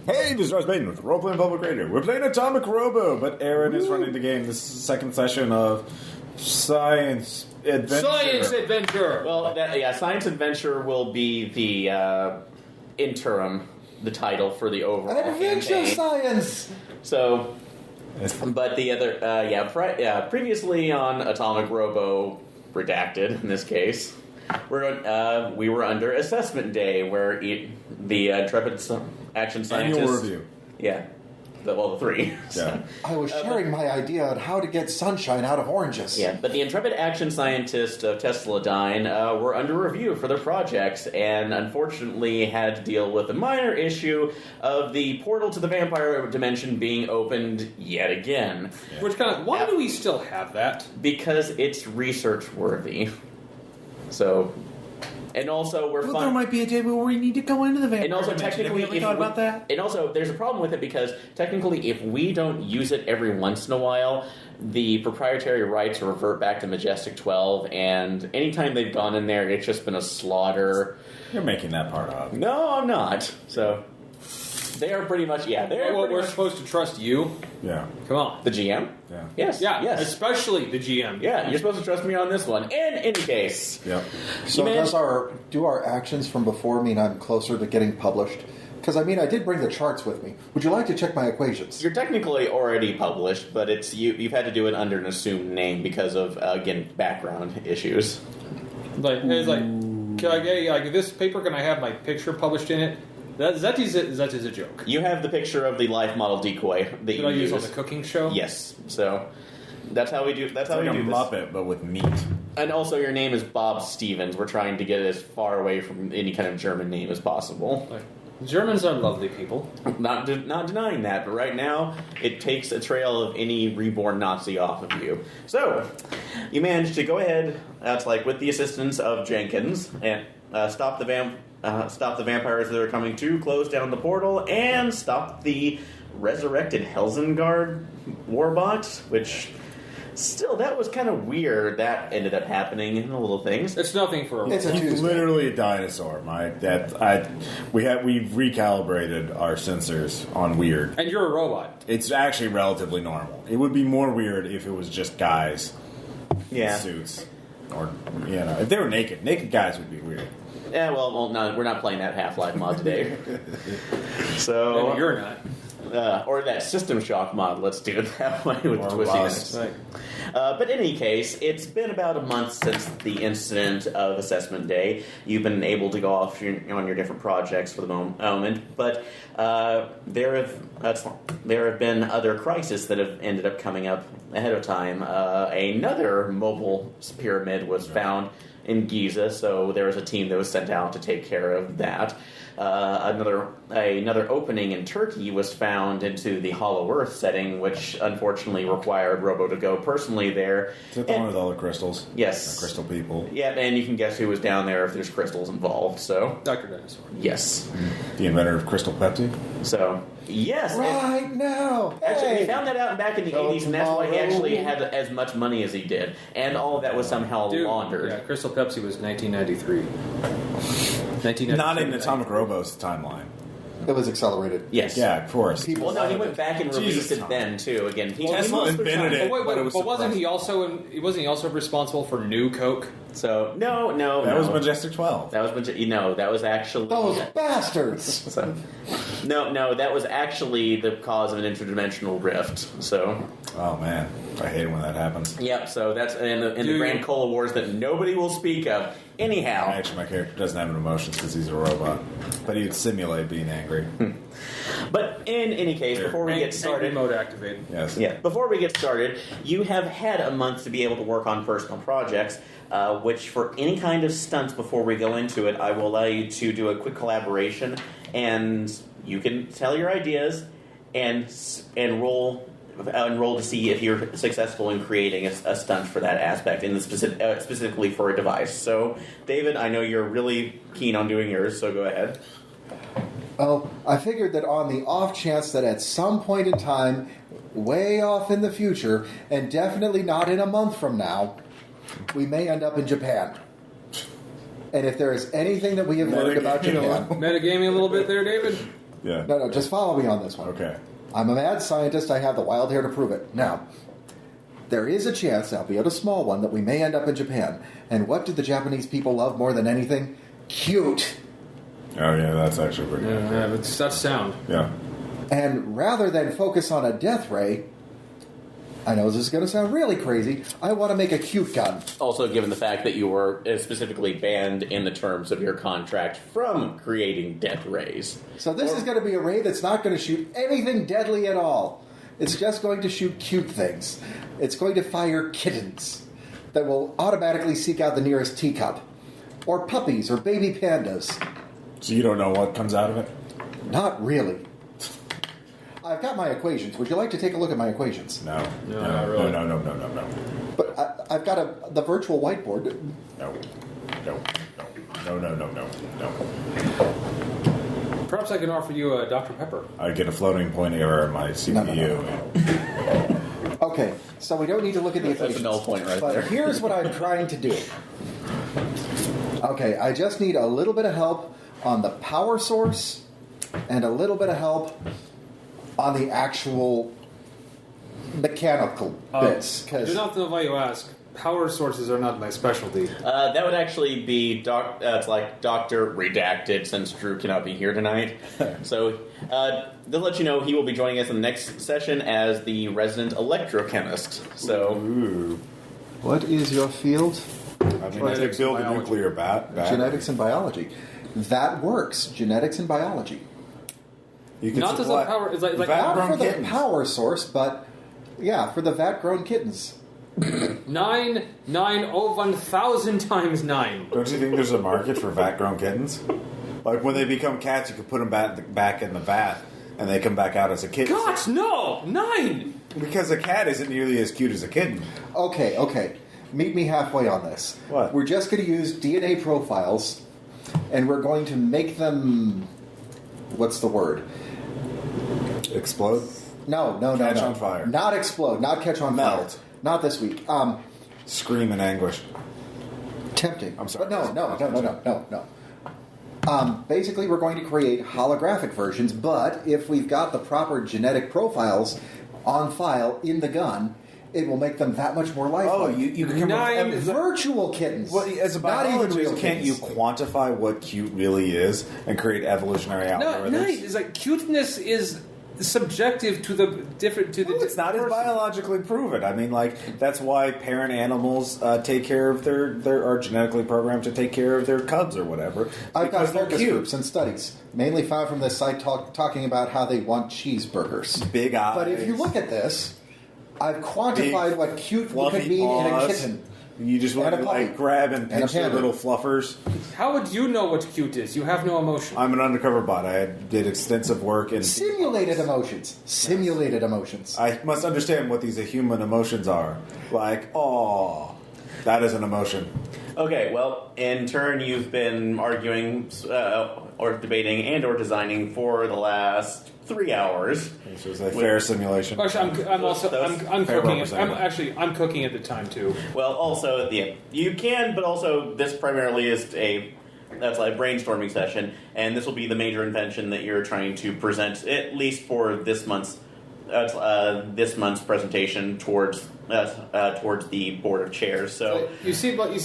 Hey, this is Ross Baden with the Roleplaying Public Radio. We're playing Atomic Robo, but Aaron is running the game. This is the second session of Science Adventure. Science Adventure! Well, Science Adventure will be the interim, the title for the overall Adventure campaign. Science! So, but the other, previously on Atomic Robo, redacted in this case, we were under assessment day, where the Intrepid Action Scientist... Annual review. Yeah. The three. Yeah. I was sharing my idea on how to get sunshine out of oranges. Yeah, but the Intrepid Action Scientist of Tesladyne were under review for their projects, and unfortunately had to deal with a minor issue of the portal to the vampire dimension being opened yet again. Yeah. Which why do we still have that? Because it's research worthy. So, and also there might be a day where we need to go into the vampire and also dimension. technically, have you thought about that? And also, there's a problem with it because technically, if we don't use it every once in a while, the proprietary rights revert back to Majestic 12, and anytime they've gone in there, it's just been a slaughter. You're making that part up. No, I'm not. So, they are pretty much, we're supposed to trust you? Yeah. Come on. The GM? Yeah. Yes. Yeah, yes. Especially the GM. Yeah, you're supposed to trust me on this one. In any case. Yep. So do our actions from before mean I'm closer to getting published? Because, I did bring the charts with me. Would you like to check my equations? You're technically already published, but it's you've had to do it under an assumed name because of, again, background issues. It's like, can I get this paper? Can I have my picture published in it? That is a joke. You have the picture of the life model decoy that Did you I use on the cooking show? Yes. So that's how we do. That's how It's we like a do this. Muppet, but with meat. And also, your name is Bob Stevens. We're trying to get it as far away from any kind of German name as possible. Germans are lovely people. Not denying that, but right now it takes a trail of any reborn Nazi off of you. So you managed to go ahead, with the assistance of Jenkins, and stop the vampires that are coming to, close down the portal, and stop the resurrected Helsingard warbot, which still, that was kind of weird. That ended up happening in the little things. It's nothing for a It's a He's Tuesday. literally a dinosaur, Mike. We've recalibrated our sensors on weird. And you're a robot. It's actually relatively normal. It would be more weird if it was just guys in suits. Or, if they were naked. Naked guys would be weird. Yeah, well, no, we're not playing that Half-Life mod today. So Maybe you're not. Or that System Shock mod. Let's do it that way with the Or twistiness. Right. But in any case, it's been about a month since the incident of Assessment Day. You've been able to go off on your different projects for the moment, but there have been other crises that have ended up coming up ahead of time. Another mobile pyramid was found in Giza, so there was a team that was sent out to take care of that. Another opening in Turkey was found into the Hollow Earth setting, which unfortunately required Robo to go personally there. Is it the one with all the crystals? Yes. The crystal people? Yeah, and you can guess who was down there if there's crystals involved, so... Dr. Dinosaur. Yes. The inventor of Crystal Pepsi? So, yes. Right now! Actually, Hey! he found that out back in the 80s, and that's why he actually had as much money as he did. And all of that was somehow laundered. Yeah, Crystal Pepsi was 1993. Not in Atomic Robo's timeline. It was accelerated. Yes. Yeah, of course. People Well, no, he wanted went it. back and released Jesus, it Tom. then, too. Again, he Tesla invented it. But But it was wasn't he also responsible for New Coke? So, no. That was Majestic 12. That was actually... Those bastards! So, no, that was actually the cause of an interdimensional rift. So, Oh, man. I hate it when that happens. yep. So that's in the Grand Cola Wars that nobody will speak of. Anyhow, Actually, my character doesn't have emotions because he's a robot. But he would simulate being angry. but in any case, before we get started, mode activated. Yes. yeah, before we get started, you have had a month to be able to work on personal projects. Which, for any kind of stunts before we go into it, I will allow you to do a quick collaboration, and you can tell your ideas and roll to see if you're successful in creating a stunt for that aspect, in the specifically for a device. So, David, I know you're really keen on doing yours, so go ahead. Well, I figured that on the off chance that at some point in time, way off in the future, and definitely not in a month from now, we may end up in Japan. And if there is anything that we have learned about Japan... Metagaming a little bit there, David? Yeah. No, just follow me on this one. Okay. I'm a mad scientist. I have the wild hair to prove it. Now, there is a chance, albeit a small one, that we may end up in Japan. And what did the Japanese people love more than anything? Cute. Oh, yeah, that's actually pretty good. Yeah, that's sound. Yeah. And rather than focus on a death ray, I know this is going to sound really crazy, I want to make a cute gun. Also, given the fact that you were specifically banned in the terms of your contract from creating death rays. So this is going to be a ray that's not going to shoot anything deadly at all. It's just going to shoot cute things. It's going to fire kittens that will automatically seek out the nearest teacup. Or puppies or baby pandas. So you don't know what comes out of it? Not really. I've got my equations. Would you like to take a look at my equations? No. No, not really. No. But I've got the virtual whiteboard. No. Perhaps I can offer you a Dr. Pepper. I get a floating point error in my CPU. No. Okay, so we don't need to look at the equations. That's a null point right but there. Here's what I'm trying to do. Okay, I just need a little bit of help on the power source and a little bit of help on the actual mechanical bits. I do not know why you ask. Power sources are not my specialty. That would actually be it's like Dr. Redacted, since Drew cannot be here tonight. So, they'll let you know he will be joining us in the next session as the resident electrochemist. So, Ooh. What is your field? I mean, they Genetics build and a biology. nuclear bat. Genetics and biology. That works. Genetics and biology. You can Not as a supply- power. It's like Vat- Not for the kittens. power source, but yeah, for the vat-grown kittens. 1,000 times 9. Don't you think there's a market for vat-grown kittens? Like when they become cats, you can put them back in the vat, and they come back out as a kitten. Gosh, no! 9! Because a cat isn't nearly as cute as a kitten. Okay. Meet me halfway on this. What? We're just going to use DNA profiles, and we're going to make them... What's the word? Explode? No. Catch on fire. Not explode. Not catch on Melt. fire. Not this week. Scream in anguish. Tempting. I'm sorry. But no. Basically, we're going to create holographic versions, but if we've got the proper genetic profiles on file in the gun, it will make them that much more lifelike. Oh, you can come Nine up with... is virtual kittens. Well, as a not even biologist, real can't kittens. you quantify what cute really is and create evolutionary No, algorithms? 9 is like cuteness is subjective to the different to the. Well, it's not as person. biologically proven. I mean, like that's why parent animals take care of their are genetically programmed to take care of their cubs or whatever. I've got because they're focus cute. groups and studies, mainly found from this site talking about how they want cheeseburgers. Big eyes. But if you look at this, I've quantified Big, what cute fluffy could mean in a paws. kitten. You just want And to a puppy. like grab and And a pinch their panda. little fluffers. How would you know what cute is? You have no emotion. I'm an undercover bot. I did extensive work in. Simulated emotions. Simulated emotions. I must understand what these human emotions are. Like, oh, that is an emotion. okay, well, in turn, you've been arguing or debating and or designing for the last 3 hours. This is a fair simulation. Actually, I'm also I'm Fair cooking. representative. I'm cooking at the time too. Well, also, yeah, you can, but also this primarily is that's like a brainstorming session, and this will be the major invention that you're trying to present, at least for this month's presentation towards the board of chairs. So You see my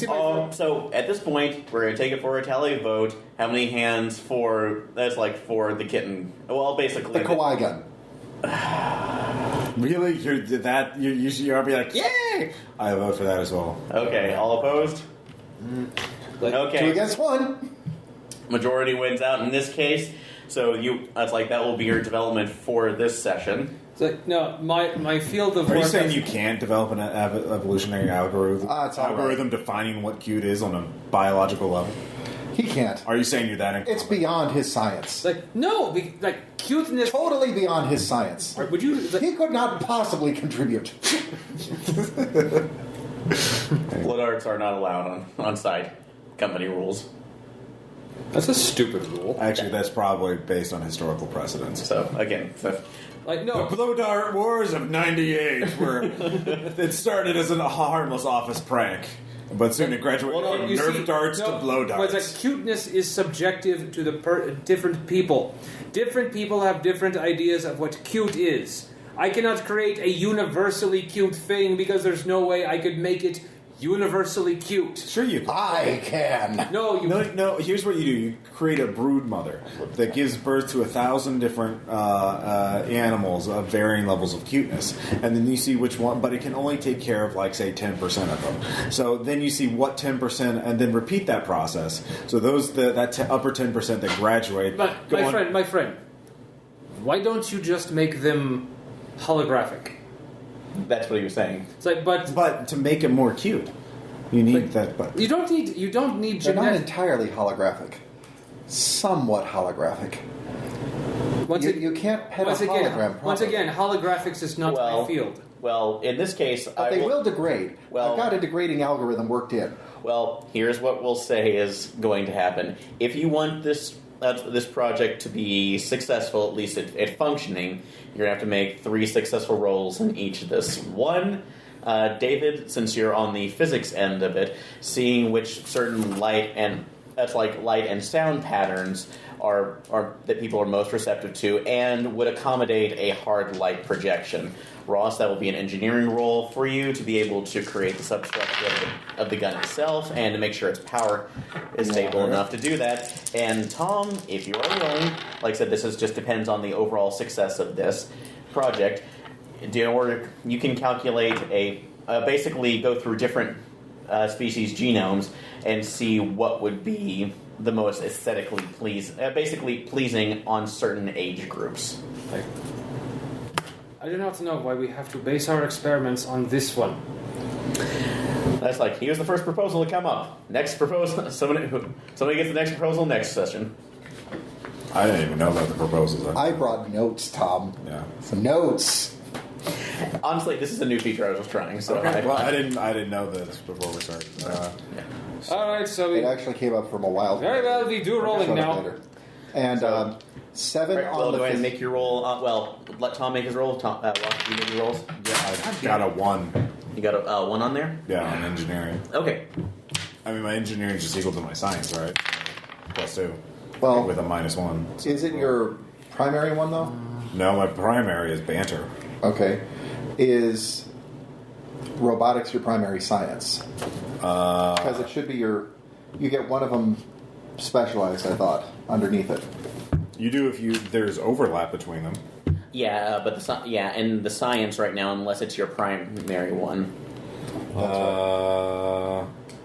so at this point, we're going to take it for a tally vote. How many hands for for the kitten? Well, basically The kawaii gun. Really? You're be like, yay! I vote for that as well. Okay, all opposed? Okay. 2 against 1. Majority wins out in this case. So that will be your development for this session. It's like, no, my field of Are you work. saying you can't develop an evolutionary algorithm? It's all right. Algorithm defining what cute is on a biological level? He can't. Are you saying you're that It's incompetent? beyond his science. It's like no, like cuteness. Totally beyond his science. Would you? It's like, He could not possibly contribute. Blood arts are not allowed on site. Company rules. that's a stupid rule. Actually, that's probably based on historical precedents. So again, Like no, The Blow Dart Wars of '98, where it started as a harmless office prank, But soon it graduated from Nerf darts to blow darts. But cuteness is subjective to the different people. Different people have different ideas of what cute is. I cannot create a universally cute thing because there's no way I could make it universally cute. Sure you can. I can. No, here's what you do. You create a brood mother that gives birth to 1,000 different animals of varying levels of cuteness. And then you see which one, but it can only take care of, like, say, 10% of them. So then you see what 10%, and then repeat that process. So those upper 10% that graduate. But, my friend, why don't you just make them holographic? That's what he was saying. It's like, but to make it more cute, you need that. But you don't need They're not genetic. entirely holographic. Somewhat holographic. You can't pet a hologram properly. Once again, holographics is not my field. Well, in this case, But they will degrade. Well, I've got a degrading algorithm worked in. Well, here's what we'll say is going to happen. If you want this project to be successful, at least at functioning, you're going to have to make 3 successful rolls in each of this. One, David, since you're on the physics end of it, seeing which certain light and sound patterns are that people are most receptive to and would accommodate a hard light projection. Ross, that will be an engineering role for you to be able to create the substructure of the gun itself and to make sure its power is stable enough to do that. And Tom, if you are willing, like I said, this just depends on the overall success of this project. You can calculate basically go through different species genomes and see what would be the most aesthetically pleasing on certain age groups. I do not know why we have to base our experiments on this one. That's like, here's the first proposal to come up. Next proposal, somebody gets the next proposal next session. I didn't even know about the proposals. I brought notes, Tom. Yeah. Some notes. Honestly, this is a new feature I was trying. So okay. I didn't know this before we started. All right, so it actually came up from a while. Very well, we do rolling now. Later. And 7 right, on well, the. Go ahead and make your roll. Let Tom make his roll. Tom, Ross, you make your rolls. Yeah, I got a 1. You got a 1 on there. Yeah, on engineering. Okay. I mean, my engineering is just equal to my science, right? +2. Well, with a -1. So. Is it your primary one though? No, my primary is banter. Okay. Is robotics your primary science? Because it should be your. You get one of them specialized, I thought, underneath it. You do if there's overlap between them. Yeah, but and the science right now, unless it's your primary one.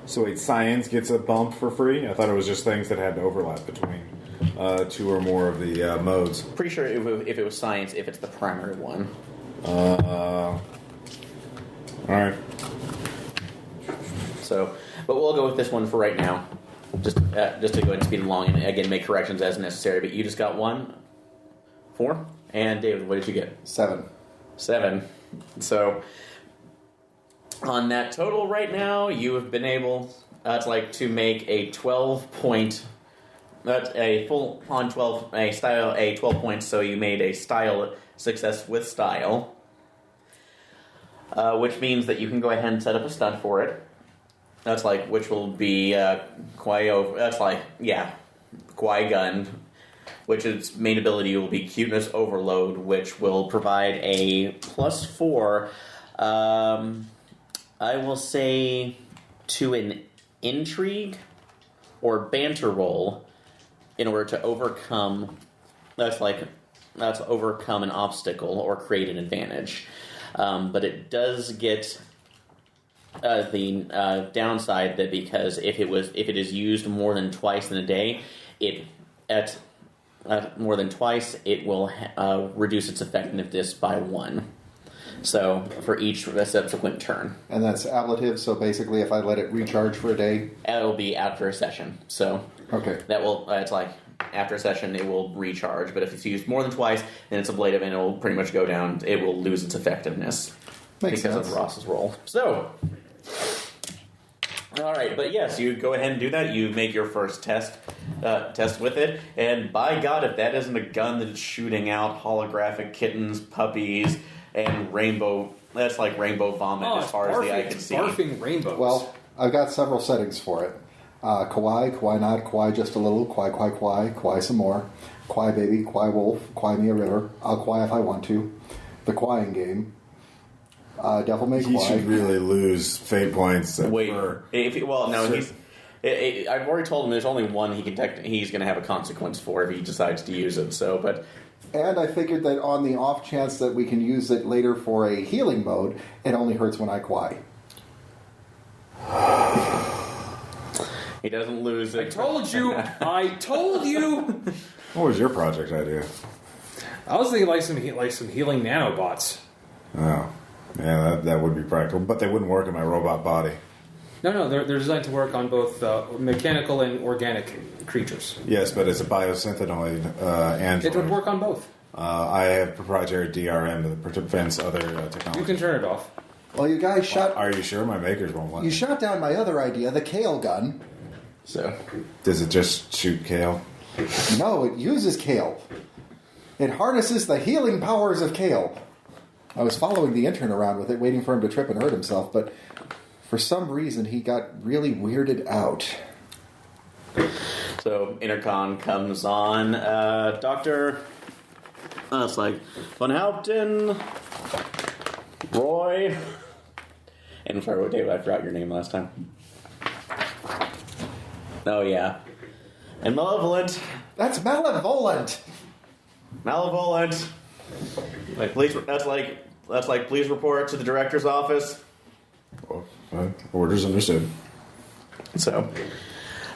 So wait, science gets a bump for free? I thought it was just things that had overlap between 2 or more of the modes. Pretty sure if it was science, if it's the primary one. All right. So, but we'll go with this one for right now. Just to go ahead and speed along and again make corrections as necessary. But you just got 1, 4, and David, what did you get? 7. 7. So on that total right now, you have been able to make a 12-point. That's a full on 12 a 12 points. So you made a style success with style, which means that you can go ahead and set up a stunt for it. That's which will be Qui-Gon, which its main ability will be Cuteness Overload, which will provide a +4, I will say, to an intrigue or banter roll in order to overcome overcome an obstacle or create an advantage. But it does get the downside that because if it is used more than twice in a day, more than twice, it will reduce its effectiveness by 1. So for each subsequent turn. And that's ablative. So basically, if I let it recharge for a day, it'll be after a session. So okay, that will after a session it will recharge. But if it's used more than twice, then it's ablative and it will pretty much go down. It will lose its effectiveness because of Ross's roll. So. All right, but yes, you go ahead and do that. You make your first test with it, and by God, if that isn't a gun that's shooting out holographic kittens, puppies, and rainbow, that's like rainbow vomit as far as the eye can see. Barfing rainbows. Well, I've got several settings for it. Kawaii, kawaii not, kawaii just a little, kawaii some more, kawaii baby, kawaii wolf, kawaii me a river. I'll kawaii if I want to. The kawaiiing game. Devil May Cry. He should really lose fate points. Wait, for I've already told him there's only one he's going to have a consequence for if he decides to use it. So, but and I figured that on the off chance that we can use it later for a healing mode, it only hurts when I kawaii. He doesn't lose it. I told you. what was your project idea? I was thinking like some healing nanobots. Oh, yeah, that would be practical, but they wouldn't work in my robot body. No, they're designed to work on both mechanical and organic creatures. Yes, but it's a biosynthenoid android. It would work on both. I have proprietary DRM that prevents other technology. You can turn it off. Well, you guys shot... Are you sure my makers won't let me? You shot down my other idea, the kale gun. So, does it just shoot kale? No, it uses kale. It harnesses the healing powers of kale. I was following the intern around with it, waiting for him to trip and hurt himself, but for some reason he got really weirded out. So intercom comes on. Dr. It's like Van Houten, Roy, and I'm sorry, David, I forgot your name last time. Oh yeah, and Malevolent. That's malevolent. Malevolent. Like please. That's like please report to the director's office. Oh, orders understood. So,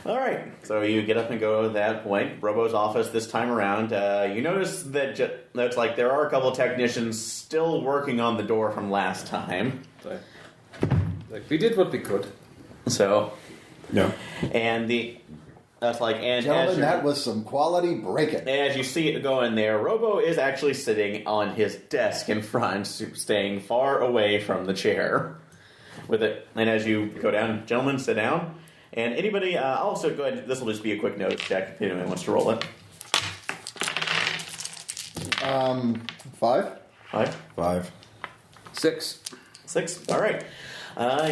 all right. So you get up and go to that point. Robo's office this time around. You notice that that's like there are a couple of technicians still working on the door from last time. Like we did what we could. So, Yeah. and Gentlemen, that was some quality break-it. as you see it go in there, Robo is actually sitting on his desk in front, staying far away from the chair. With it, and as you go down, gentlemen, sit down. And anybody, also go ahead. This will just be a quick notes check if anyone wants to roll it. 5? 5. 6. 6. All right.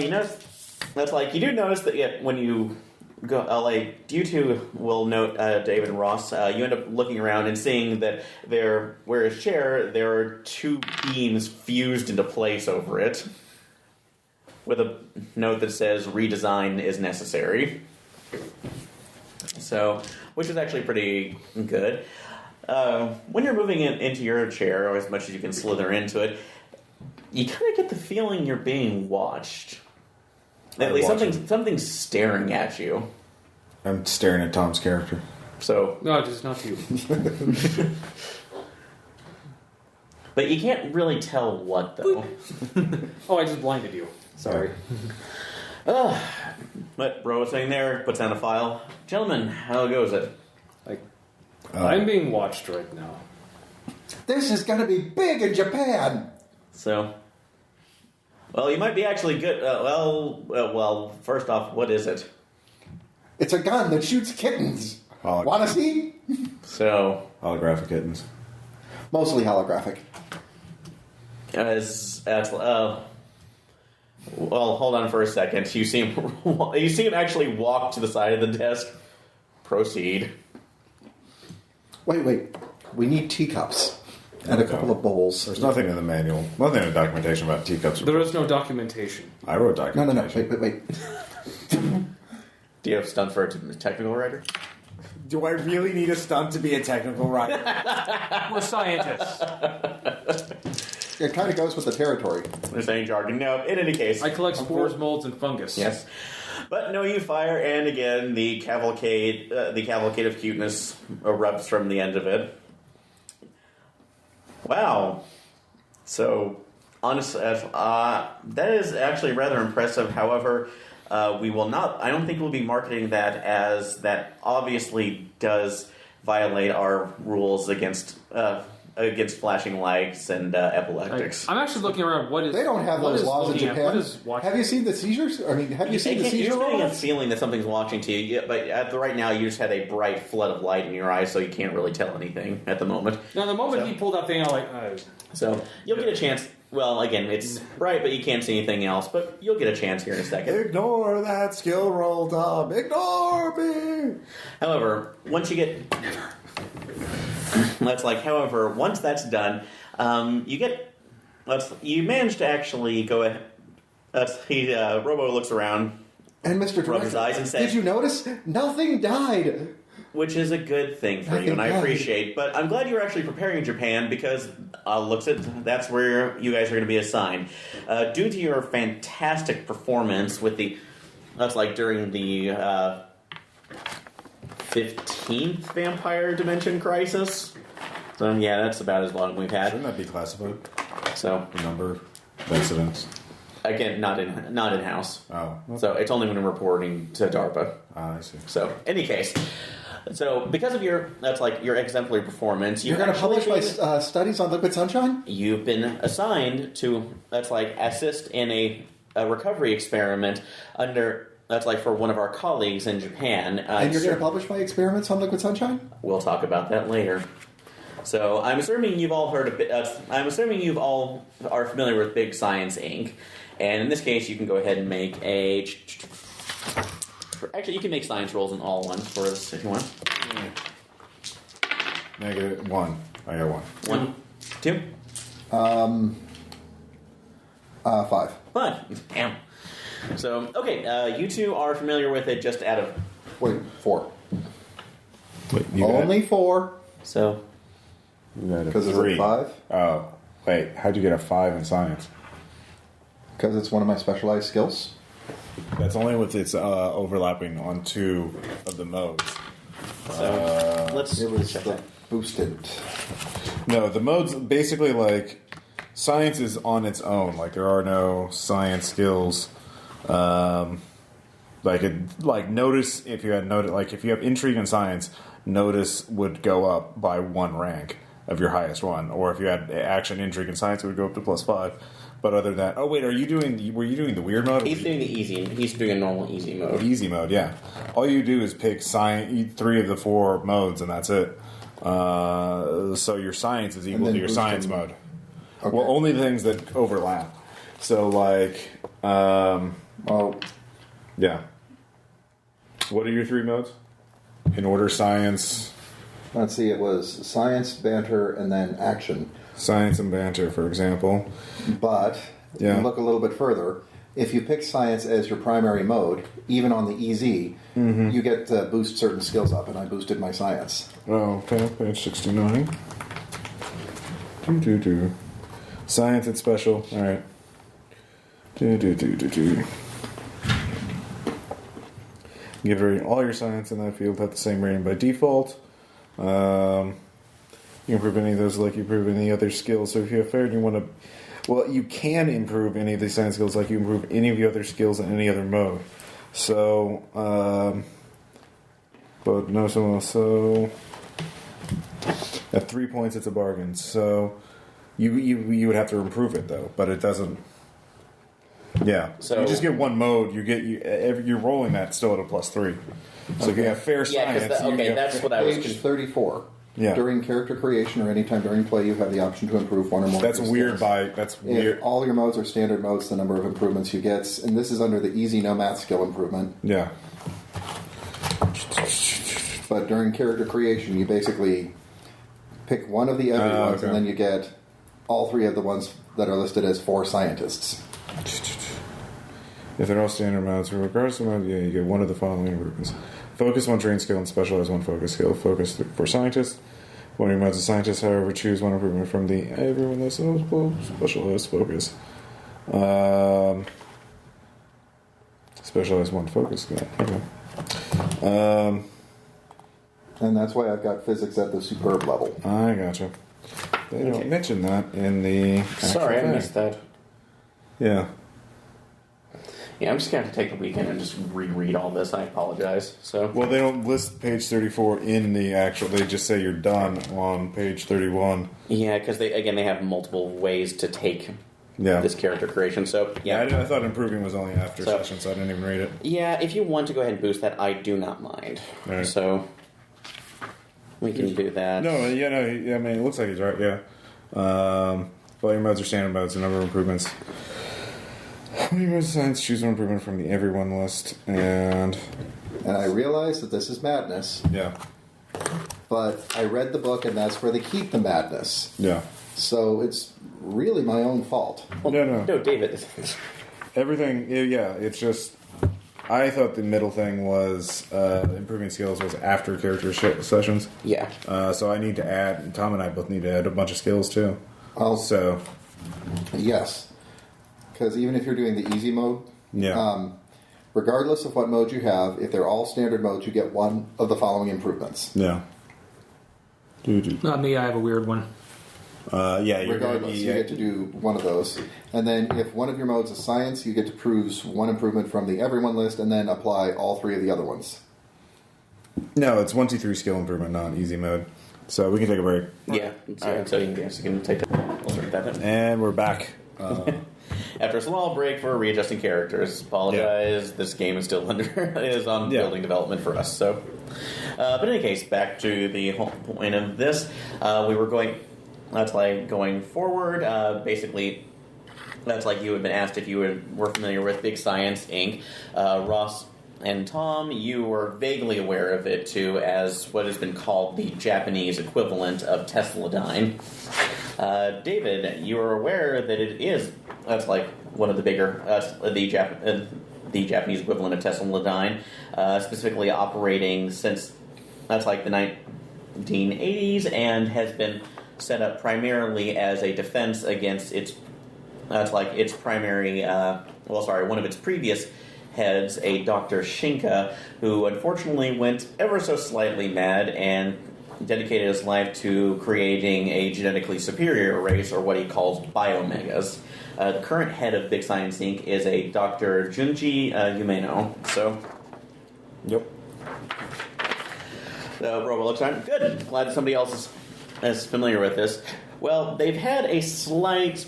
You notice that's like you do notice that when you go, you two will note David and Ross. You end up looking around and seeing that where his chair, there are two beams fused into place over it, with a note that says "redesign is necessary." So, which is actually pretty good. When you're moving into your chair, or as much as you can slither into it, you kind of get the feeling you're being watched. At least something's staring at you. I'm staring at Tom's character. So No, it is not you. but you can't really tell what though. Oh, I just blinded you. Sorry. But Ro's sitting there, puts down a file. Gentlemen, how goes it? Like, I'm being watched right now. This is going to be big in Japan. So, well, you might be actually good. Well, first off, what is it? It's a gun that shoots kittens. Want to see? So, Holographic kittens. Mostly holographic. Well, hold on for a second. You see him actually walk to the side of the desk. Proceed. Wait. We need teacups. And a couple of bowls. There's nothing in the manual, nothing in the documentation about teacups. There is no documentation. I wrote No. documentation. Wait. Do you have stunt for a technical writer? Do I really need a stunt to be a technical writer? We're scientists. It kind of goes with the territory. There's any jargon. No, in any case. I collect spores, molds, and fungus. Yes. But no, you fire, and again, the cavalcade of cuteness erupts from the end of it. Wow. So, honestly, that is actually rather impressive. However, we will not. I don't think we'll be marketing that as that. Obviously, does violate our rules against flashing lights and epileptics. I'm actually looking around. They don't have those laws in Japan. Have you seen the seizures? I mean, have you seen the seizure You're getting a robots? feeling that something's watching to you, but right now you just had a bright flood of light in your eyes, so you can't really tell anything at the moment. Now, the moment he pulled that thing out, so you'll get a chance. Well, again, it's bright, but you can't see anything else. But you'll get a chance here in a second. Ignore that skill roll, Tom. Ignore me. However, once you get... However, once that's done, you get... You manage to actually go ahead... Robo looks around, And Mr. rubs his Director, eyes and says... did you notice? Nothing died. Which is a good thing for you, and I appreciate. But I'm glad you're actually preparing Japan because that's where you guys are going to be assigned. Due to your fantastic performance with during the 15th Vampire Dimension Crisis. So yeah, that's about as long as we've had. Shouldn't that be classified? So The number of incidents. again, not in house. Oh. Okay. So it's only when reporting to DARPA. I see. So any case. So, because of your exemplary performance, You're going to publish my studies on liquid sunshine? you've been assigned to assist in a recovery experiment for one of our colleagues in Japan. And you're going to publish my experiments on liquid sunshine? We'll talk about that later. So, I'm assuming you've all heard of. I'm assuming you've all are familiar with Big Science Inc. And in this case, you can go ahead and make a. Actually, you can make science rolls in all ones for us if you want. -1. I got 1. 1, 2, 5. 5. Damn. So, okay, you two are familiar with it just out of... Wait, 4. Wait, Only 4. So, You got a Because it's 3. a 5? Oh, wait. How'd you get a 5 in science? Because it's one of my specialized skills. That's only with its overlapping on 2 of the modes. let's It was check the that. boosted. No, the modes basically science is on its own. There are no science skills. Notice if you had if you have intrigue in science, notice would go up by 1 rank of your highest one, or if you had action, intrigue, and science, it would go up to +5. But other than that, were you doing the weird mode? He's doing the easy. He's doing a normal easy mode. Easy mode, yeah. All you do is pick 3 of the 4 modes, and that's it. So your science is equal to your science mode. Okay. Well, only the things that overlap. So, yeah. What are your 3 modes? In order, science. Let's see, it was science, banter, and then action. Science and banter, for example. But, Yeah. look a little bit further. If you pick science as your primary mode, even on the easy, you get to boost certain skills up, and I boosted my science. Oh, okay, page 69. Do. Science and special, alright. Do. Give all your science in that field at the same rating by default. You can improve any of those like you improve any other skills. So if you have fair and you want to... Well, you can improve any of these science skills like you improve any of the other skills in any other mode. So, but no, so at 3 points it's a bargain. So you would have to improve it though, but it doesn't. Yeah. So you just get 1 mode. You're rolling that still at a +3. So if you have fair science. That's what I was. Page 34. Yeah. During character creation or anytime during play, you have the option to improve 1 or more. That's of your weird. skills. That's weird. If all your modes are standard modes, the number of improvements you get, and this is under the easy no math skill improvement. Yeah. But during character creation, you basically pick 1 of the every ones, okay. and then you get all 3 of the ones that are listed as 4 scientists. If they're all standard modes, regardless of mode, you get 1 of the following improvements. Focus 1 trained skill and specialize 1 focus skill. Focus for scientists. 1 of your modes of scientists, however, choose 1 improvement from the everyone that's eligible. Specialized focus. Specialize 1 focus skill. Okay. And that's why I've got physics at the superb level. I gotcha. They don't mention that in the. Sorry, I actual missed thing. that. Yeah. Yeah, I'm just going to have to take the weekend and just reread all this. I apologize. So, Well, they don't list page 34 in the actual. They just say you're done on page 31. yeah, because they have multiple ways to take Yeah. this character creation. So, Yeah, yeah. I thought improving was only after So- session, so I didn't even read it. Yeah, if you want to go ahead and boost that, I do not mind. All right. So, we can do that. No, I mean, it looks like he's right, yeah. Player modes are standard modes. A number of improvements. Player modes science. Choose one improvement from the everyone list, and I realize that this is madness, yeah, but I read the book, and that's where they keep the madness. yeah. So it's really my own fault. No, David. Everything, yeah, it's just. I thought the middle thing was improving skills was after character sessions. Yeah. So I need to add. Tom and I both need to add a bunch of skills too. So yes, because even if you're doing the easy mode, yeah. Regardless of what mode you have, if they're all standard modes, you get one of the following improvements. Yeah. Not me, I have a weird one. Yeah, you're Regardless, you get to do one of those. And then if one of your modes is science, you get to choose one improvement from the everyone list and then apply all three of the other ones. No, it's 1, 2, 3 skill improvement, not easy mode. So we can take a break. Yeah. So you can take that. We'll start that. And we're back. After a small break for readjusting characters, apologize. This game is still is on building development for us. So, but in any case, back to the whole point of this, we were going. That's like going forward. Basically, that's like you had been asked if you were familiar with Big Science Inc. Ross and Tom, you were vaguely aware of it too, as what has been called the Japanese equivalent of Tesladyne. David, you are aware that it is. That's like one of the bigger the Japanese equivalent of Tesladyne, specifically operating since that's like the 1980s and has been set up primarily as a defense against its primary one of its previous heads, a Dr. Shinka, who unfortunately went ever so slightly mad and dedicated his life to creating a genetically superior race, or what he calls biomegas. The current head of Big Science Inc. is a Dr. Junji Umeno. So, Yep. Robo looks on. Good. Glad somebody else is familiar with this. Well, they've had a slight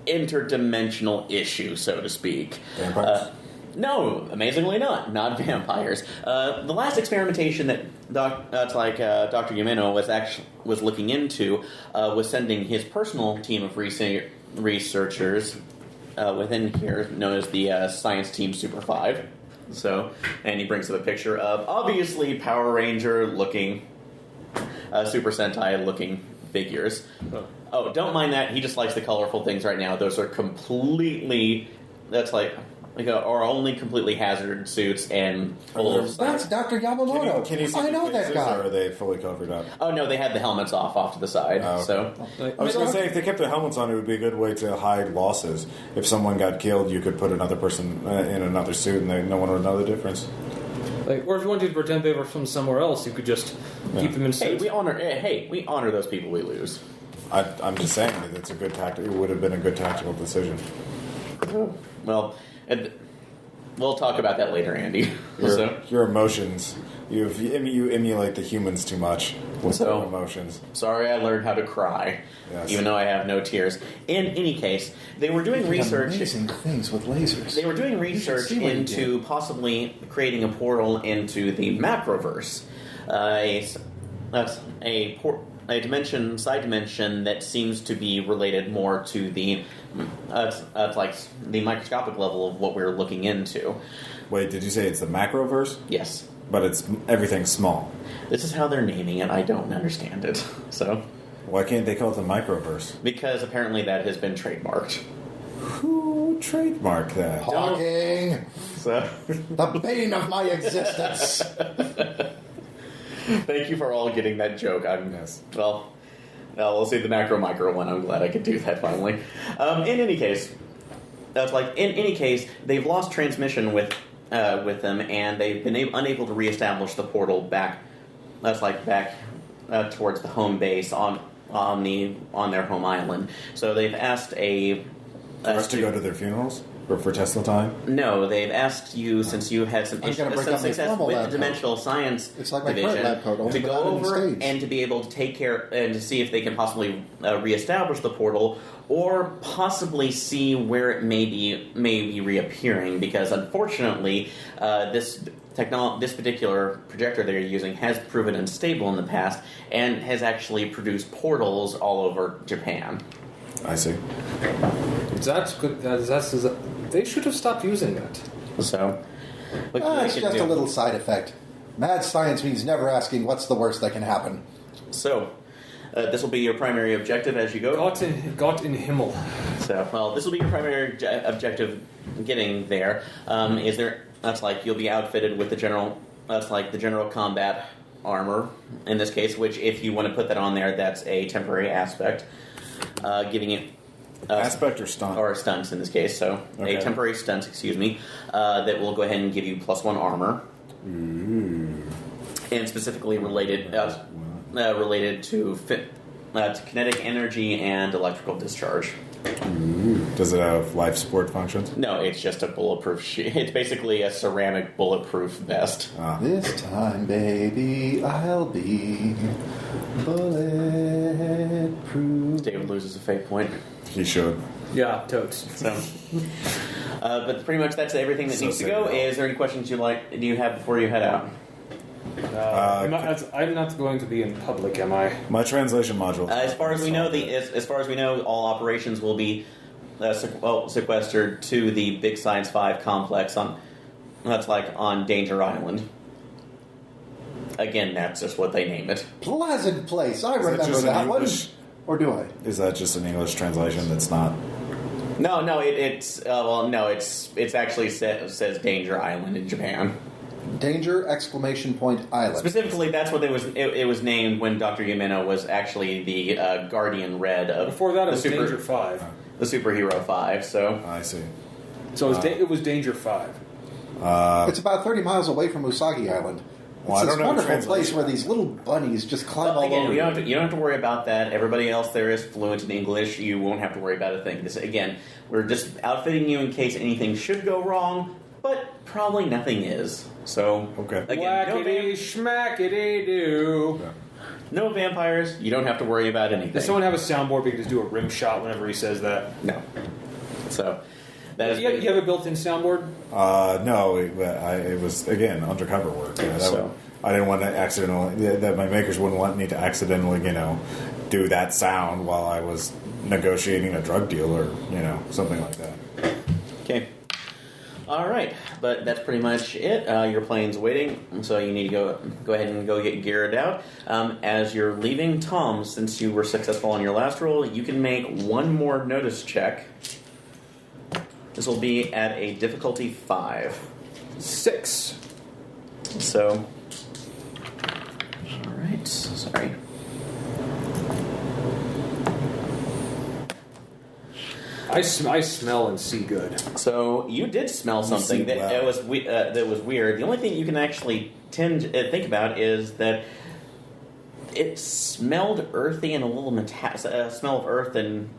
interdimensional issue, so to speak. Vampires? No, amazingly not. Not vampires. The last experimentation that Dr. Umeno was looking into was sending his personal team of researchers within here, known as the Science Team Super 5. So, and he brings up a picture of obviously Power Ranger looking, Super Sentai looking figures. Oh, don't mind that. He just likes the colorful things right now. Those are completely. Are only completely hazard suits and full of stuff. That's Dr. Yamamoto. Can you see I know that guy. Or are they fully covered up? Oh no, they had the helmets off to the side. Oh, okay. So I was going to say, if they kept their helmets on, it would be a good way to hide losses. If someone got killed, you could put another person in another suit, and no one would know the difference. Or if you wanted to pretend they were from somewhere else, you could just keep them in suits. we honor those people we lose. I'm just saying that it's a good tactic. It would have been a good tactical decision. Well, we'll talk about that later, Andy. Your emotions. You emulate the humans too much with their emotions. Sorry, I learned how to cry, even though I have no tears. In any case, they were doing research. Amazing things with lasers. They were doing research into possibly creating a portal into the Macroverse, side dimension that seems to be related more to the the microscopic level of what we're looking into. Wait, did you say it's the Macroverse? Yes. But it's everything's small. This is how they're naming it. I don't understand it. So, why can't they call it the Microverse? Because apparently that has been trademarked. Who trademarked that? Hawking! So, The bane of my existence! thank you for all getting that joke. Yes. Well, we'll see the micro one. I'm glad I could do that finally. In any case, they've lost transmission with them, and they've been unable to reestablish the portal back. Back towards the home base on their home island. So they've asked for us to go to their funerals. Or for Tesladyne? No, they've asked you, since you had some success with the Dimensional Science Division, to go over and to be able to take care and to see if they can possibly reestablish the portal, or possibly see where it may be reappearing. Because unfortunately, this particular projector they're using has proven unstable in the past and has actually produced portals all over Japan. I see. That's good. They should have stopped using that. So, what It's just a little side effect. Mad science means never asking what's the worst that can happen. So, this will be your primary objective as you go. Gott in Himmel. So, well, this will be your primary objective getting there. That's like you'll be outfitted with the general combat armor in this case, which if you want to put that on there, that's a temporary aspect, giving it aspect or stunt? Or stunts in this case, so okay. A temporary stunt, that will go ahead and give you +1 armor. Ooh. And specifically related to kinetic energy and electrical discharge. Ooh. Does it have life support functions? No, it's just a bulletproof sheet. It's basically a ceramic bulletproof vest. This time, baby, I'll be bulletproof. David loses a fate point. He should. Yeah, totes. So, but pretty much that's everything that needs to go. Is there any questions do you have before you head out? I'm not going to be in public, am I? My translation module. As far as we know, all operations will be sequestered to the Big Science 5 complex on Danger Island. Again, that's just what they name it. Pleasant place. I Is that remember just that an one. English? Or do I? Is that just an English translation that's not? No, it's actually says Danger Island in Japan. Danger! Island. Specifically, that's what it was named when Dr. Yameno was actually the Guardian Red of. Before that, it was Danger 5. The Superhero 5. So I see. So it was Danger 5. It's about 30 miles away from Usagi Island. It's this wonderful place where these little bunnies just climb all over. You don't have to worry about that. Everybody else there is fluent in English. You won't have to worry about a thing. We're just outfitting you in case anything should go wrong, but probably nothing is. So, okay. Again, whackity schmackity do. No vampires. You don't have to worry about anything. Does someone have a soundboard we can just do a rim shot whenever he says that? No. So, that is. You have a built-in soundboard? No. It was again undercover work. I didn't want to accidentally. That my makers wouldn't want me to accidentally, do that sound while I was negotiating a drug deal or something like that. Okay. All right, but that's pretty much it. Your plane's waiting, so you need to go ahead and go get geared out. As you're leaving, Tom, since you were successful on your last roll, you can make one more notice check. This will be at a difficulty 5. 6. So, all right. Sorry. I smell and see good. So you did smell something that was weird. The only thing you can actually think about is that it smelled earthy and a little smell of earth. And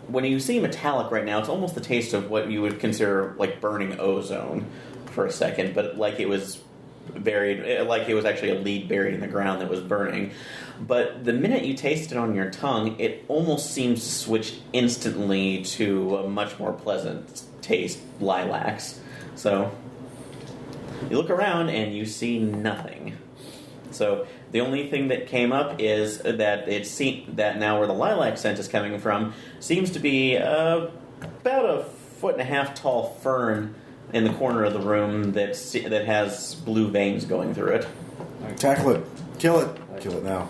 when you see metallic right now, it's almost the taste of what you would consider like burning ozone for a second, but like it was buried, like it was actually a lead buried in the ground that was burning. But the minute you taste it on your tongue, it almost seems to switch instantly to a much more pleasant taste, lilacs. So you look around and you see nothing. So the only thing that came up is that that now where the lilac scent is coming from seems to be about a 1.5 foot tall fern in the corner of the room that has blue veins going through it. Tackle it. Kill it. Kill it now.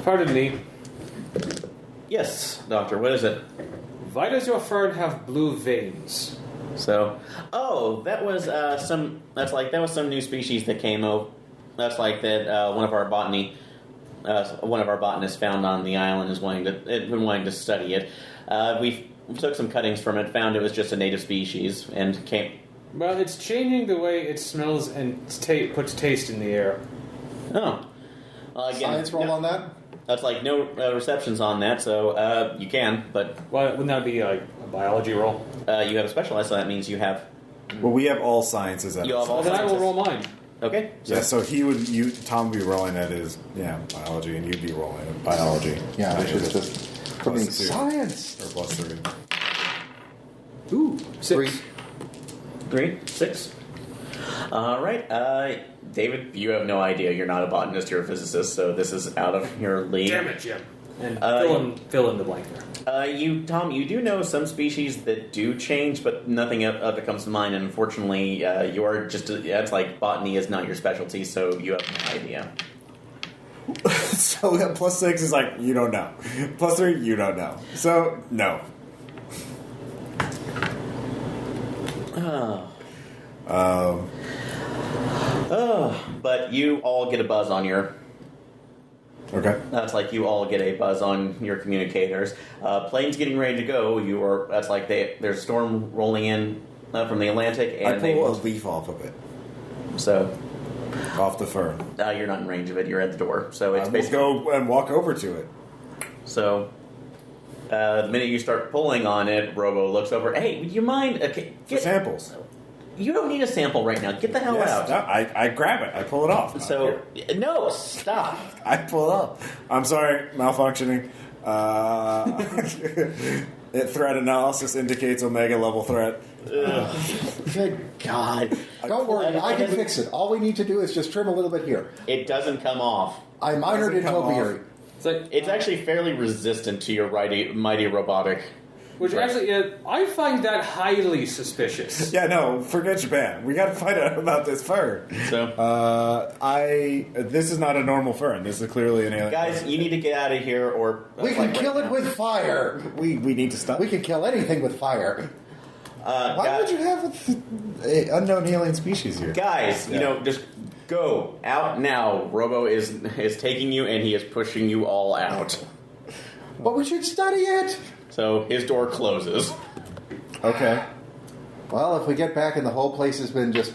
Pardon me. Yes, Doctor, what is it? Why does your fern have blue veins? So, that was some new species that came over. That's like that one of our botanists found on the island has been wanting to study it. We took some cuttings from it, found it was just a native species, and came. Well, it's changing the way it smells and puts taste in the air. Oh. Again, Science roll on that? That's like no receptions on that, so you can, but... Well, wouldn't that be like a biology roll? You have a specialized, so that means you have... Well, we have all sciences at You have all Then I will roll mine. Okay. So Tom would be rolling at his biology, and you'd be rolling at biology. Yeah, which is just for me, +2. science. Or +3. Ooh, 6. 3, 6. All right, David, you have no idea. You're not a botanist. You're a physicist, so this is out of your league. Damn it, Jim. And fill in the blank there. Tom, you do know some species that do change, but nothing other comes to mind. And unfortunately, you're that's like botany is not your specialty, so you have no idea. So +6 is like, you don't know. +3, you don't know. So, no. But you all get a buzz on your... Okay. That's like you all get a buzz on your communicators. Plane's getting ready to go. That's like there's a storm rolling in from the Atlantic, and I pull a leaf off of it. So off the fern. You're not in range of it. You're at the door. So it's basically go and walk over to it. So the minute you start pulling on it, Robo looks over. Hey, would you mind? For samples. You don't need a sample right now. Get the hell out. No, I grab it. I pull it off. So, no, stop. I pull it up. I'm sorry, malfunctioning. Threat analysis indicates omega level threat. Good God. Don't worry, I can fix it. All we need to do is just trim a little bit here. It doesn't come off. I minored in topiary. It's actually fairly resistant to your mighty robotic. Which actually, I find that highly suspicious. Yeah, no, forget Japan. We got to find out about this fern. So, this is not a normal fern. This is clearly an alien. Guys, you need to get out of here, or we can kill it with fire. We need to stop. We can kill anything with fire. Why would you have an unknown alien species here? Guys, just go out now. Robo is taking you, and he is pushing you all out. But we should study it. So his door closes. Okay. Well, if we get back and the whole place has been just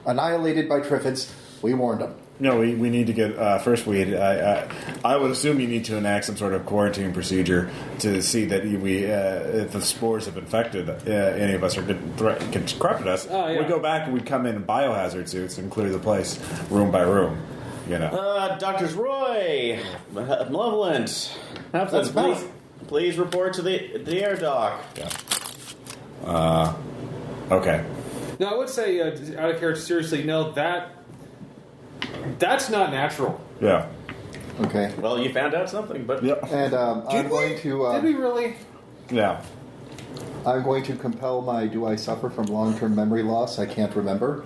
annihilated by Triffids, we warned them. No, we need to get first. I would assume you need to enact some sort of quarantine procedure to see that if the spores have infected any of us or corrupted us. Oh, yeah. We go back and we come in biohazard suits and clear the place room by room. Doctors Roy, Malevolent, please report to the air dock. Yeah. Okay. No, I would say, out of character, seriously, no, that's not natural. Yeah. Okay. Well, you found out something, but... Yep. And I'm going to... Did we really? Yeah. I'm going to compel my do I suffer from long-term memory loss? I can't remember.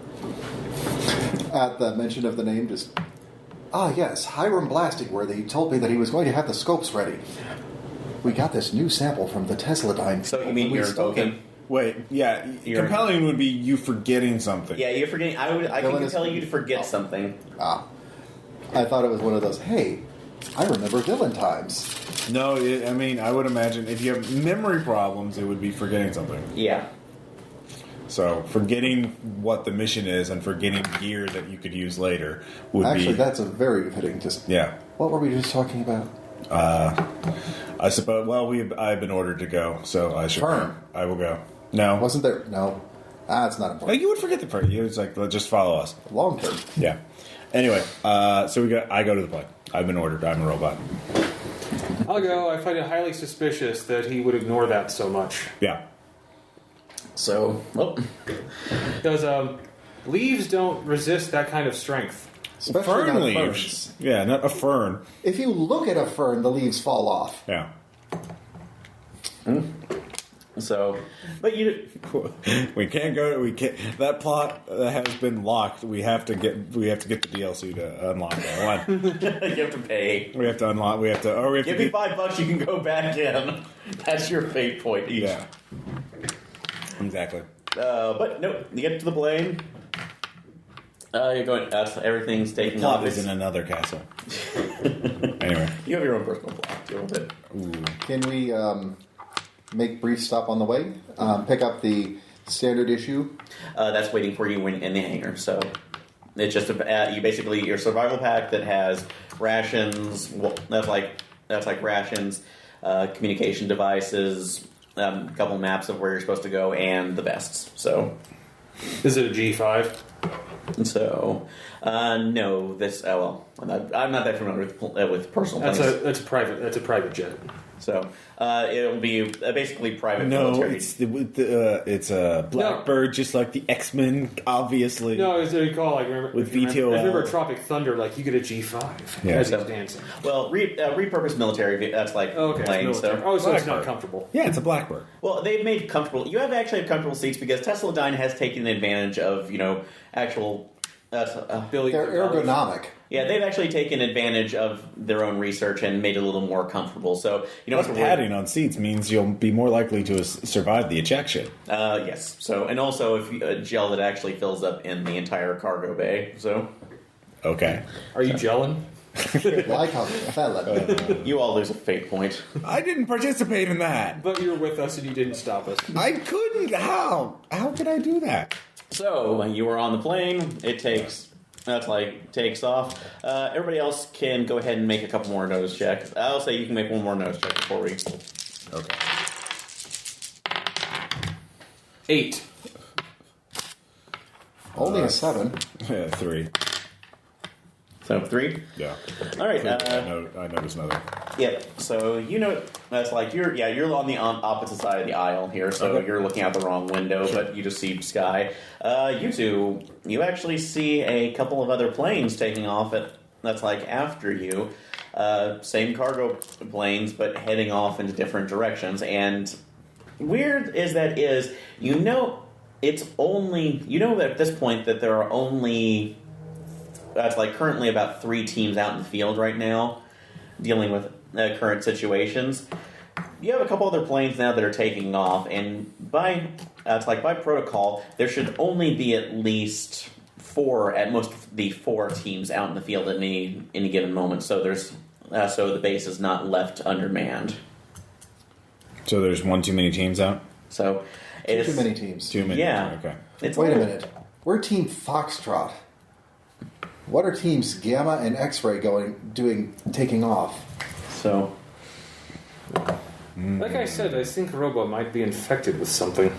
At the mention of the name, just... yes, Hiram Blastingworthy told me that he was going to have the scopes ready. We got this new sample from the Tesladyne. So you mean you're token? Wait, yeah. Compelling would be you forgetting something. Yeah, you're forgetting. I can compel you to forget something. I thought it was one of those, hey, I remember villain times. No, I would imagine if you have memory problems, it would be forgetting something. Yeah. So, forgetting what the mission is and forgetting gear that you could use later would be... Actually, that's a very fitting... Yeah. What were we just talking about? I suppose... Well, I've been ordered to go, so I should... Fern. I will go. No. Wasn't there... No. It's not important. You would forget the part. You was like, just follow us. Long term. Yeah. Anyway, so I go to the plane. I've been ordered. I'm a robot. I'll go. I find it highly suspicious that he would ignore that so much. Yeah. So, Because leaves don't resist that kind of strength. Especially Fern not leaves. ferns. Yeah, not a fern. If you look at a fern, the leaves fall off. Yeah. so, but We can't go. We can't. That plot has been locked. We have to get the DLC to unlock that one. you have to pay. We have to unlock. We have to. Or we have Give to me $5. You can go back in. That's your fate point each. Yeah. Exactly. But no, you get to the plane. You're going. Everything's taking Plot off. is in another castle. Anyway, you have your own personal plot. Deal with it. ooh. Can we make brief stop on the way? Pick up the standard issue? That's waiting for you in the hangar. So it's just you basically your survival pack that has rations. Well, that's like rations, communication devices, a couple maps of where you're supposed to go, and the vests. So Is it a G5? So no, this. I'm not that familiar with personal planes. That's a private jet. So it'll be basically private No, military. it's a Blackbird, just like the X-Men, obviously. No, as I recall, like remember With if you VTOL. remember Tropic Thunder, like you get a G5 Yeah. as So- he's dancing. Well, repurposed military. That's like Okay, plane. it's military. So, Oh, so it's not Blackbird. comfortable. Yeah, it's a Blackbird. well, they've made comfortable. You have actually have comfortable seats because Tesladyne has taken advantage of actual. Billy They're ergonomic. Yeah, they've actually taken advantage of their own research and made it a little more comfortable. So you don't Plus, have to worry. padding on seats means you'll be more likely to survive the ejection. Yes. So and also if gel that actually fills up in the entire cargo bay. So Okay. Are you gelling? Like a felon. you all lose a fate point. I didn't participate in that. But you were with us and you didn't stop us. I couldn't. How? How could I do that? So you were on the plane. It takes off. Everybody else can go ahead and make a couple more nose checks. I'll say you can make one more nose check before we. Okay. 8. Only a 7. Yeah, 3. So 3. Yeah. All right. I noticed nothing. Yeah. So that's like you're on the opposite side of the aisle here. So Okay. you're looking out the wrong window, but you just see sky. You actually see a couple of other planes taking off that's like after you. Same cargo planes, but heading off into different directions. And weird as that is, it's only that at this point that there are only. That's like currently about 3 teams out in the field right now dealing with current situations. You have a couple other planes now that are taking off, and by protocol, there should only be at least 4, at most the 4 teams out in the field at any given moment. So so the base is not left undermanned. So there's one too many teams out? So Too many teams. Too many. Yeah. Okay. Wait a minute. We're Team Foxtrot. What are teams Gamma and X-Ray taking off? So Like I said, I think Robo might be infected with something.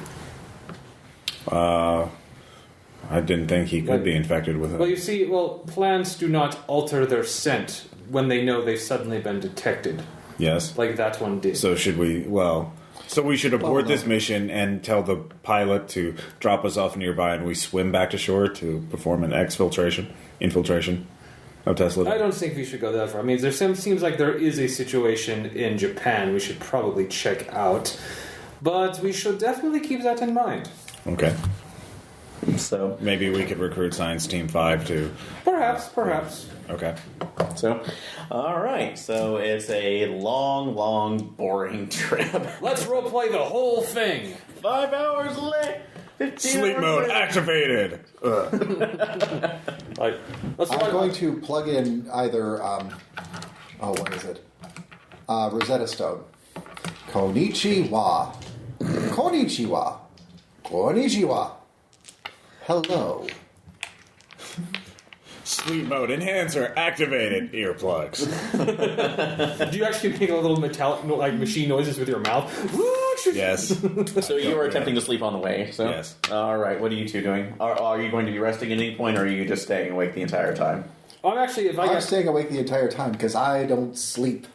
I didn't think he could be infected with Well, it. you see, plants do not alter their scent when they know they've suddenly been detected. Yes. Like that one did. So should we? So we should abort this mission and tell the pilot to drop us off nearby, and we swim back to shore to perform an infiltration of Tesla. I don't think we should go that far. I mean, seems like there is a situation in Japan we should probably check out, but we should definitely keep that in mind. Okay. So Maybe we could recruit Science Team 5 to... Perhaps. Okay. So, all right. So it's a long, boring trip. Let's roleplay the whole thing. 5 hours late. 15 Sleep hours mode late. activated! Like, let's I'm going to plug in either, what is it? Rosetta Stone. Konnichiwa. Konnichiwa. Konnichiwa. Hello. Sleep mode enhancer activated. Earplugs. Do you actually make a little metallic, machine noises with your mouth? Yes. So you were attempting to sleep on the way. So Yes. All right. What are you two doing? Are you going to be resting at any point, or are you just staying awake the entire time? I'm actually, I'm staying awake the entire time because I don't sleep.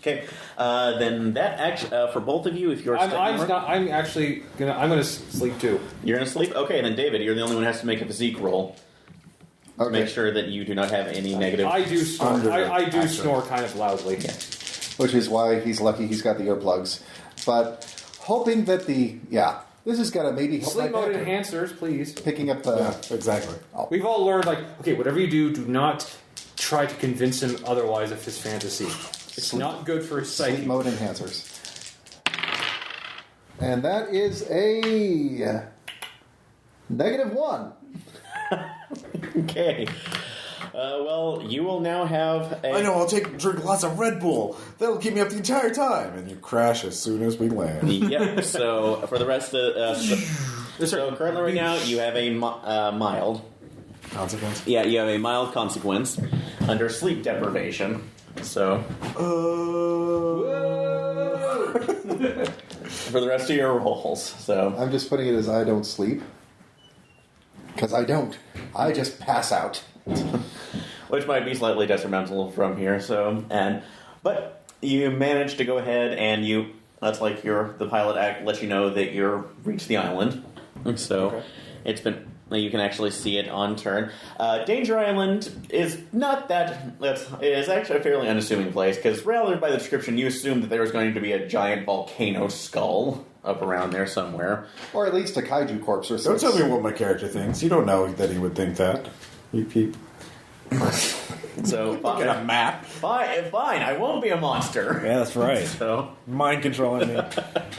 Okay. Then that actually for both of you, if you're I'm gonna sleep too. you're gonna sleep. Okay. Then David, you're the only one who has to make a physique roll. Okay. Make sure that you do not have any negative. I do snore. Under I do action. snore kind of loudly. Yeah. Which is why he's lucky he's got the earplugs. But hoping that this is gonna maybe help Sleep my mode back enhancers, please. picking up the. Yeah, exactly. We've all learned, whatever you do, do not try to convince him otherwise of his fantasy. It's not good for his Sleep psyche. mode enhancers. And that is a -1. Okay. Well, you will now have a. I know, drink lots of Red Bull. That'll keep me up the entire time. And you crash as soon as we land. Yep. So for the rest of so currently right now you have a mild. Consequence? Yeah, you have a mild consequence under sleep deprivation. So for the rest of your rolls. So I'm just putting it as I don't sleep. Because I don't. I just pass out. which might be slightly detrimental from here. So but you manage to go ahead and that's like the pilot act lets you know that you're reached the island. So it's been, you can actually see it on turn. Danger Island is not that, it is actually a fairly unassuming place, because rather by the description you assumed that there was going to be a giant volcano skull up around there somewhere. Or at least a kaiju corpse or Don't something. tell me what my character thinks. You don't know that he would think that. So Look at a map. Fine, I won't be a monster. Yeah, that's right. So Mind controlling me.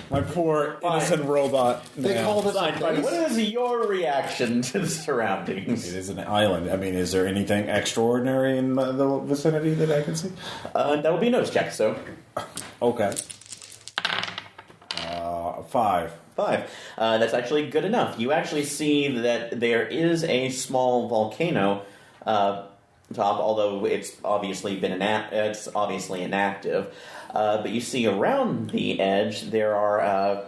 My poor innocent robot. They man. call this a fine. base? What is your reaction to the surroundings? It is an island. I mean, is there anything extraordinary in the vicinity that I can see? That will be a nose check. So Okay. 5. 5. That's actually good enough. You actually see that there is a small volcano top, although it's obviously inactive. But you see around the edge there are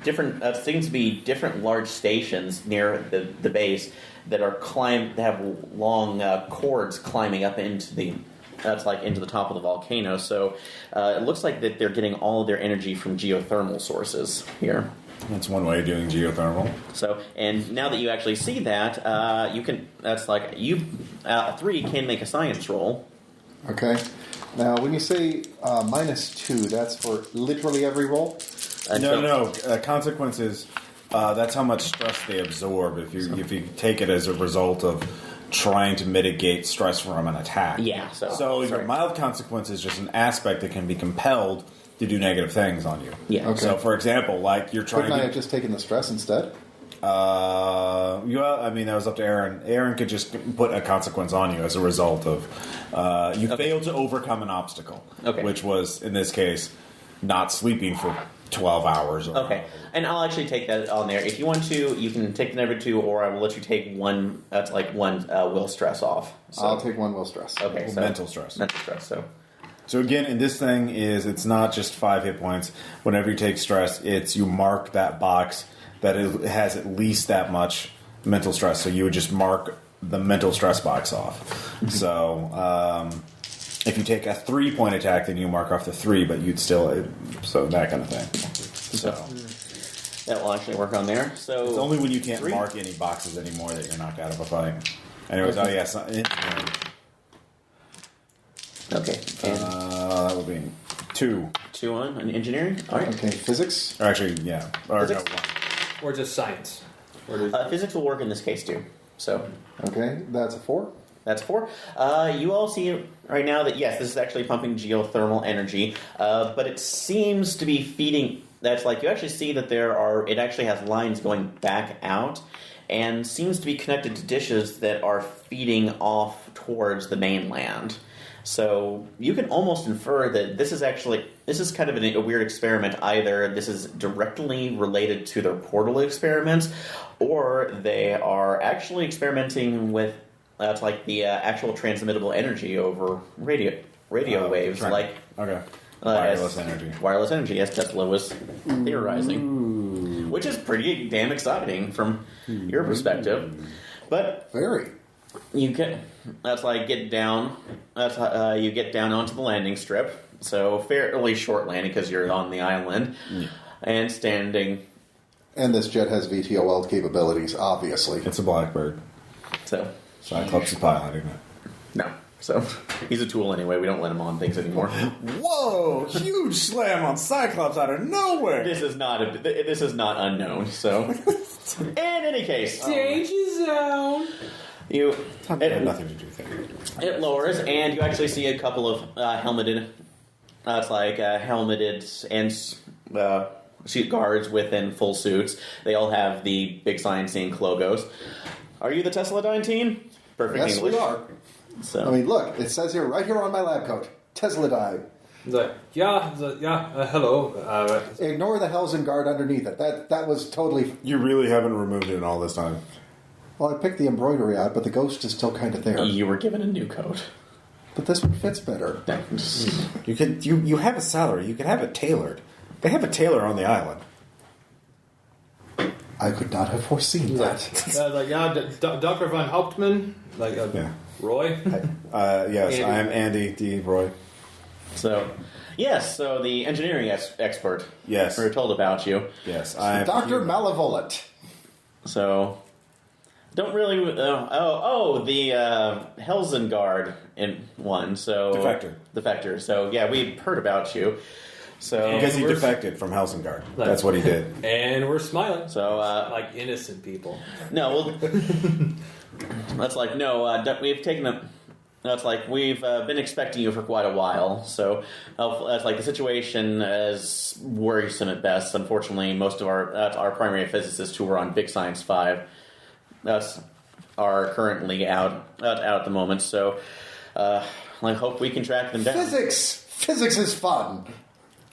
different seems to be different large stations near the base that have long cords climbing up into the top of the volcano. So it looks like that they're getting all of their energy from geothermal sources here. That's one way of doing geothermal. So, and now that you actually see that, you can. That's like you. 3 can make a science roll. Okay. Now, when you say -2, that's for literally every roll? No. Consequences. That's how much stress they absorb if you take it as a result of trying to mitigate stress from an attack. Yeah. So your mild consequence is just an aspect that can be compelled to do negative things on you. Yeah. Okay. So, for example, like you're trying Couldn't I have to. just taken the stress instead? That was up to Aaron. Aaron could just put a consequence on you as a result of you failed to overcome an obstacle, which was in this case not sleeping for 12 hours. Okay, and I'll actually take that on there. If you want to, you can take the number 2, or I will let you take one. That's like one will stress off. So, I'll take one will stress. Okay, so mental stress. Mental stress. So again, in this thing it's not just 5 hit points. Whenever you take stress, you mark that box that it has at least that much mental stress. So you would just mark the mental stress box off. So if you take a 3-point attack, then you mark off the 3, but you'd still that kind of thing. So that will actually work on there. So it's only when you can't 3? mark any boxes anymore that you're knocked out of a fight. Anyways, Okay, and that would be 2. 2 on engineering. All right. Okay, physics? Or actually, yeah. Or Physics? no, 1. Or just science. Physics will work in this case too. So Okay, that's a 4. that's 4. You all see right now that yes, this is actually pumping geothermal energy, but it seems to be feeding. That's like you actually see that it actually has lines going back out, and seems to be connected to dishes that are feeding off towards the mainland. So you can almost infer that this is kind of a weird experiment. Either this is directly related to their portal experiments, or they are actually experimenting with the actual transmittable energy over radio waves, wireless energy. Wireless energy, as Tesla was theorizing, which is pretty damn exciting from your perspective. But Very. you get get down. You get down onto the landing strip, so fairly short landing because you're on the island and standing. And this jet has VTOL capabilities, obviously. It's a Blackbird. So Cyclops is piloting it. no, so he's a tool anyway. We don't let him on things anymore. Whoa! Huge slam on Cyclops out of nowhere. This is not unknown. So in any case, Danger zone. It had nothing to do with it. It lowers, and you actually see a couple of helmeted and suit guards within full suits. They all have the big sign saying logos. Are you the Tesladyne team? Perfect Yes, English. we are. So I mean, look, it says right here on my lab coat, Tesladyne. Hello. Ignore the Helsingard underneath it. That was totally... You really haven't removed it in all this time. Well, I picked the embroidery out, but the ghost is still kind of there. you were given a new coat. But this one fits better. You have a salary. You could have it tailored. They have a tailor on the island. I could not have foreseen that. Dr. Von Hauptmann. Yeah. Roy. Yes, Andy. I am Andy D. Roy. So, yes, so the engineering expert. Yes. We were told about you. Yes. Dr. Malevolent. So, don't really... the Helsingard in one, so... Defector. So, yeah, we heard about you. So Because he defected from Helsingard. That's what he did. And we're smiling. So, like innocent people. No, well... that's like, no, we've taken a... That's like, we've been expecting you for quite a while, so that's like the situation is worrisome at best. Unfortunately, most of our primary physicists who were on Big Science 5 are currently out at the moment, so I hope we can track them down. Physics is fun.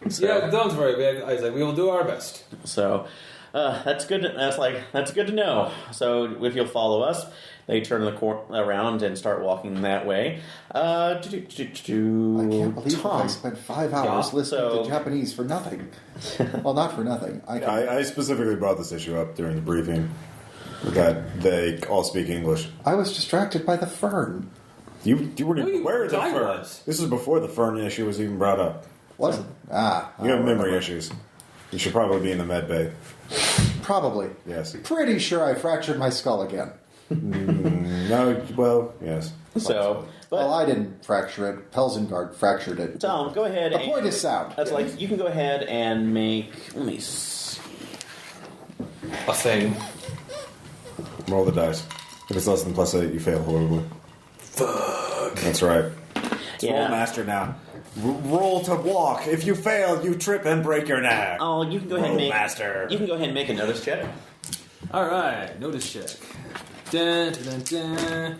So, yeah, don't worry, Isaac. We will do our best. So that's good. That's good to know. So if you'll follow us, they turn around and start walking that way. I can't believe I spent 5 hours listening to Japanese for nothing. Well, not for nothing. I specifically brought this issue up during the briefing that they all speak English. I was distracted by the fern. You weren't even aware of the fern. Was. This is before the fern issue was even brought up. Was it? You have memory issues. You should probably be in the med bay. Probably. Yes. Pretty sure I fractured my skull again. No, well, yes. So, well, I didn't fracture it. Helsingard fractured it. Tom, go ahead. The point is sound. That's like, you can go ahead and make... Let me see. A thing. Roll the dice. If it's less than +8, you fail horribly. Fuck. That's right. It's Yeah. roll master now. Roll to walk. If you fail, you trip and break your neck. Oh, you can go ahead and make... Master. You can go ahead and make a notice check. All right, notice check. Dun, dun, dun,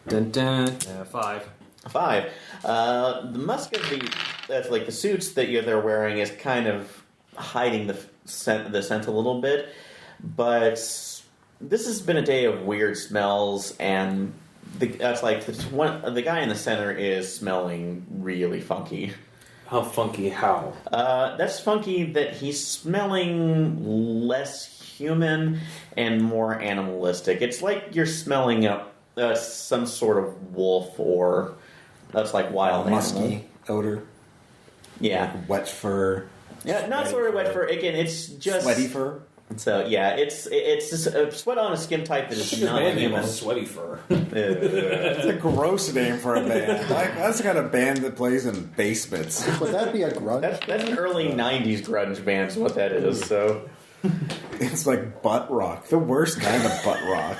dun, dun, dun. 5. 5. The musk of that's like the suits that they're wearing is kind of hiding the scent a little bit, but this has been a day of weird smells, and the guy in the center is smelling really funky. How funky? How? That's funky that he's smelling less human and more animalistic. It's like you're smelling some sort of wolf or that's like wild musky animal. odor. Yeah, Wet fur. yeah, not sort of wet fur. Again, it's just Sweaty fur. So yeah, it's just a sweat on a skin type that is not name human. is Sweaty Fur. It's a gross name for a band. That's the kind of band that plays in basements. Would that be a grunge? That's an early '90s grunge band, is what that is. So It's like butt rock. The worst kind of butt rock.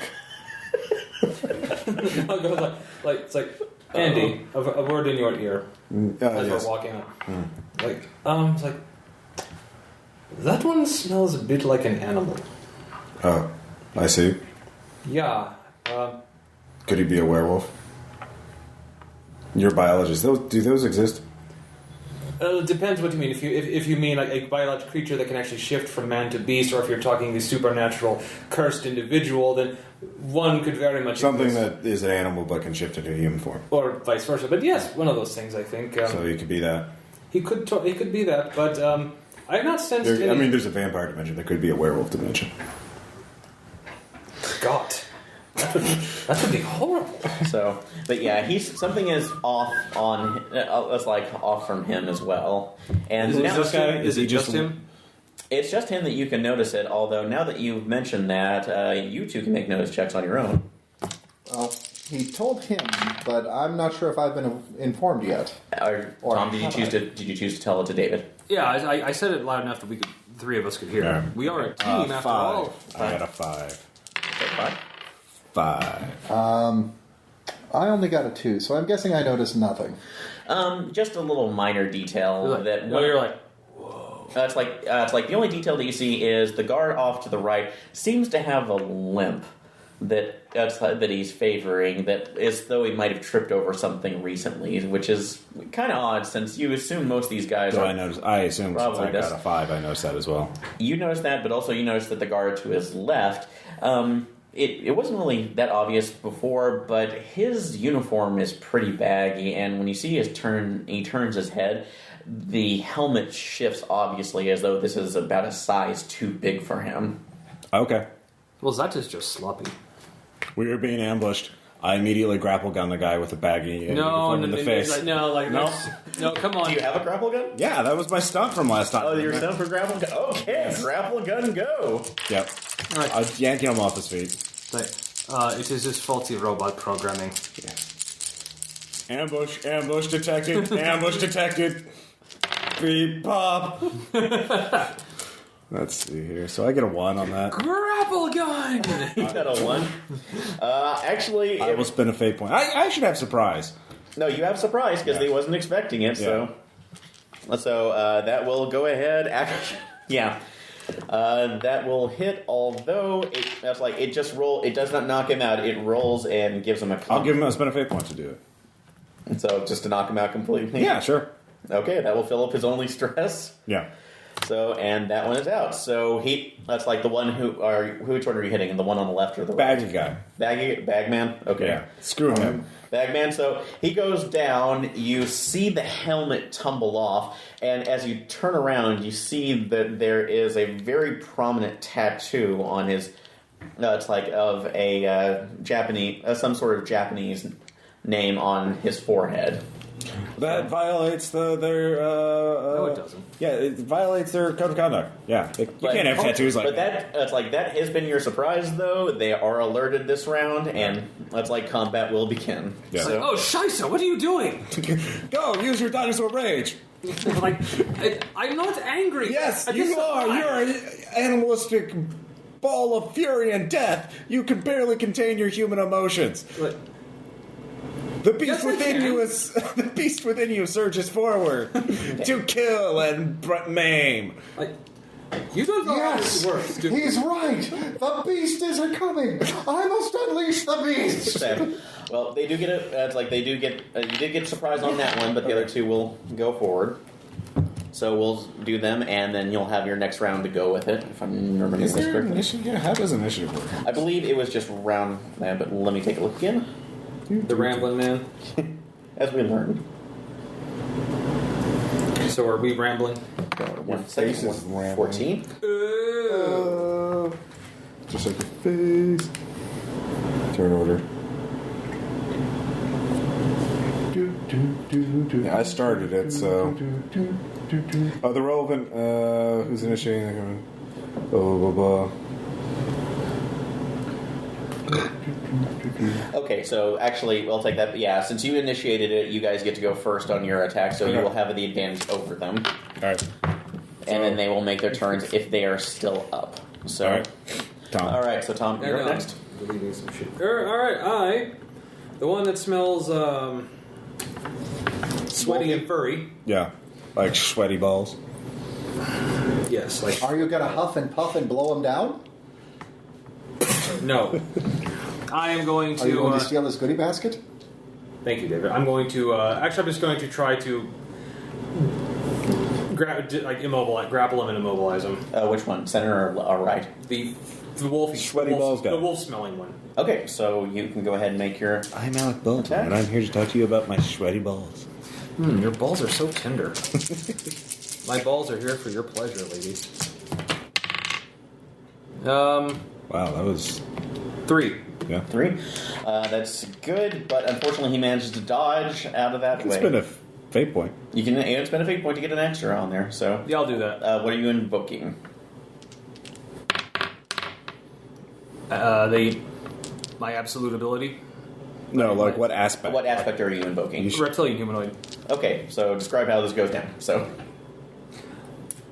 It's like Andy, a word in your ear as Yes. we're walking up. It's like that one smells a bit like an animal. Oh, I see. Yeah. Could he be a werewolf? You're a biologist. Do those exist? It depends what you mean. If you mean like a biological creature that can actually shift from man to beast, or if you're talking the supernatural cursed individual, then one could very much Something exist. that is an animal but can shift into human form. Or vice versa. But yes, one of those things. I think So he could be that. he could be that. But I have not sensed. There's a vampire dimension. There could be a werewolf dimension. God, that would be horrible. So, but yeah, something is off on. It's like off from him as well. And now Is it just him? It's just him that you can notice it. Although now that you've mentioned that, you two can make notice checks on your own. Well, he told him, but I'm not sure if I've been informed yet. Or Tom, did you choose to tell it to David? Yeah, I said it loud enough that the three of us could hear. Yeah. We are a team after 5. all. I got a 5. Okay, 5. I only got a 2, so I'm guessing I noticed nothing. just a little minor detail that. You're like, it's like the only detail that you see is the guard off to the right seems to have a limp that he's favoring, that as though he might have tripped over something recently, which is kind of odd since you assume most of these guys. So I assume since I got a 5, I noticed that as well. You noticed that, but also you noticed that the guard to his left. It wasn't really that obvious before, but his uniform is pretty baggy, and when you see he turns his head, the helmet shifts obviously as though this is about a size too big for him. Okay. well, that is just sloppy. We are being ambushed. I immediately grapple gun the guy with a baggie and in the face. No, come on. Do you have a grapple gun? Yeah, that was my stunt from last time. Oh, your stunt for grapple gun. Okay, yes. Grapple gun, go. Yep. All right. I was yanking him off his feet. It is just faulty robot programming. Yeah. Ambush detected. Ambush detected. Beep pop. Let's see here. So I get a 1 on that. Grapple gun! You got a 1. Actually... I will spend a fate point. I should have surprise. No, you have surprise because they wasn't expecting it, so that will go ahead. That will hit, although it just roll. It does not knock him out. It rolls and gives him a... I'll give him a spend a fate point to do it. So just to knock him out completely? Yeah, sure. Okay, that will fill up his only stress. Yeah. So, and that one is out. So that's like the one which one are you hitting? The one on the left or the right? Baggy guy. Bagman? Okay. Yeah. Screw him. Bagman, so he goes down, you see the helmet tumble off, and as you turn around, you see that there is a very prominent tattoo on his, it's like of a Japanese, some sort of Japanese name on his forehead. That violates their... no, it doesn't. Yeah, it violates their code of conduct. Yeah, you can't have tattoos like that. But that has been your surprise, though. They are alerted this round, and that's like combat will begin. Yeah. So. Oh, Scheisse, what are you doing? Go, use your dinosaur rage. I'm not angry. Yes, you are. You're an animalistic ball of fury and death. You can barely contain your human emotions. What? The beast the beast within you surges forward to kill and maim. You don't know how this works, dude. He's right. The beast is coming. I must unleash the beast. Well, they do get you did get surprised on that one, but the other two will go forward. So we'll do them, and then you'll have your next round to go with it. If I'm remembering this correctly. Yeah, how does initiative work? I believe it was just round, but let me take a look again. The Rambling Man. As we learned. So are we rambling? Your face is 14. Just like the face. Turn order. Yeah, I started it, so... Oh, the relevant... who's initiating? Blah, blah, blah. Okay, so actually, we'll take that. Yeah, since you initiated it, you guys get to go first on your attack, so you will have the advantage over them. Alright. And then they will make their turns if they are still up. So, Alright. Tom. Alright, so Tom, you're up next. Deleting some shit. Alright, the one that smells sweaty and furry. Yeah. Like sweaty balls. Yes, like... Are you going to huff and puff and blow him down? No. I am going to... Are you going to steal his goodie basket? Thank you, David. I'm going to... actually, I'm just going to try to... grapple him and immobilize him. Which one? Center or right? The wolf... Sweaty balls guy. The wolf-smelling one. Okay, so you can go ahead and make your... I'm Alec Bolton, and I'm here to talk to you about my sweaty balls. Your balls are so tender. My balls are here for your pleasure, ladies. Wow, that was... 3. Yeah. 3. That's good, but unfortunately he manages to dodge out of that way. It's been a fate point. You can spend a fate point to get an extra on there, so... Yeah, I'll do that. What are you invoking? My absolute ability. No, like what aspect? What aspect are you invoking? Reptilian humanoid. Okay, so describe how this goes down. So,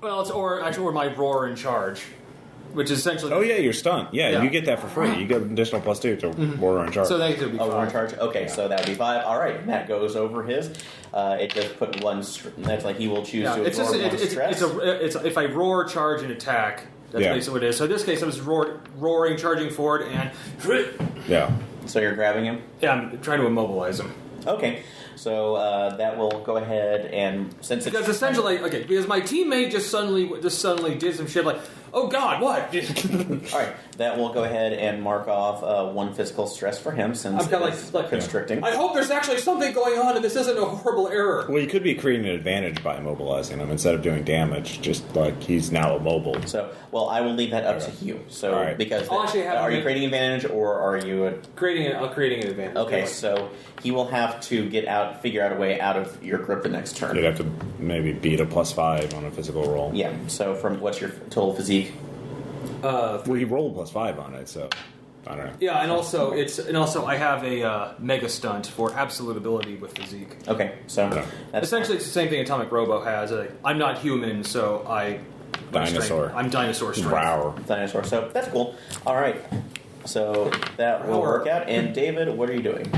well, it's or my roar in charge, which is essentially. Oh yeah, you're stunned. Yeah, you get that for free. You get an additional +2 to roar in charge. So that would be 5. roar in charge. Okay, so that would be 5. All right, that goes over his. It does put one. That's like he will choose to absorb one stress. It's if I roar, charge, and attack. That's basically what it is. So in this case, I was roaring, charging forward, and yeah. So you're grabbing him? Yeah, I'm trying to immobilize him. Okay, so that will go ahead and since Because essentially, because my teammate just suddenly did some shit like, oh God, what? all right, that will go ahead and mark off 1 physical stress for him since I'm kind it's of like constricting. I hope there's actually something going on and this isn't a horrible error. Well, you could be creating an advantage by immobilizing him instead of doing damage. Just like he's now immobile. So, well, I will leave that up to you. So, All right. because I'll actually have are you him- creating advantage or are you? Creating an advantage. Okay, so he will have to figure out a way out of your grip the next turn. You'd have to maybe beat a +5 on a physical roll. Yeah. So, from what's your total physique? Well, he rolled +5 on it, so I don't know. Yeah, and also I have a mega stunt for absolute ability with physique. Okay, so No. that's Essentially, it's the same thing Atomic Robo has. I'm not human, so Dinosaur. I'm dinosaur strength. Wow. dinosaur. So that's cool. All right. So that will work out. And David, what are you doing?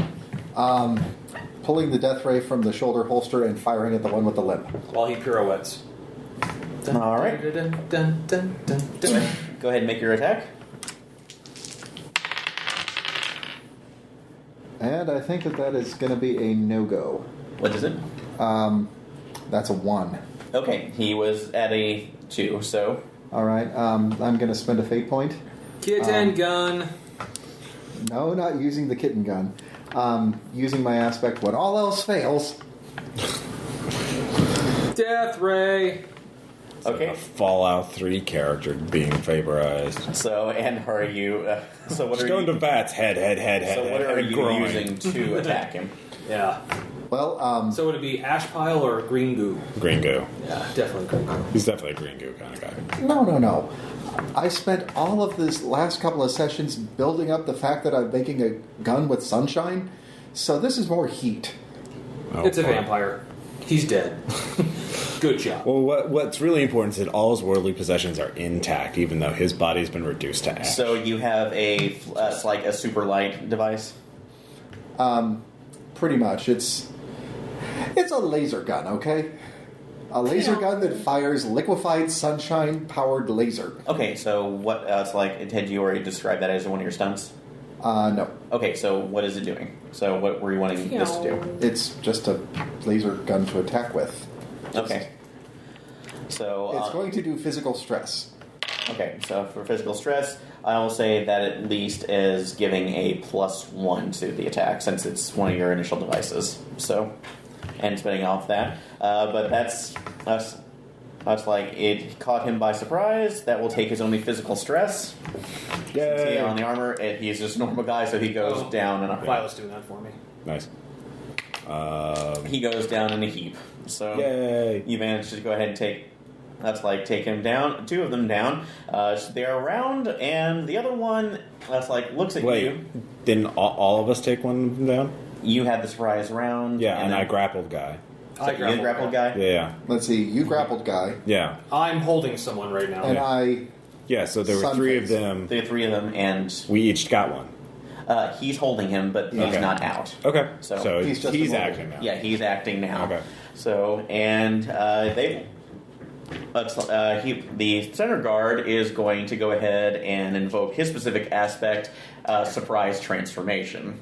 Pulling the death ray from the shoulder holster and firing at the one with the limp. While he pirouettes. All right. Go ahead and make your attack. And I think that is going to be a no-go. What is it? That's a 1. Okay, he was at a 2, so All right, I'm going to spend a fate point. Kitten gun. No, not using the kitten gun. Using my aspect when all else fails. Death ray. okay. A Fallout 3 character being vaporized. So and are you? So what Just are going you? to bats, head, So what are you groin. using to attack him? Yeah. Well, So would it be ash pile or green goo? Green goo. Yeah, definitely green goo. He's definitely a green goo kind of guy. no. I spent all of this last couple of sessions building up the fact that I'm making a gun with sunshine, so this is more heat. Oh, It's a fine. vampire. He's dead. Good job. Well, what's really important is that all his worldly possessions are intact, even though his body's been reduced to ash. So you have it's like a super light device. Pretty much, it's a laser gun, okay? A laser gun that fires liquefied sunshine-powered laser. Okay, so what? It's like. Had you already described that as one of your stunts? No. Okay, so what is it doing? So what were you wanting this to do? It's just a laser gun to attack with. Okay. So It's going to do physical stress. okay, so for physical stress, I will say that at least is giving a +1 to the attack since it's one of your initial devices. So, and spinning off that, but that's like it caught him by surprise. That will take his only physical stress. Since he on the armor, he's just a normal guy, so he goes down in a Violet's doing that for me. Nice. he goes down in a heap. So Yay. you manage to go ahead and take him down. 2 of them down. They're around, and the other one looks at Wait, you. didn't all of us take one of them down? You had the surprise round. Yeah, and then- I grappled guy. So you grappled guy. Yeah. Let's see, you grappled guy, Yeah. I'm holding someone right now. and I... Yeah, so there were 3 of Sunface. them. There are 3 of them, and We each got one. he's holding him, but he's Okay. not out. Okay. So So he's he's, just immobile. acting now. Yeah, he's acting now. Okay. So and the center guard is going to go ahead and invoke his specific aspect, surprise transformation.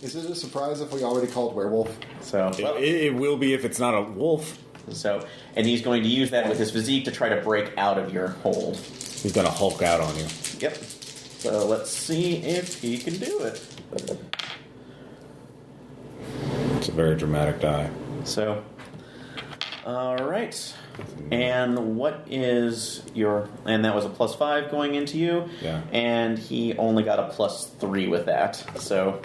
Is it a surprise if we already called werewolf? So It will be if it's not a wolf. and he's going to use that with his physique to try to break out of your hold. He's going to Hulk out on you. Yep. So let's see if he can do it. It's a very dramatic die. So, all right. And what is your? And that was a +5 going into you. Yeah. And he only got a +3 with that. So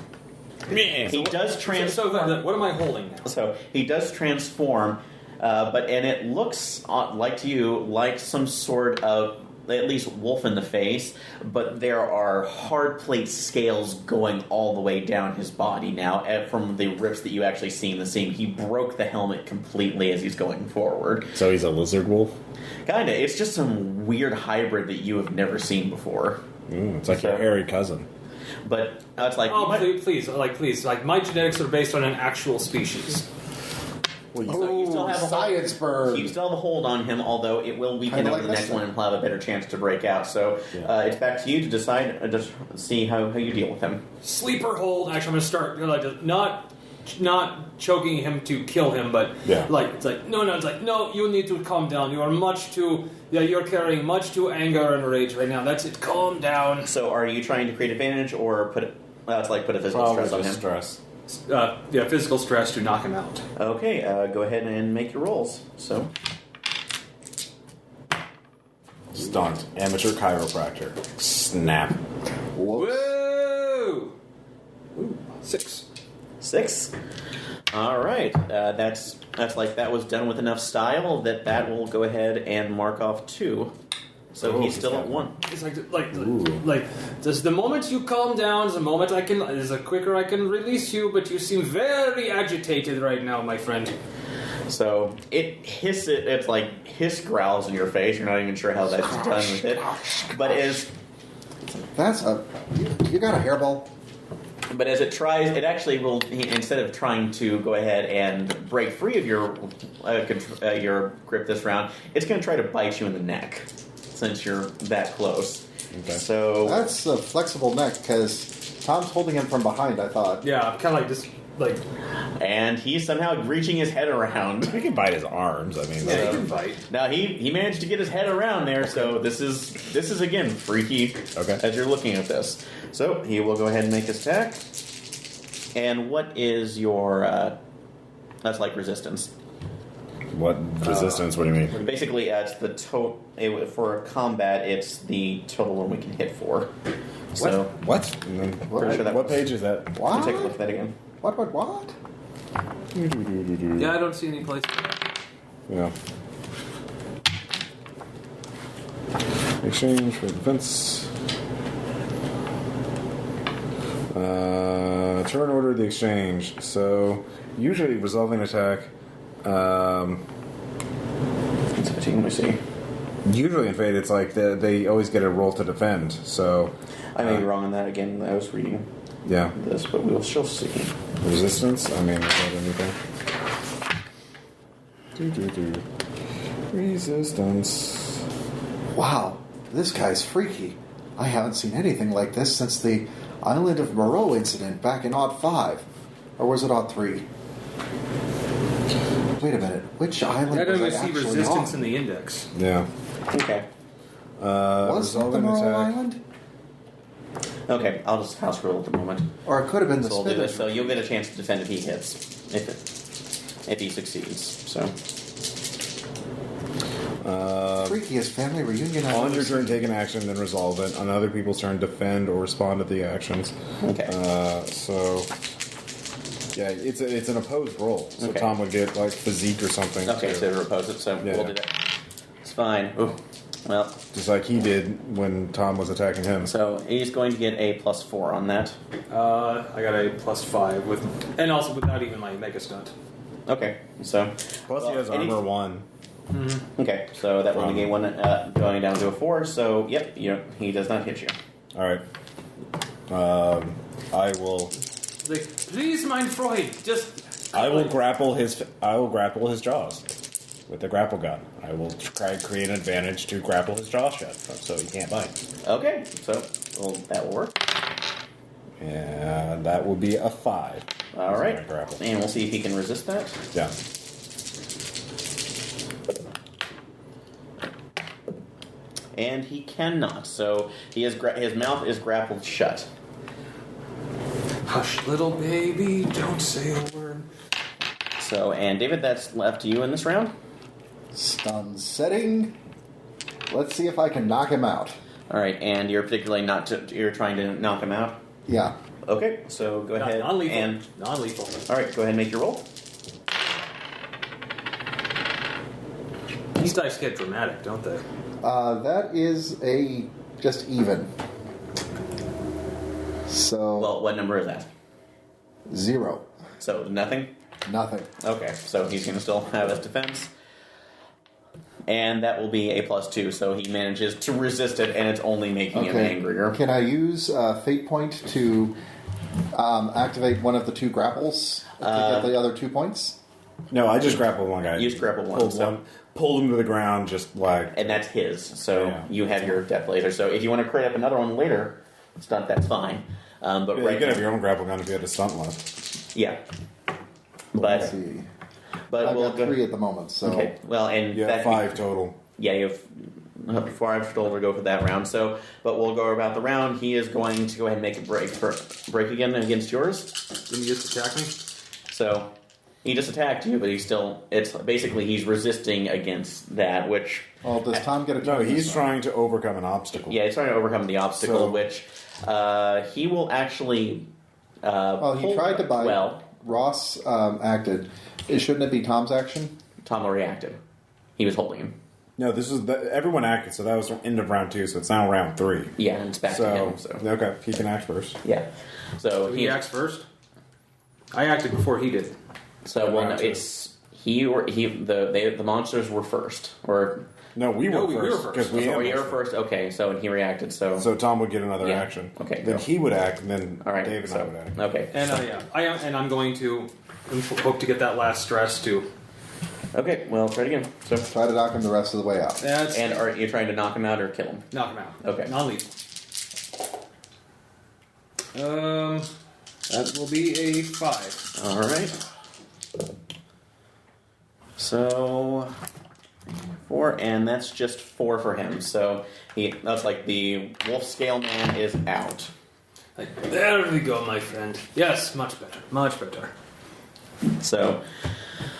he does transform. What am I holding now? So he does transform, and it looks like to you like some sort of at least wolf in the face, but there are hard plate scales going all the way down his body now from the rips that you actually see in the scene. He broke the helmet completely as he's going forward. So he's a lizard wolf? Kinda. It's just some weird hybrid that you have never seen before. It's like your hairy cousin. But it's like... Oh, please. Like, my genetics are based on an actual species. Well, you still still have a science bird. You still have a hold on him, although it will weaken over the next one and he'll have a better chance to break out. So it's back to you to decide, just see how you deal with him. Sleeper hold. Actually, I'm going to start not choking him to kill him, but it's like no, you need to calm down. You are you're carrying much too anger and rage right now. That's it. Calm down. So are you trying to create advantage or put a physical Probably stress on him? Stress. Physical stress to knock him out. Okay, go ahead and make your rolls. So Stunt. Amateur chiropractor. Snap. Whoa! Ooh, 6. 6. All right, that's like that was done with enough style that will go ahead and mark off 2. So he's still at 1. It's like just the moment you calm down is the moment is the quicker I can release you. But you seem very agitated right now, my friend. So it hisses. It's like hiss growls in your face. You're not even sure how that's done with it, but you got a hairball. But as it tries, it actually will. Instead of trying to go ahead and break free of your grip this round, it's going to try to bite you in the neck since you're that close. Okay. So That's a flexible neck because Tom's holding him from behind. I thought. Yeah, I'm kind of like this. And he's somehow reaching his head around. He can bite his arms. I mean, Yeah, he can bite. Now he managed to get his head around there, so this is again freaky. Okay. As you're looking at this, so he will go ahead and make his attack. And what is your? That's like resistance. what resistance? What do you mean? Basically, it's the for combat. It's the total one we can hit for. So What? Pretty sure that What was- page is that? What? take a look at that again. What? Yeah, I don't see any place. Yeah. Exchange for defense. Turn order of the exchange. So, usually resolving attack. Let me see. Usually in Fate, it's like they always get a roll to defend. So, I may be wrong on that again. I was reading yeah. this, but we'll still see. Resistance? I mean, is that anything? Resistance. Wow, this guy's freaky. I haven't seen anything like this since the Island of Moreau incident back in Odd 5. Or was it Odd 3? Wait a minute. Which island I was don't I see actually resistance on? in the index. Yeah. Okay. Was it the resolving Moreau attack. Island? Okay, I'll just house rule at the moment. Or it could have been the So we'll do this. Spinach. So you'll get a chance to defend if he hits, if he succeeds. So Freakiest family reunion I've On ever your turn, seen. take an action, then resolve it. On other people's turn, defend or respond to the actions. okay. Yeah, it's an opposed roll. So Okay. Tom would get like physique or something. Okay, too. so to oppose it. So Yeah. we'll do that. It's fine. Ooh. Well, Just like he did when Tom was attacking him. so he's going to get a +4 on that. I got a +5 and also without even my mega stunt. Okay, so Plus he has armor 1. Okay, so that will negate 1 going down to a 4. So yep, he does not hit you. All right. I will Like, please, mein Freund, just. I will grapple his jaws with the grapple gun. I will try to create an advantage to grapple his jaws shut, so he can't bite. Okay, so that will work. And that will be a 5. All right, my grapple. and we'll see if he can resist that. Yeah. And he cannot. So his mouth is grappled shut. Hush, little baby, don't say a word. So, and David, that's left to you in this round. Stun setting. Let's see if I can knock him out. All right, and you're particularly you're trying to knock him out. Yeah. Okay, so go ahead Non-lethal. and Non-lethal. all right, go ahead and make your roll. These dice get dramatic, don't they? That is just even. So Well, what number is that? 0. So nothing. Nothing. Okay, so he's going to still have his defense, and that will be a +2. So he manages to resist it, and it's only making him angrier. Can I use Fate Point to activate one of the 2 grapples to get the other 2 points? No, I just grappled one guy. You just grappled one. Pulled him to the ground, just like... And that's his, so Yeah. you have your death laser. So if you want to create up another one later, stunt, that's fine. But Yeah, right you could have now- your own grapple gun if you had a stunt left. Yeah. Let's But see. but I've we'll got go... 3 at the moment, so... Okay, well, and Yeah, that... 5 total. Yeah, you have 5 total to go for that round. So, but we'll go about the round. He is going to go ahead and make a break again against yours. Didn't you just attack me? So he just attacked you, but he's still. It's basically he's resisting against that, which Well, does Tom get a No, turn he's this time? trying to overcome an obstacle. yeah, he's trying to overcome the obstacle, So- which he will actually. Well, he pull- tried to bite. Well, Ross acted. Shouldn't it be Tom's action? Tom reacted. He was holding him. No, this is... everyone acted, so that was end of round 2, so it's now round 3. Yeah, and it's back to So, him. So okay, he can act first. yeah, so He acts first? I acted before he did. So well, no, Round two. it's the monsters were first, or No, we were we were first. first. Because we oh, you ambushed were him. first. Okay, so and he reacted. So So Tom would get another Yeah. action. Okay, Then go. he would act, and then all right, Dave and I would act. okay, And I'm going to hope to get that last stress too. okay. Well, try it again. So Try to knock him the rest of the way out. That's and are you trying to knock him out or kill him? knock him out. Okay. Non-lethal. That will be a 5. All right. So 4, and that's just 4 for him. So that's like the wolf scale man is out. Like, there we go, my friend. Yes, much better. Much better. So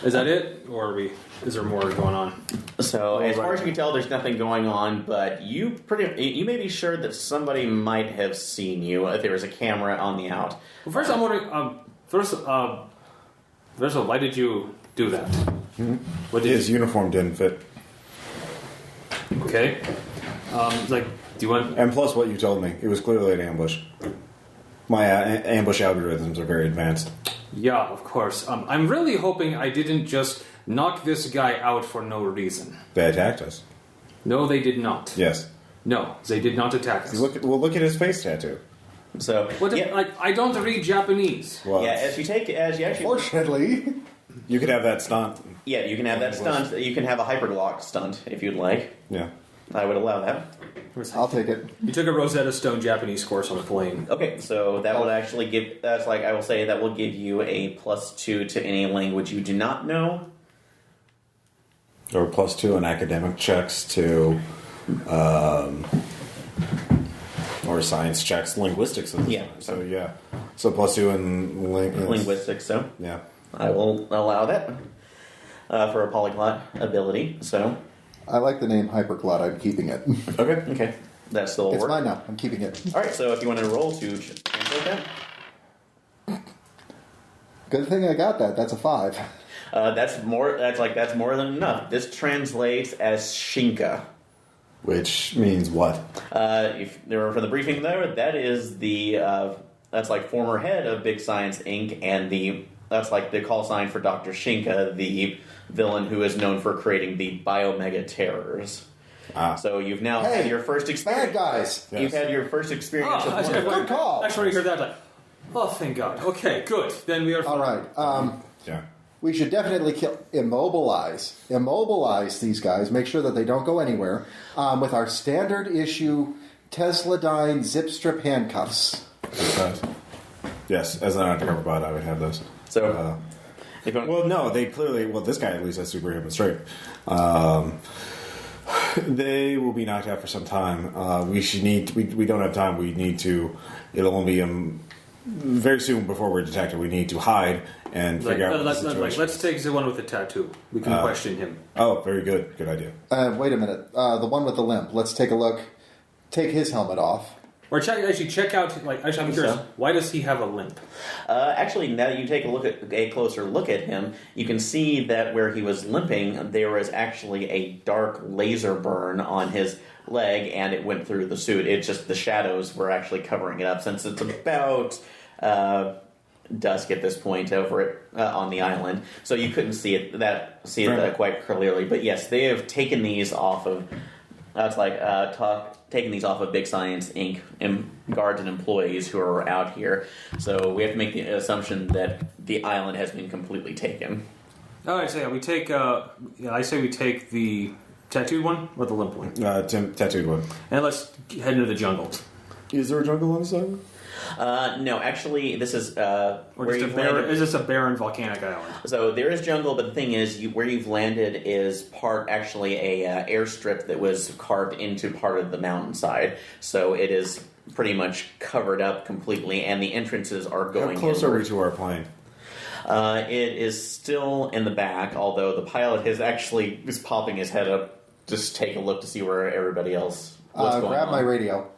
Is that it, or are we? Is there more going on? So, as far right. as you can tell, there's nothing going on, but you may be sure that somebody might have seen you if there was a camera on the out. Well, first I'm wondering. First, why did you do that? What did His uniform didn't fit. Okay. Like, do you want? And plus what you told me. It was clearly an ambush. My ambush algorithms are very advanced. Yeah, of course. I'm really hoping I didn't just knock this guy out for no reason. They attacked us. No, they did not. Yes. No, they did not attack us. Look at his face tattoo. So, What? yeah, Like, I don't read Japanese. Well, yeah, as you actually, Fortunately, you could have that stunt. yeah, you can have that stunt. You can have a hyperlock stunt if you'd like. Yeah. I would allow that. I'll take it. You took a Rosetta Stone Japanese course on a plane. Okay, so that would actually give. That's like I will say that will give you a +2 to any language you do not know. Or +2 in academic checks to, or science checks, linguistics. Yeah. So yeah. So +2 in Linguistics. So Yeah. I will allow that for a polyglot ability. So I like the name Hyperglot. I'm keeping it. okay, that still It's works. mine now. I'm keeping it. All right, so if you want to roll to translate that. Good thing I got that. That's a 5. That's more. That's more than enough. This translates as Shinka. Which means what? If there were for the briefing there, that is the that's like former head of Big Science Inc. and that's like the call sign for Dr. Shinka, the villain who is known for creating the Biomega Terrors. So you've now had your first experience. Bad guys. Yes. You've had your first experience with one of them. Good call. Actually, I heard that. Like, oh, thank God. Okay, good. Then we are. All right. Yeah. We should definitely immobilize these guys. Make sure that they don't go anywhere with our standard issue Tesladyne zip strip handcuffs. Yes, as an undercover bot, I would have those. So, if you want- Well, no, they clearly. Well, this guy at least has superhuman strength. They will be knocked out for some time. We don't have time. We need to. It'll only be very soon before we're detected. We need to hide and figure out what the situation. Let's take the one with the tattoo. We can question him. Oh, very good. Good idea. Wait a minute. The one with the limp. Let's take a look. Take his helmet off. Or check out. Like, actually, I'm curious. So? Why does he have a limp? actually, now that you take a closer look at him, you can see that where he was limping, there was actually a dark laser burn on his leg, and it went through the suit. It's just the shadows were actually covering it up, since it's about dusk at this point over it on the island, so you couldn't see it quite clearly. But yes, they have taken these off of. That's like taking these off of Big Science Inc. Guards and employees who are out here. So we have to make the assumption that the island has been completely taken. All right, so yeah, we take. I say we take the tattooed one or the limp one, Tattooed one. and let's head into the jungle. Is there a jungle on the side? No, actually, this is Or where just you've landed. is this a barren volcanic island? So there is jungle, but the thing is, where you've landed is actually a airstrip that was carved into part of the mountainside. So it is pretty much covered up completely, and the entrances are going. How close are we inward. to our plane? It is still in the back, although the pilot is popping his head up, just take a look to see where everybody else. What's going Grab on. my radio.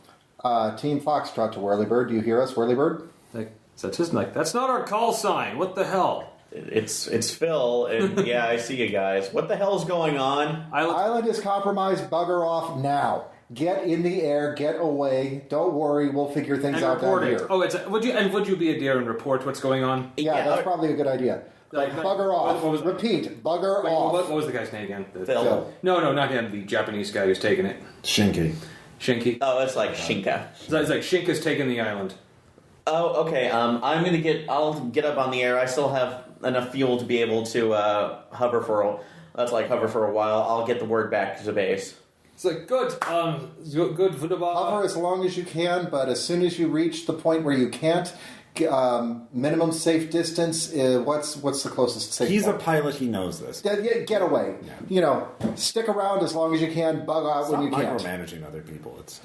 Team Foxtrot to Whirlybird. Do you hear us, Whirlybird? That's not our call sign. What the hell? It's Phil, and yeah, I see you guys. What the hell's going on? Island is compromised. Bugger off now. Get in the air. Get away. Don't worry. We'll figure things out down report it. here. Oh, would you be a dear and report what's going on? Yeah, that's probably a good idea. Bugger off. what was- Repeat. Bugger off. What was the guy's name again? Phil. No, not him. The Japanese guy who's taking it. Shinky. Shinky. Oh, it's like Shinka. It's like Shinka's taking the island. Oh, okay. I'll get up on the air. I still have enough fuel to be able to hover for a while. I'll get the word back to base. It's like good. Good. Hover as long as you can, but as soon as you reach the point where you can't, minimum safe distance. What's the closest safe? He's point? a pilot. He knows this. Get away. Yeah. Stick around as long as you can. Bug out when you can't. Micromanaging other people. It's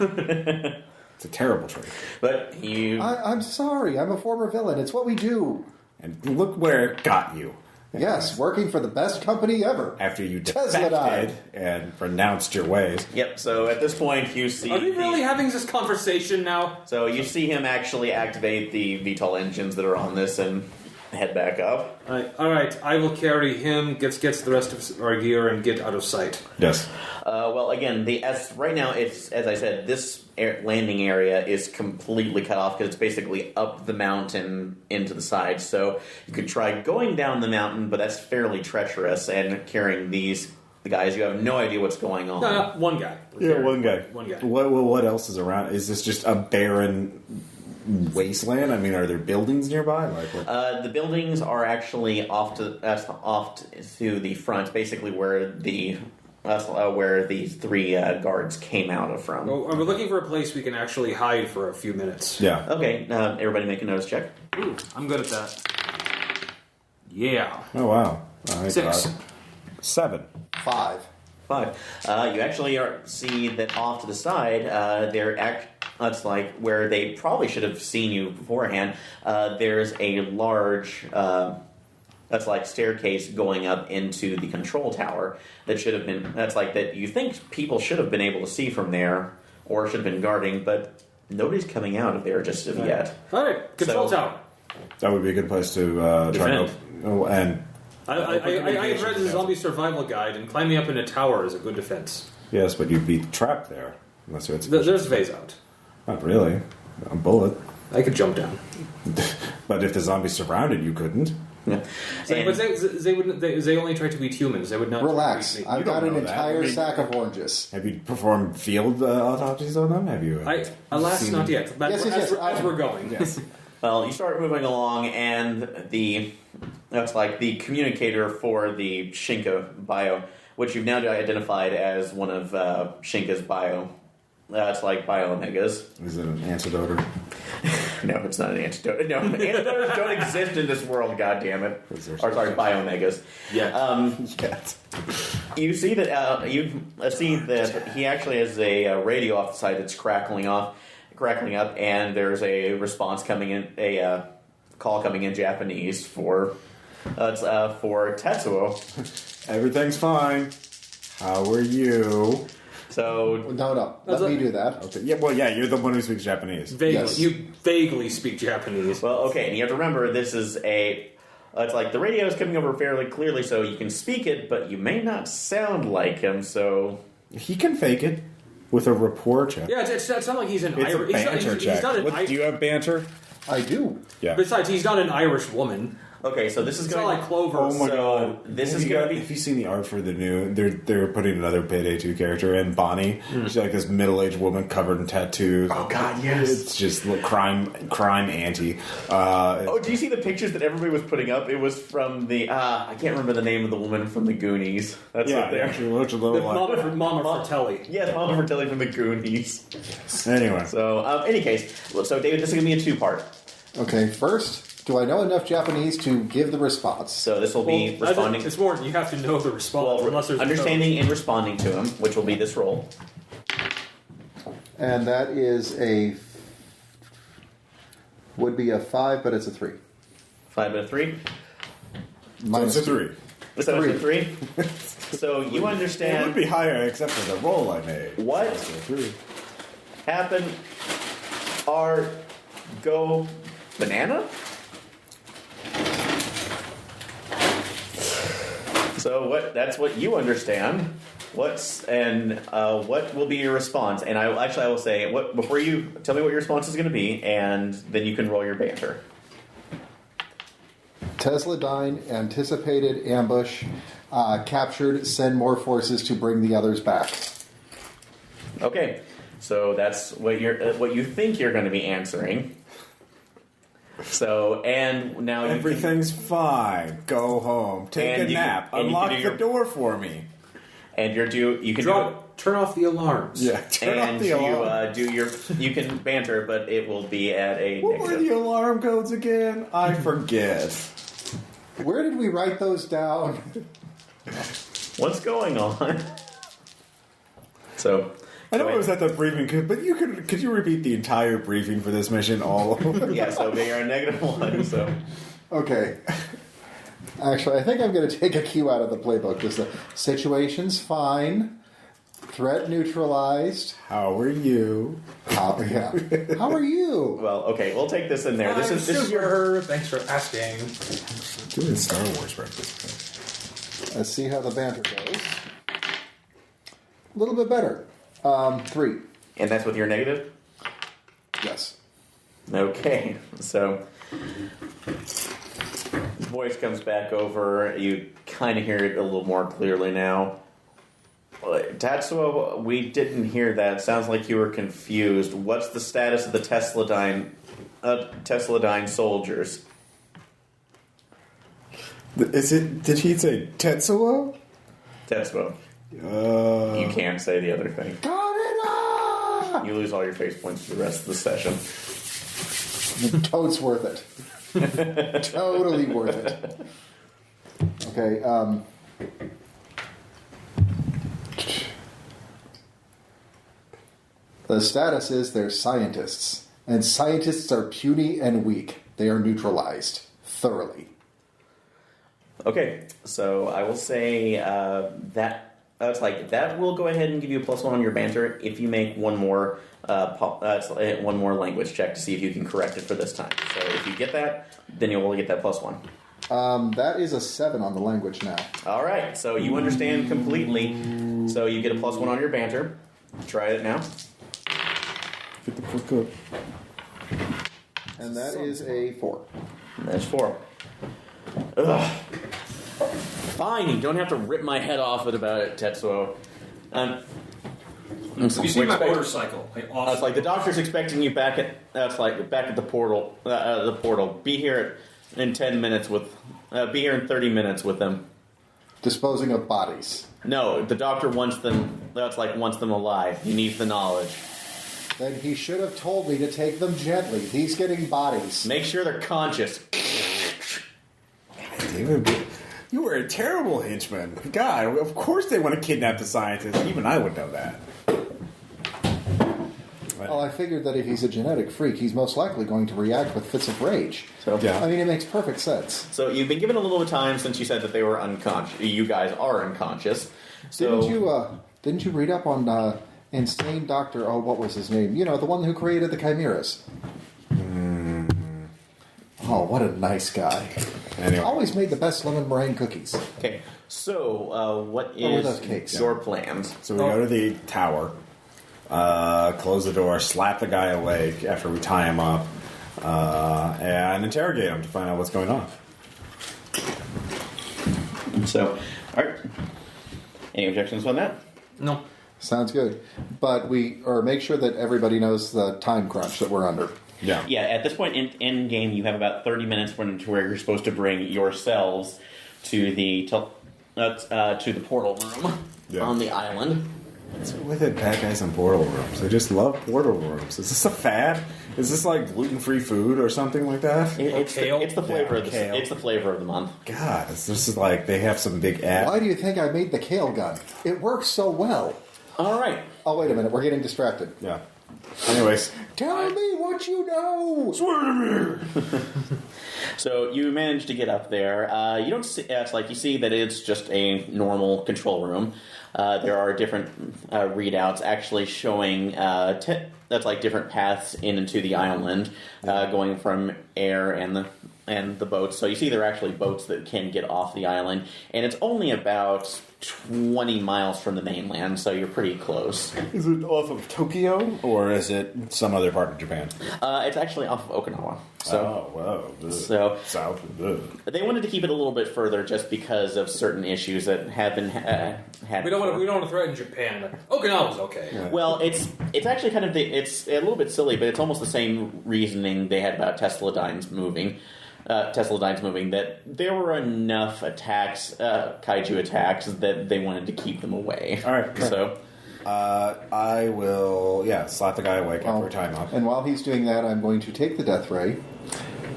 it's a terrible trait. But I'm sorry. I'm a former villain. It's what we do. And look where it got you. Yes, working for the best company ever. After you Tesladyne. defected and renounced your ways. Yep. So at this point, you see. Are we really having this conversation now? So you see him actually activate the VTOL engines that are on this and head back up. All right. I will carry him. Gets the rest of our gear and get out of sight. Yes. Well, again, right now, it's as I said, this landing area is completely cut off because it's basically up the mountain into the side. So you could try going down the mountain, but that's fairly treacherous. And carrying the guys, you have no idea what's going on. No, one guy. Yeah, one guy. One guy. What else is around? Is this just a barren wasteland? I mean, are there buildings nearby? Like what? The buildings are actually off to the front, basically where the three guards came out of from. Well, we're looking for a place we can actually hide for a few minutes. Yeah. Okay, everybody make a notice check. Ooh, I'm good at that. Yeah. Oh wow. I 6. got 7. 5. 5. You actually see that off to the side, that's like where they probably should have seen you beforehand. There's a large, that's like staircase going up into the control tower that should have been. That's like that you think people should have been able to see from there, or should have been guarding, but nobody's coming out of there just of yet. All right. Control tower. That would be a good place to try to. And I have read the zombie survival guide, and climbing up in a tower is a good defense. yes, but you'd be trapped there unless you had. There's a phase out. Not really. A bullet. I could jump down. But if the zombies surrounded you, couldn't. Yeah. But they wouldn't. They only try to eat humans. They would not. Relax. Try to eat I've got don't an know that. entire I mean- sack of oranges. Have you performed field autopsies on them? Have you? Alas, seen not them? yet. But Yes. as we're going. Yes. Well, you start moving along, and that's like the communicator for the Shinka bio, which you've now identified as one of Shinka's bio. That's like bio-omegas. Is it an antidote? Or? No, it's not an antidote. No, antidotes don't exist in this world, goddammit. Is there Or sorry, bio-omegas. Yeah. Yes. You see that he actually has a radio off the side that's crackling up, and there's a response coming in, a call coming in Japanese for Tetsuo. Everything's fine. How are you? So No. Let me do that. Okay. Yeah. Well, yeah. You're the one who speaks Japanese. Vaguely, Yes. you vaguely speak Japanese. well, okay, and you have to remember this is it's like the radio is coming over fairly clearly, so you can speak it, but you may not sound like him. So He can fake it with a rapport check. Yeah, it's not like he's an It's a Irish. banter check. He's not an Do you have banter? I do. Yeah. Besides, he's not an Irish woman. Okay, so this is It's going not like Clover. Oh my So, god! this Have is you gonna got- be- Have you seen the art for the new? They're putting another Payday 2 character in, Bonnie. She's like this middle-aged woman covered in tattoos. Oh god, yes. It's just crime anti. Oh, do you see the pictures that everybody was putting up? It was from the I can't remember the name of the woman from the Goonies. That's yeah, what they're. actually looks a little like. Mama Fratelli. Yes, Mama Fratelli from the Goonies. Anyway, So, any case, so David, this is going to be a two-part. Okay, first, do I know enough Japanese to give the response? So this will be responding. It's more, you have to know the response, Well, unless there's understanding and responding to him, which will be this roll. And that would be a 5, but it's a 3. 5 out of 3. so it's a 3. Is that a 3? So you It would understand be higher except for the roll I made. what So 3. happened? Are go banana? So that's what you understand. What will be your response? And I will say before you tell me what your response is going to be, and then you can roll your banter. Tesladyne anticipated ambush, captured, send more forces to bring the others back. Okay, so that's what you think you're going to be answering. So, and now Everything's fine. Go home. Take And a you can- nap. and you can Unlock do the your- door for me. you can turn off the alarms. Yeah, turn off and the alarm. you can banter, but it will be at a What were negative. the alarm codes again? I forget. Where did we write those down? What's going on? So, I know it was at the briefing, but could you repeat the entire briefing for this mission all over? yeah, so they are a -1. So, Okay. Actually, I think I'm going to take a cue out of the playbook. Just the situation's fine. Threat neutralized. How are you? How are you? well, okay, we'll take this in there. This is your. Thanks for asking. Doing Star Wars breakfast. Let's see how the banter goes. A little bit better. 3. And that's with your negative? Yes. Okay, so voice comes back over. You kind of hear it a little more clearly now. Tatsuo, we didn't hear that. Sounds like you were confused. What's the status of the Tesladyne soldiers? Did he say Tetsuo? Tetsuo. You can't say the other thing. You lose all your face points for the rest of the session. Totes worth it. Totally worth it. Okay. The status is they're scientists. And scientists are puny and weak. They are neutralized. Thoroughly. Okay, so I will say that will go ahead and give you a +1 on your banter if you make one more language check to see if you can correct it for this time. So if you get that, then you'll only get that +1. That is a 7 on the language now. All right, so you understand completely. So you get a +1 on your banter. Try it now. Get the fuck up. And that is a 4. And that's 4. Ugh. Fine, you don't have to rip my head off about it, Tetsuo. Have you seen my motorcycle? It's like the doctor's expecting you back at the portal. Be here in 10 minutes with. Be here in 30 minutes with them. Disposing of bodies. No, the doctor wants them. Wants them alive. He needs the knowledge. Then he should have told me to take them gently. He's getting bodies. Make sure they're conscious. David, you were a terrible henchman. God, of course they want to kidnap the scientists. Even I would know that. Well, I figured that if he's a genetic freak, he's most likely going to react with fits of rage. So, Yeah. I mean, it makes perfect sense. So you've been given a little bit of time since you said that they were unconscious. You guys are unconscious. So Didn't you read up on Insane Doctor? Oh, what was his name? You know, the one who created the chimeras. Oh, what a nice guy! Anyway. Always made the best lemon meringue cookies. Okay. So what Oh, is those cakes. your plans? So we go to the tower, close the door, slap the guy awake after we tie him up, and interrogate him to find out what's going on. So, all right. Any objections on that? No. Sounds good. But make sure that everybody knows the time crunch that we're under. Yeah. Yeah, at this point in game, you have about 30 minutes to where you're supposed to bring yourselves to the portal room on the island. What's with it, bad guys in portal rooms? I just love portal rooms. Is this a fad? Is this like gluten-free food or something like that? It's the flavor of kale. It's the flavor of the month. God, this is like they have some big ad. Why do you think I made the kale gun? It works so well. All right. Oh, wait a minute. We're getting distracted. Yeah. Anyways. Tell me what you know! Swear to me! So you manage to get up there. You don't see, it's like you see that it's just a normal control room. There are different readouts actually showing that's like different paths into the island, going from air and the boats. So you see there are actually boats that can get off the island, and it's only about 20 miles from the mainland, so you're pretty close. Is it off of Tokyo, or is it some other part of Japan? It's actually off of Okinawa. So, wow. So South. they wanted to keep it a little bit further just because of certain issues that have been had. We don't want to threaten Japan. Okinawa's okay. Yeah. Well, it's actually kind of it's a little bit silly, but it's almost the same reasoning they had about Tesladyne's moving. That there were enough attacks, kaiju attacks, that they wanted to keep them away. All right. So, I will, slap the guy awake after a timeout. And while he's doing that, I'm going to take the death ray.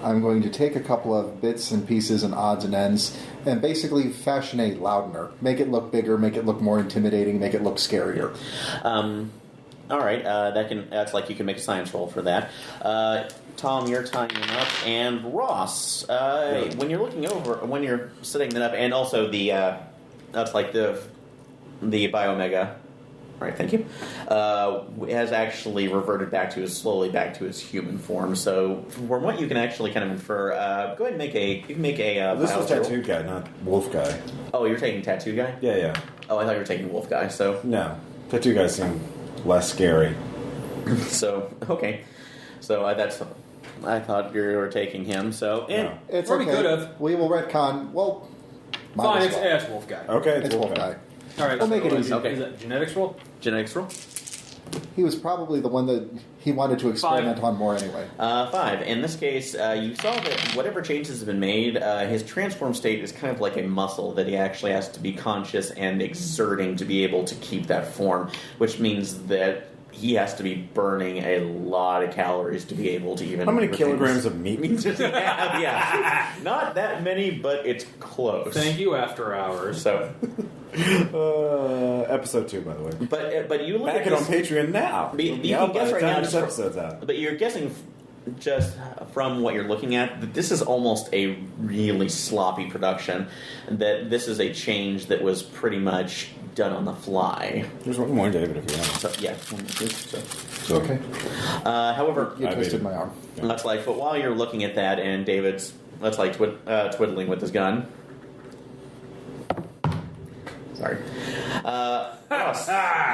I'm going to take a couple of bits and pieces and odds and ends and basically fashion a Loudener. Make it look bigger, make it look more intimidating, make it look scarier. All right, that's like you can make a science roll for that. Tom, you're tying them up, and Ross, when you're setting them up, and also the that's like the Biomega. All right, thank you. Has actually reverted slowly back to his human form. So, from what you can actually kind of infer, go ahead and make a. You can make a. This is roll. Tattoo Guy, not Wolf Guy. Oh, you're taking Tattoo Guy? Yeah. Oh, I thought you were taking Wolf Guy. So No, Tattoo Guy seem less scary. So okay. So I thought you were taking him. So No. It's Or okay. we could have. We will retcon. Well, might Fine, as well. it's Wolf Guy. Okay, It's Wolf Guy. All right, We'll make it easy. Okay. Is that genetics roll? genetics roll. He was probably the one that he wanted to experiment on more anyway. 5. In this case, you saw that whatever changes have been made, his transform state is kind of like a muscle that he actually has to be conscious and exerting to be able to keep that form, which means that he has to be burning a lot of calories to be able to even... How many kilograms of meat? yeah. Not that many, but it's close. Thank you, After Hours. So, Episode 2, by the way. but you look Back at it on this, Patreon now. You It'll be can out by guess the right time now this just episode's out. but you're guessing just from what you're looking at that this is almost a really sloppy production. That this is a change that was pretty much done on the fly. There's one more, David, if you want. So yeah. So, Okay. However, You twisted my arm. that's like. But while you're looking at that, and David's twiddling with his gun. Sorry. Ross,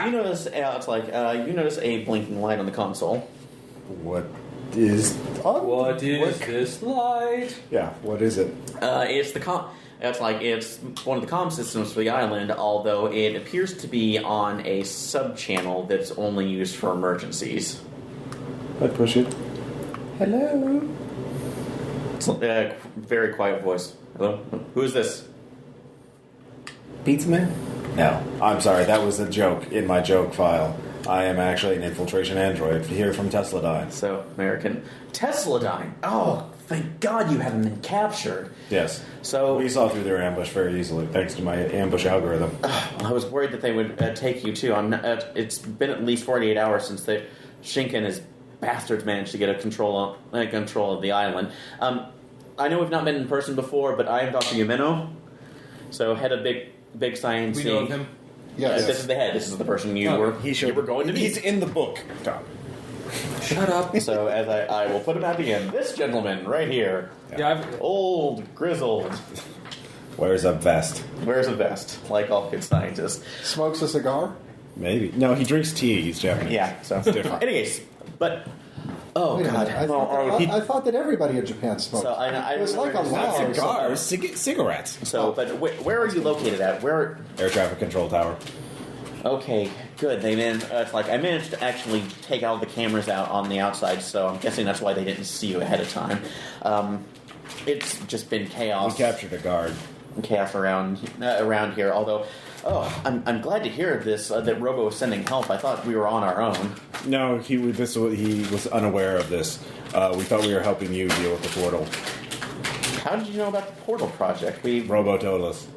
you notice you notice a blinking light on the console. What is... What is this light? Yeah, what is it? It's one of the comm systems for the island, although it appears to be on a sub-channel that's only used for emergencies. I'd push it. Hello? It's a very quiet voice. Hello? Who is this? Pizza Man? No. I'm sorry, that was a joke in my joke file. I am actually an infiltration android here from Tesladyne. So, American. Tesladyne! Oh, thank God you haven't been captured. Yes. So, We saw through their ambush very easily, thanks to my ambush algorithm. I was worried that they would take you too. It's been at least 48 hours since Shink and his bastards managed to get a control of the island. I know we've not been in person before, but I am Dr. Yumeno. So, head of big science. We know of him. Yes. This is the head. This is the person you were going to meet. He's in the book, Tom. Shut up. So, as I will put him at the end, this gentleman right here, Yeah, old, grizzled, Wears a vest. wears a vest, like all good scientists. Smokes a cigar? Maybe. No, he drinks tea. He's Japanese. Yeah, so It's different. Anyways, but Oh Wait a God! minute, I thought that everybody in Japan smoked. So I it was like a remember- law. Not or cigars, something. cigarettes. So, but where are you located at? Where? Air traffic control tower. Okay, good. It's like I managed to actually take all the cameras out on the outside, so I'm guessing that's why they didn't see you ahead of time. It's just been We chaos. captured a guard. Chaos around here. Although, I'm glad to hear this that Robo is sending help. I thought we were on our own. No, he was unaware of this. We thought we were helping you deal with the portal. How did you know about the portal project? Robo told us.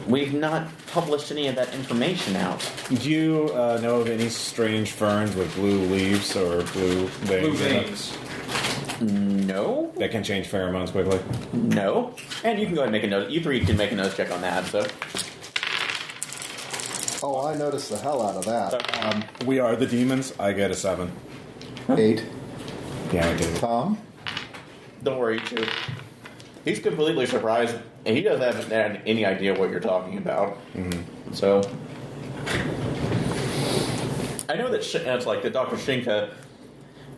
We've not published any of that information out. Do you know of any strange ferns with blue leaves or blue veins? Blue veins. No. That can change pheromones quickly? No. And you can go ahead and make a nose. You three can make a nose check on that. So. Oh, I noticed the hell out of that. We are the demons. I get a 7. 8. Yeah, I do. Tom? Don't worry, too. He's completely surprised, and he doesn't have any idea what you're talking about. Mm-hmm. So, I know that it's like that Dr. Shinka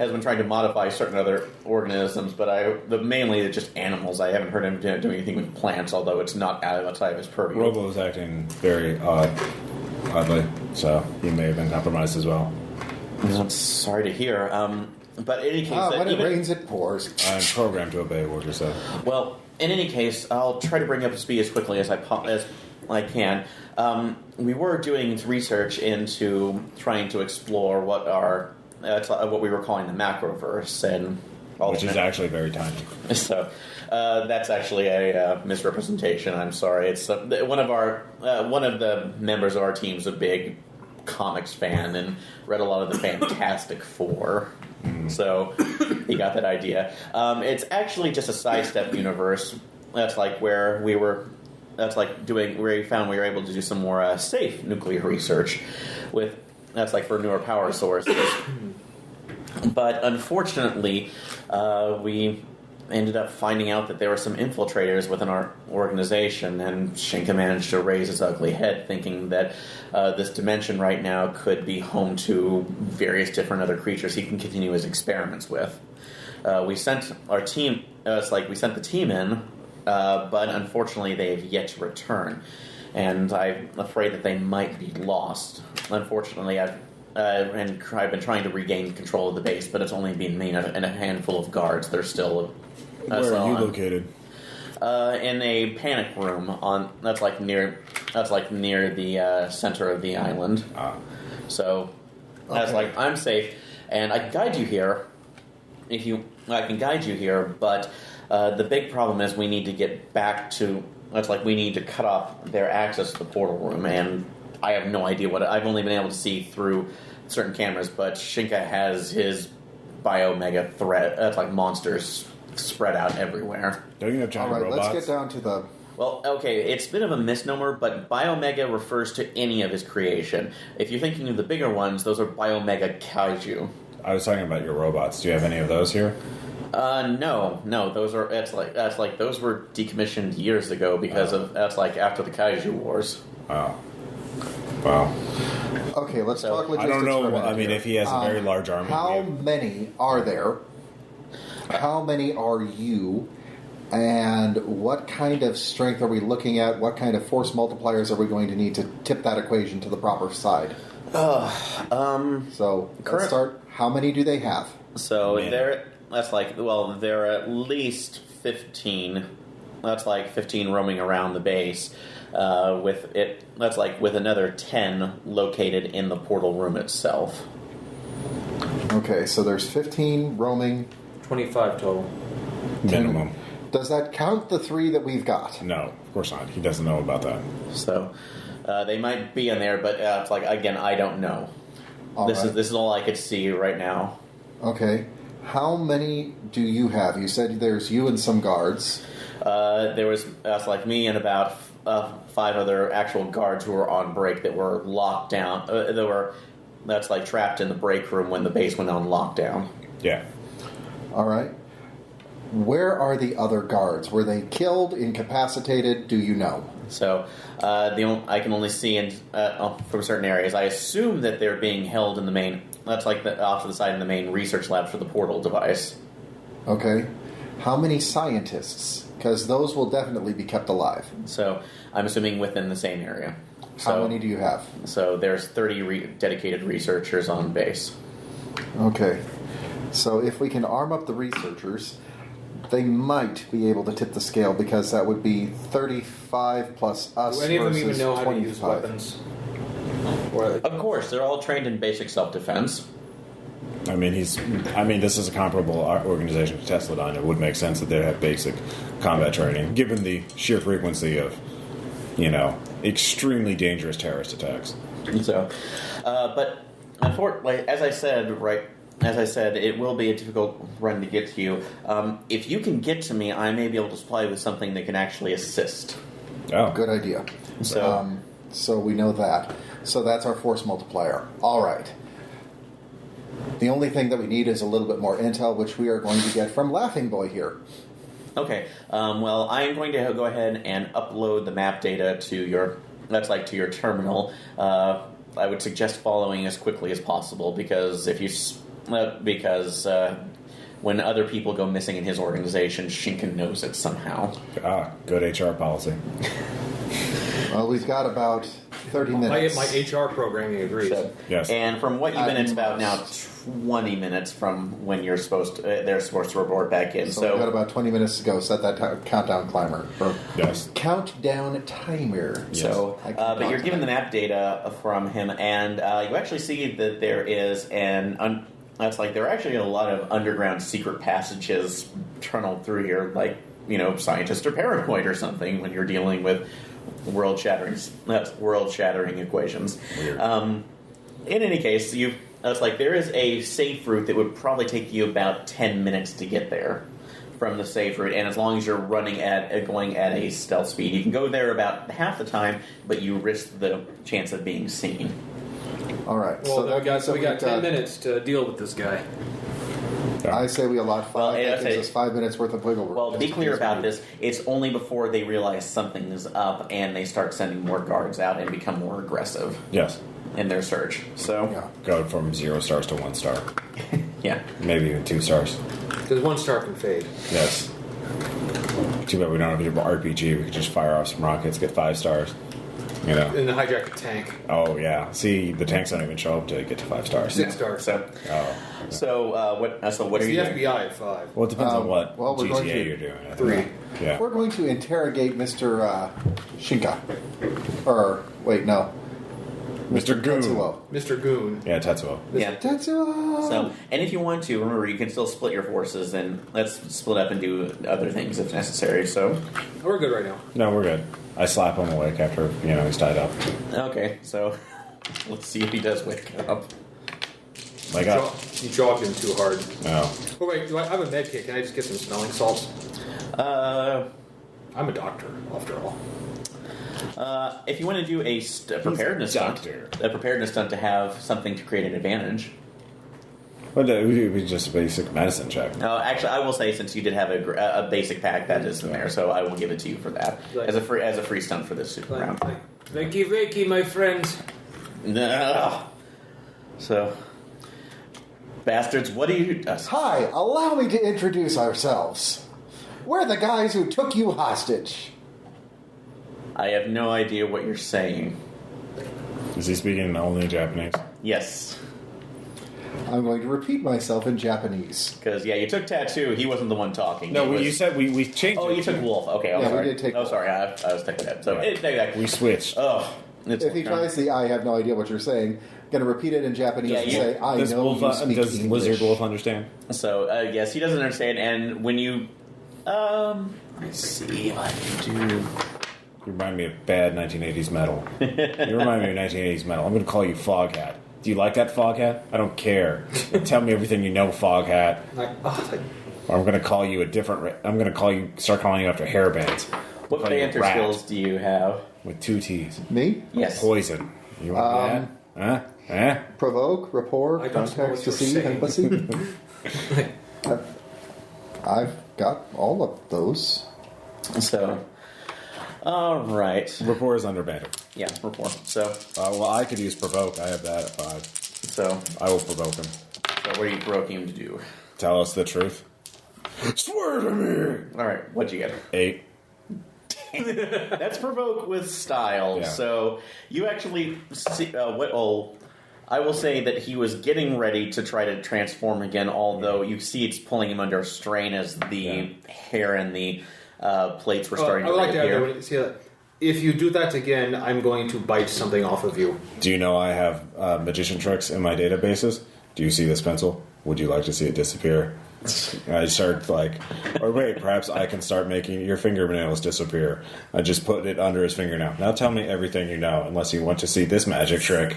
has been trying to modify certain other organisms, but mainly it's just animals. I haven't heard him do anything with plants, although it's not outside of his purview. Robo is acting very oddly, so he may have been compromised as well. I'm sorry to hear. But in any case, when it rains, it pours. I'm programmed to obey what you said. Well, in any case, I'll try to bring up to speed as quickly as I can. We were doing research into trying to explore what we were calling the macroverse, and Which is actually very tiny. So that's actually a misrepresentation. I'm sorry. It's one of the members of our team's a big comics fan and read a lot of the Fantastic Four. So he got that idea. It's actually just a sidestep universe. That's like where we were. That's like where we found we were able to do some more safe nuclear research with. That's like for newer power sources. But unfortunately, we ended up finding out that there were some infiltrators within our organization, and Shinka managed to raise his ugly head, thinking that this dimension right now could be home to various different other creatures he can continue his experiments with. We sent our team. We sent the team in, but unfortunately, they have yet to return, and I'm afraid that they might be lost. Unfortunately, I've been trying to regain control of the base, but it's only been me and a handful of guards. They're still. Where are you located? In a panic room near the center of the island. So that's like I'm safe, and I can guide you here. I can guide you here, but the big problem is we need to get back to. We need to cut off their access to the portal room, and I have no idea what. I've only been able to see through certain cameras, but Shinka has his bio-mega threat. That's like monsters spread out everywhere. Don't you have giant robots? Let's get down to the... Well, okay, it's a bit of a misnomer, but Biomega refers to any of his creation. If you're thinking of the bigger ones, those are Biomega Kaiju. I was talking about your robots. Do you have any of those here? No. Those are those were decommissioned years ago because after the Kaiju Wars. Oh. Wow. Okay, let's talk logistics. I don't know. For a minute I mean, here. if he has a very large army. How many are there? How many are you? And what kind of strength are we looking at? What kind of force multipliers are we going to need to tip that equation to the proper side? So let's start. How many do they have? So there are at least 15. That's like 15 roaming around the base. With another 10 located in the portal room itself. Okay, so there's 15 roaming. 25 total. Minimum. Does that count the 3 that we've got? No, of course not. He doesn't know about that. So they might be in there, but again, I don't know. This is all I could see right now. Okay. How many do you have? You said there's you and some guards. There was me and about 5 other actual guards who were on break that were locked down. Trapped in the break room when the base went on lockdown. Yeah. All right. Where are the other guards? Were they killed, incapacitated? Do you know? So I can only see from certain areas. I assume that they're being held in the main off to the side in the main research lab for the portal device. Okay. How many scientists? Because those will definitely be kept alive. So I'm assuming within the same area. How many do you have? So there's 30 dedicated researchers on base. Okay. So if we can arm up the researchers, they might be able to tip the scale, because that would be 35 plus us. Do any of them even versus know how to use 25. weapons? Of course, they're all trained in basic self-defense. I mean, this is a comparable organization to Tesladyne. It would make sense that they have basic combat training, given the sheer frequency of, extremely dangerous terrorist attacks. So, but unfortunately, as I said, it will be a difficult run to get to you. If you can get to me, I may be able to supply you with something that can actually assist. Oh, Good idea. So, So we know that. So that's our force multiplier. All right. The only thing that we need is a little bit more intel, which we are going to get from Laughing Boy here. okay. Well, I'm going to go ahead and upload the map data to your terminal. I would suggest following as quickly as possible, because when other people go missing in his organization, Shinken knows it somehow. Good HR policy. Well, we've got about 30 minutes. My HR programming agrees. So, Yes. And from what you've been, it's about now 20 minutes from when they're supposed to report back in. So we've got about 20 minutes to go. Set that countdown timer. Yes. Countdown timer. So, but you're given the map data from him, and you actually see that there is there are actually a lot of underground secret passages tunneled through here, like, scientists are paranoid or something when you're dealing with world-shattering equations. Weird. In any case, there is a safe route that would probably take you about 10 minutes to get there from the safe route, and as long as you're going at a stealth speed, you can go there about half the time, but you risk the chance of being seen. All right. Well, we got we've 10 minutes to deal with this guy. I say we allot 5. Well, that gives us 5 minutes worth of wiggle room. Well, to be clear about this, it's only before they realize something is up and they start sending more guards out and become more aggressive Yes. in their search. So, Yeah. Go from 0 stars to 1 star. yeah. Maybe even 2 stars. Because 1 star can fade. Yes. Too bad we don't have an RPG. We could just fire off some rockets, get 5 stars. And hijack a tank. Oh, yeah. See, the tanks don't even show up until you get to 5 stars. 6 stars. So, what are It's you the doing? FBI at 5. Well, it depends on what well, we're going GTA to- you're doing. I think. 3. Yeah. We're going to interrogate Mr. Shinka. Or, wait, no. Mr. Goon. Tetsuo. Mr. Goon. Yeah, Tetsuo. Yeah. Tetsuo! So, and if you want to, remember, you can still split your forces, and let's split up and do other things if necessary. So, We're good right now. No, we're good. I slap him awake after, he's tied up. okay, so let's see if he does wake up. Like, You jogged him too hard. no. Oh, wait, I have a med kit. Can I just get some smelling salts? I'm a doctor, after all. If you want to do a preparedness stunt, doctor. a preparedness stunt to have something to create an advantage. But it would be just a basic medicine check. Actually, I will say, since you did have a basic pack, that is in there, so I will give it to you for that as a free stunt for this super round. Wakey, wakey, my friends. No. So, bastards, what do you? Hi, allow me to introduce ourselves. We're the guys who took you hostage. I have no idea what you're saying. Is he speaking only Japanese? Yes, I'm going to repeat myself in Japanese. because you took Tattoo. He wasn't the one talking. No, It was- you said we changed Oh, it. you took Wolf. Okay, I'm Yeah, we sorry. did take Wolf. Sorry, I was taking that. So Yeah. We switched. Oh, If he tries the I have no idea what you're saying, I'm going to repeat it in Japanese Yeah, and you- say, I Does know Wolf, you speak does English. Lizard Wolf understand? So, yes, he doesn't understand, and when you... let's see if I can do... You remind me of bad 1980s metal. You remind me of 1980s metal. I'm going to call you Foghat. Do you like that, Foghat? I don't care. Tell me everything you know, Foghat. Or I'm going to call you a different... I'm going to start calling you after hairbands. What Call you banter Rat skills do you have? with 2 T's. Me? Yes. Poison. You want that? Huh? Provoke, rapport, I don't know context, what you're deceive, saying. empathy. I've got all of those. So, all right. Rapport is under banter. Yeah, rapport. So, Well, I could use provoke. I have that at 5. So I will provoke him. So what are you provoking him to do? Tell us the truth. Swear to me. All right, what'd you get? 8. That's provoke with style. Yeah. So you actually see I will say that he was getting ready to try to transform again, although you see it's pulling him under strain as the hair and the plates were starting to reappear. See that. If you do that again, I'm going to bite something off of you. Do you know I have magician tricks in my databases? Do you see this pencil? Would you like to see it disappear? I start or wait, perhaps I can start making your fingernails disappear. I just put it under his fingernail. Now tell me everything you know, unless you want to see this magic trick.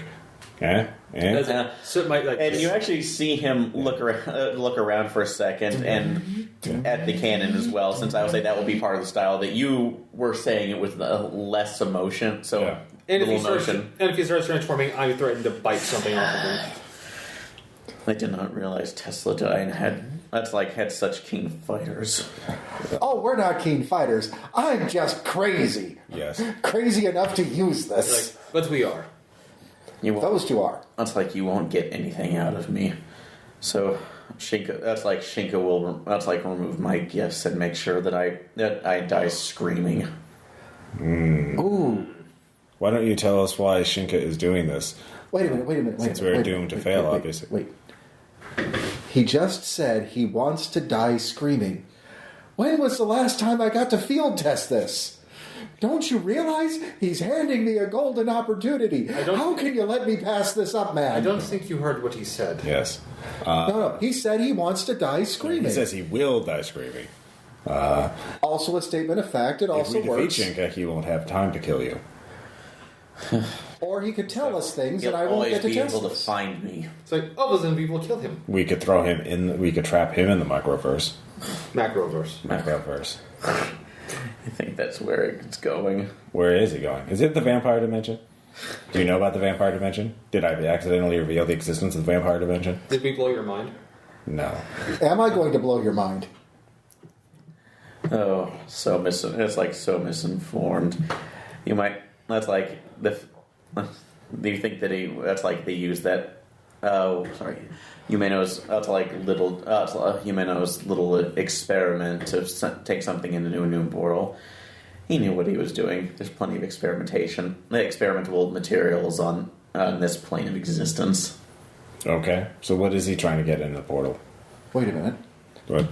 And you actually see him look around for a second, and at the cannon as well. Since I would say that would be part of the style that you were saying it with less emotion. So and if he starts transforming, I threaten to bite something off of him. I did not realize Tesladyne had such keen fighters. Oh, we're not keen fighters. I'm just crazy. Yes. Crazy enough to use this. But we are. Those two are. That's like you won't get anything out of me. So Shinka will remove my gifts and make sure that I die screaming. Ooh. Why don't you tell us why Shinka is doing this? Wait a minute. Since we're doomed to fail, obviously. Wait. He just said he wants to die screaming. When was the last time I got to field test this? Don't you realize he's handing me a golden opportunity? How can you let me pass this up, man? I don't think you heard what he said. Yes. No. He said he wants to die screaming. He says he will die screaming. Also a statement of fact. It also works. If we defeat Shinka, he won't have time to kill you. Or he could tell us things and I won't get to test He'll always be able to this. find me. It's like, well, then we will kill him. We could throw him in. We could trap him in the microverse. Macroverse. I think that's where it's going. Where is he going? Is it the vampire dimension? Do you know about the vampire dimension? Did I accidentally reveal the existence of the vampire dimension? Did we blow your mind? No. Am I going to blow your mind? Oh, it's like so misinformed. You might. That's like do you think that that's like they use that? Oh, sorry. Yumeno's Yumeno's little experiment to take something into a new portal. He knew what he was doing. There's plenty of experimental materials on this plane of existence. Okay. So what is he trying to get in the portal? Wait a minute. What?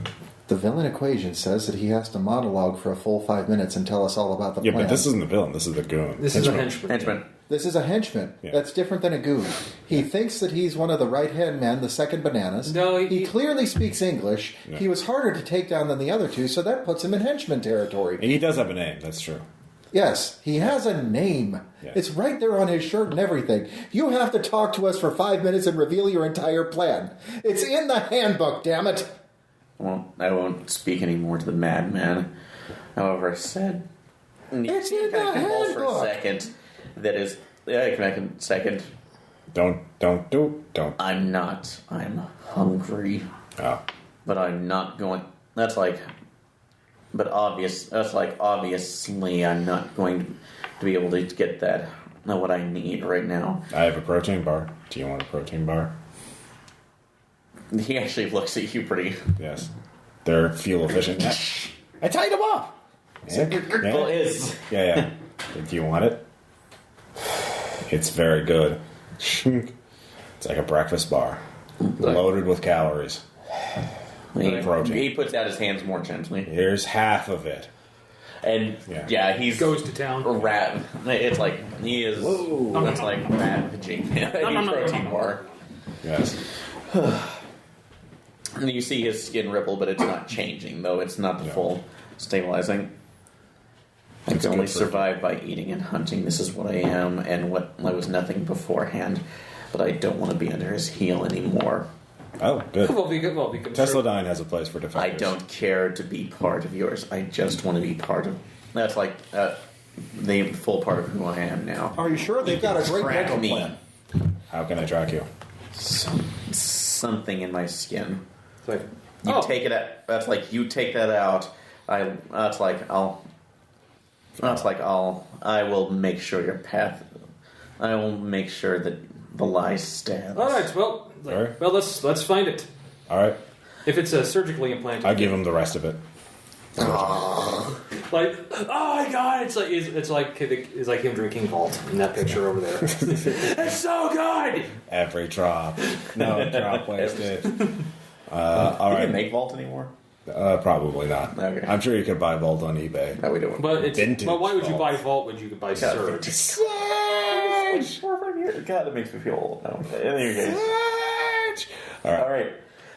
The villain equation says that he has to monologue for a full 5 minutes and tell us all about the plan. Yeah, but this isn't the villain. This is the goon. This is a henchman. This is a henchman. Yeah. That's different than a goon. He thinks that he's one of the right-hand men, the second bananas. No, he clearly speaks English. Yeah. He was harder to take down than the other two, so that puts him in henchman territory. He does have a name. That's true. Yes, he has a name. Yeah. It's right there on his shirt and everything. You have to talk to us for 5 minutes and reveal your entire plan. It's in the handbook, damn it. I won't speak anymore to the madman. However, said It's in the handbook. for a second. That is, can I can second. Don't. I'm not. I'm hungry. Oh. But I'm not going. That's like obviously I'm not going to be able to get that. Not what I need right now. I have a protein bar. Do you want a protein bar? He actually looks at you pretty. Yes. They're fuel efficient. I tied them up. Yeah. Do you want it? It's very good. It's like a breakfast bar, loaded with calories. Protein. He puts out his hands more gently. Here's half of it. And he goes to town. Rat. It's like he is. Whoa. That's like ravaging any protein bar. Yes. And you see his skin ripple, but it's not changing, though. It's not the full stabilizing. I can only survive by eating and hunting. This is what I am, and what I was nothing beforehand. But I don't want to be under his heel anymore. Oh, good. Well, Tesladyne has a place for defenders. I don't care to be part of yours. I just want to be part of... That's like the full part of who I am now. Are you sure they've got a great Track mental me. plan? How can I track you? Something in my skin. It's like, You take it out. That's like you take that out. I will make sure your path. I will make sure that The lie stands. All right. Well, Alright. well, let's find it. All right. If it's surgically implanted, I give him the rest of it. like, oh my god, it's like him drinking Vault in that picture over there. It's so good. Every drop. No drop wasted. All Do you right. make Vault anymore? Probably not. Okay. I'm sure you could buy Vault on eBay. No, we don't. But why would you Vault. buy Vault when you could buy Surge? Surge! God, that makes me feel old now. Anyway. Surge! All right. All right.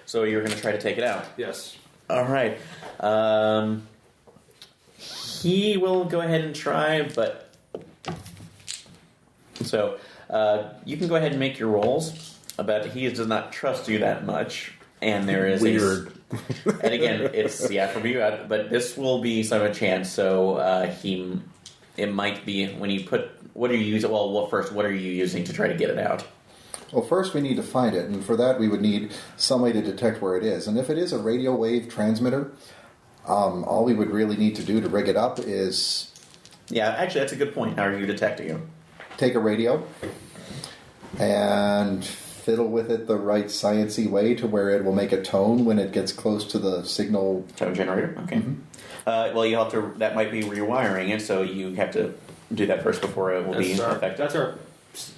So you're going to try to take it out. Yes. All right. He will go ahead and try, but so you can go ahead and make your rolls. But he does not trust you that much, and there is Weird. and again, it's from you, but this will be some of a chance. So it might be when you put. What are you using? Well, first, what are you using to try to get it out? Well, first we need to find it, and for that we would need some way to detect where it is. And if it is a radio wave transmitter, all we would really need to do to rig it up is... Yeah, actually, that's a good point. How are you detecting it? Take a radio and fiddle with it the right sciencey way to where it will make a tone when it gets close to the signal. Tone generator? Okay. Mm-hmm. Well, you have to... That might be rewiring it, so you have to do that first before it will be effective. That's our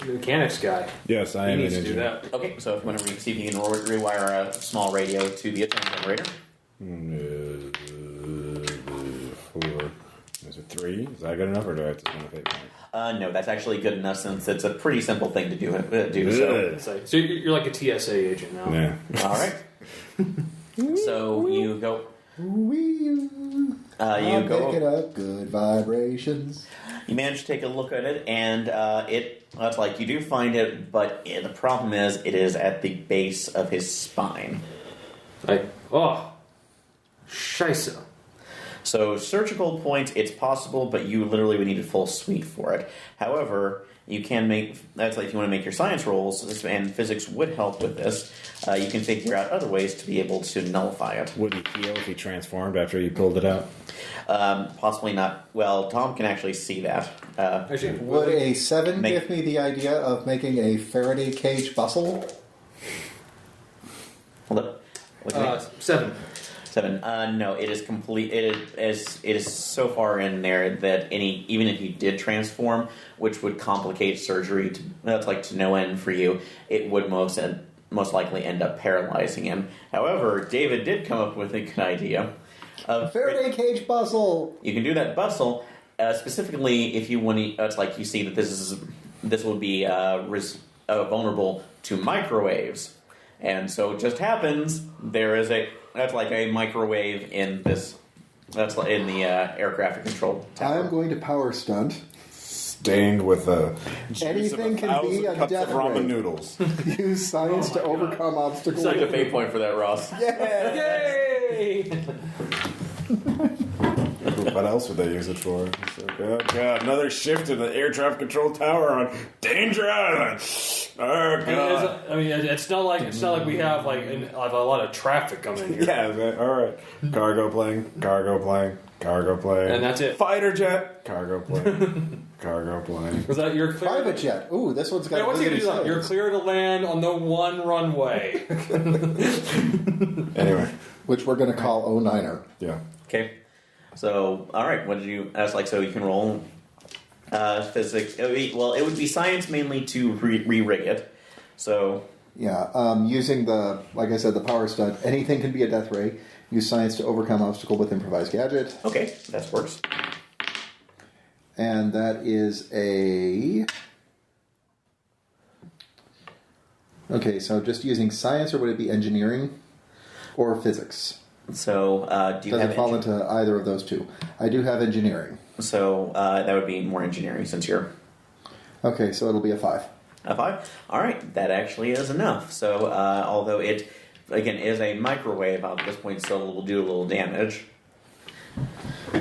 mechanics guy. Yes, I He am needs an to do engineer. that. Okay, so if you want to see if you can rewire a small radio to the tone generator. 4. Is it 3? Is that good enough, or do I have to spend a fate point? No, that's actually good enough since it's a pretty simple thing to do. So you're like a TSA agent now. Yeah. All right. So you go. You I'm go. picking up good vibrations. You manage to take a look at it, and it's like you do find it, but the problem is it is at the base of his spine. Like, scheisse. So surgical point, it's possible, but you literally would need a full suite for it. However, you can make, that's like if you want to make your science rolls, and physics would help with this, you can figure out other ways to be able to nullify it. Would he heal if he transformed after you pulled it out? Possibly not. Well, Tom can actually see that. Actually, Would a 7 Make- give me the idea of making a Faraday cage bustle? Hold up. What's your name? 7. 7. No, it is complete. It is so far in there that even if you did transform, which would complicate surgery, that's like to no end for you, it would most likely end up paralyzing him. However, David did come up with a good idea. Faraday cage bustle! You can do that bustle specifically if you want to. It's like you see that this would be vulnerable to microwaves, and so it just happens there is that's like a microwave in this. That's in the air traffic control tower. I'm going to power stunt. Stained with a Anything can be a cups death of ramen ray. noodles. Use science to overcome obstacles. It's like a fate point for that, Ross. Yeah! Yay! What else would they use it for? It's like, oh god, another shift in the air traffic control tower on Danger Island. Oh god. It's not like we have like a lot of traffic coming in here. Yeah, man, all right. Cargo plane, cargo plane, cargo plane, And that's it. Fighter jet, cargo plane, cargo plane. Was that you're clear? Private jet. Ooh, this one's got What's he gonna do? ability You're skills. clear to land on the one runway. Anyway, Which we're going to call 09er. yeah. Okay. So, all right. What did you? That's like so you can roll physics. It would be science mainly to re-rig it. So Yeah, using like I said, the power stunt. Anything can be a death ray. Use science to overcome obstacle with improvised gadget. okay, that works. And that is a... Okay, so just using science, or would it be engineering? Or physics? So do you Does have it fall into either of those two? I do have engineering. So that would be more engineering since you're Okay, so it'll be a 5. a 5. All right, that actually is enough. So although it again is a microwave at this point, so it will do a little damage.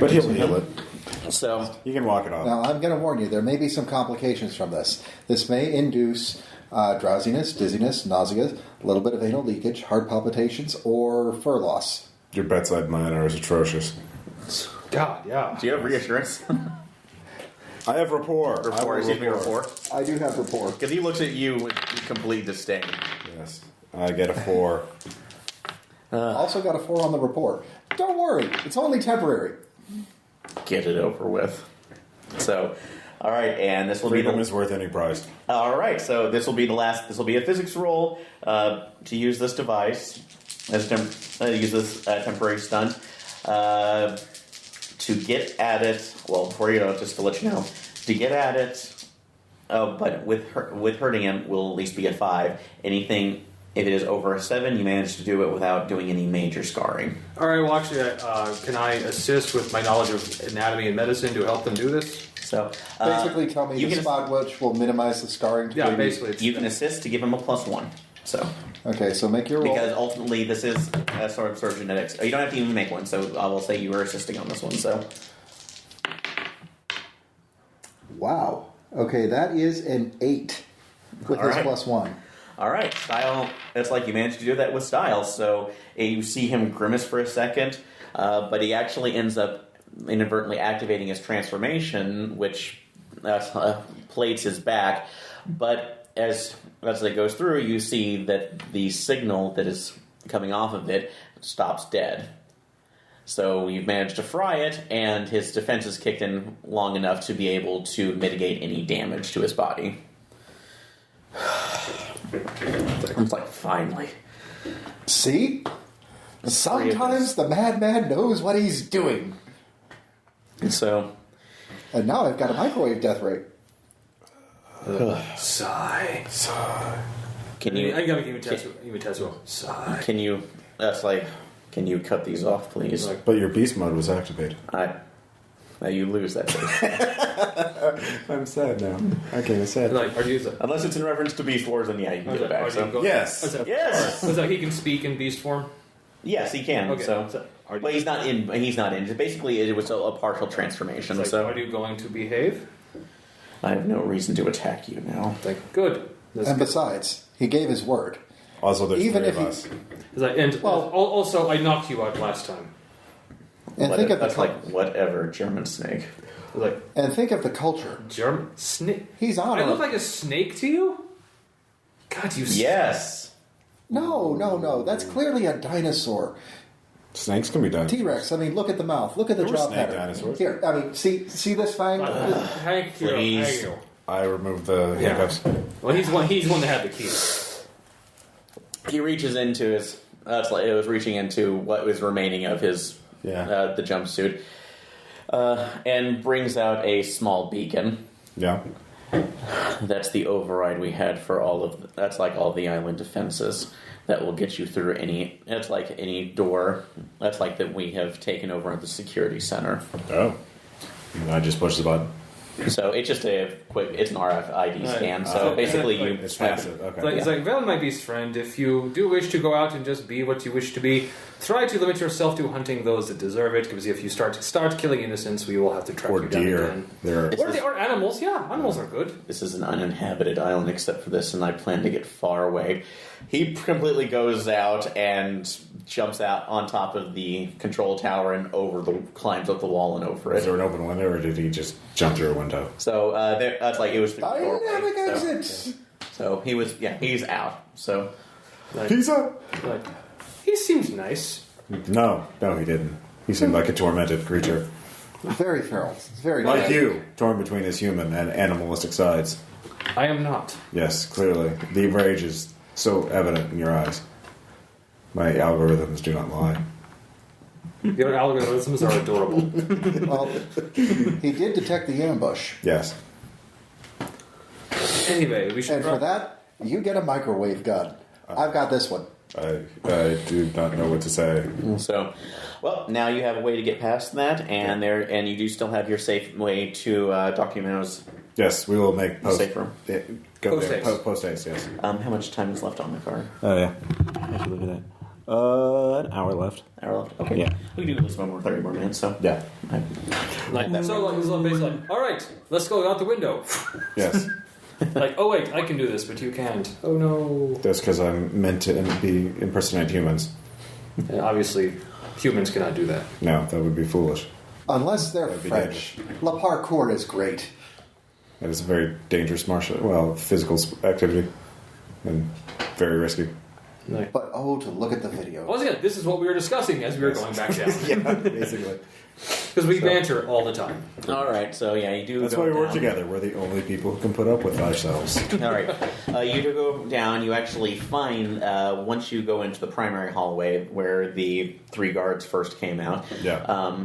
But he'll heal it. So You can walk it off. Now, I'm going to warn you, there may be some complications from this. This may induce drowsiness, dizziness, nausea, a little bit of anal leakage, heart palpitations, or fur loss. Your bedside manner is atrocious. God, yeah. do you have reassurance? I have rapport. Rapport. Excuse me, rapport. I do have rapport. Because he looks at you with complete disdain. Yes. I get a 4. Also got a 4 on the report. Don't worry, it's only temporary. Get it over with. So, all right, and this will Freedom be is worth any price. All right, so this will be the last. This will be a physics roll to use this device as use this temporary stunt to get at it. Well, before you know, just to let you know, to get at it. But with hurting him, will at least be a 5. Anything. If it is over a 7, you manage to do it without doing any major scarring. All right. Well, actually, can I assist with my knowledge of anatomy and medicine to help them do this? So Basically, tell me the spot which will minimize the scarring. To Yeah, maybe- basically. you can assist to give him a +1. So Okay, so make your roll. because ultimately this is sort of genetics. You don't have to even make one. So I will say you are assisting on this one. So Wow. Okay, that is an 8 with All this right. +1. all right, style. It's like you managed to do that with style. So you see him grimace for a second, but he actually ends up inadvertently activating his transformation, which plates his back. But as it goes through, you see that the signal that is coming off of it stops dead. So you've managed to fry it, and his defense is kicked in long enough to be able to mitigate any damage to his body. I'm like, finally. See? Sometimes the madman knows what he's doing. So, And now I've got a microwave death rate. Sigh. can you? I gotta give you Tetsuo. Sigh. Can you? That's like. Can you cut these off, please? But your beast mode was activated. You lose that face. I'm sad now. Okay, I'm sad. Like, are you? Unless it's in reference to Beast Wars, then yeah, you can get it back. So. Yes. Yes. Was that he can speak in beast form? Yes, he can. Okay. So, but he's not in. He's not in. Basically, it was a partial transformation. Like, So are you going to behave? I have no reason to attack you now. Like, good. That's And good. besides, he gave his word. Also, there's Even 3 if of he- us. Also, I knocked you out last time. And think of the That's like whatever, German snake. Like, and think of the culture. German snake. He's I honored. look like a snake to you? God, you. Yes. No. That's clearly a dinosaur. Snakes can be done. T-Rex. I mean, look at the mouth. Look at the There were jaw snake pattern. dinosaurs. Here, I mean, see this fang? Thank you. Please. Thank you. I removed the handcuffs. Well, he's one that had the key. He reaches into his. It was reaching into what was remaining of his. Yeah. The jumpsuit, and brings out a small beacon. Yeah. That's the override we had for all of. That's like all the island defenses that will get you through any. It's like any door. That's like that we have taken over at the security center. Oh. I just pushed the button. So it's just a quick. It's an RFID scan. So basically, you. It's passive. Okay. It's like, well, my beast friend, if you do wish to go out and just be what you wish to be, try to limit yourself to hunting those that deserve it, because if you start killing innocents, we will have to track Or you down deer. again. They're Or animals, yeah. Animals are good. This is an uninhabited island except for this, and I plan to get far away. He completely goes out and jumps out on top of the control tower and climbs up the wall and over Is it. there an open window, or did he just jump through a window? So that's like it was through the Dynamic doorway. exit! So he was, he's out. So Pizza? Like, he seems nice. No, he didn't. He seemed like a tormented creature. Very feral. Very Like feral. you, torn between his human and animalistic sides. I am not. Yes, clearly. The rage is so evident in your eyes. My algorithms do not lie. Your algorithms are adorable. Well, he did detect the ambush. Yes. Anyway, we should. And for that, you get a microwave gun. I've got this one. I do not know what to say. So, well, now you have a way to get past that, and you do still have your safe way to Dr. Yumeo's Yes, we will make post. safe room. Go Post there. haste. Post haste, yes. How much time is left on the card? Oh, yeah. I should look at that. An hour left. Hour left. Okay. Yeah. We can do this one more 30 more minutes. So Yeah. so basically, like, all right, let's go out the window. Yes. Like, oh wait, I can do this, but you can't. Oh no. That's because I'm meant to impersonate humans. And obviously, humans cannot do that. No, that would be foolish. Unless they're That'd be French. Le parkour is great. It is a very dangerous physical activity, and very risky. But to look at the video. Once again, this is what we were discussing as we were going back down. Yeah, basically. Because we banter all the time. All right, so yeah, you do. That's go why we work down. together. We're the only people who can put up with ourselves. All right, you do go down. You actually find once you go into the primary hallway where the 3 guards first came out. Yeah.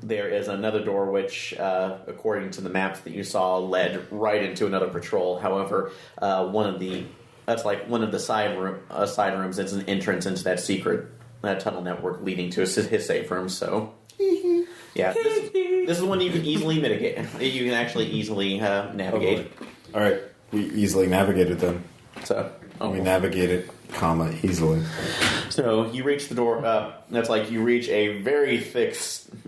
There is another door which, according to the maps that you saw, led right into another patrol. However, one of the side rooms is an entrance into that secret tunnel network leading to his safe room. So, yeah, this is one you can easily mitigate. You can actually easily navigate. All right, we easily navigated then. So We navigated, easily. So you reach the door. You reach a very thick,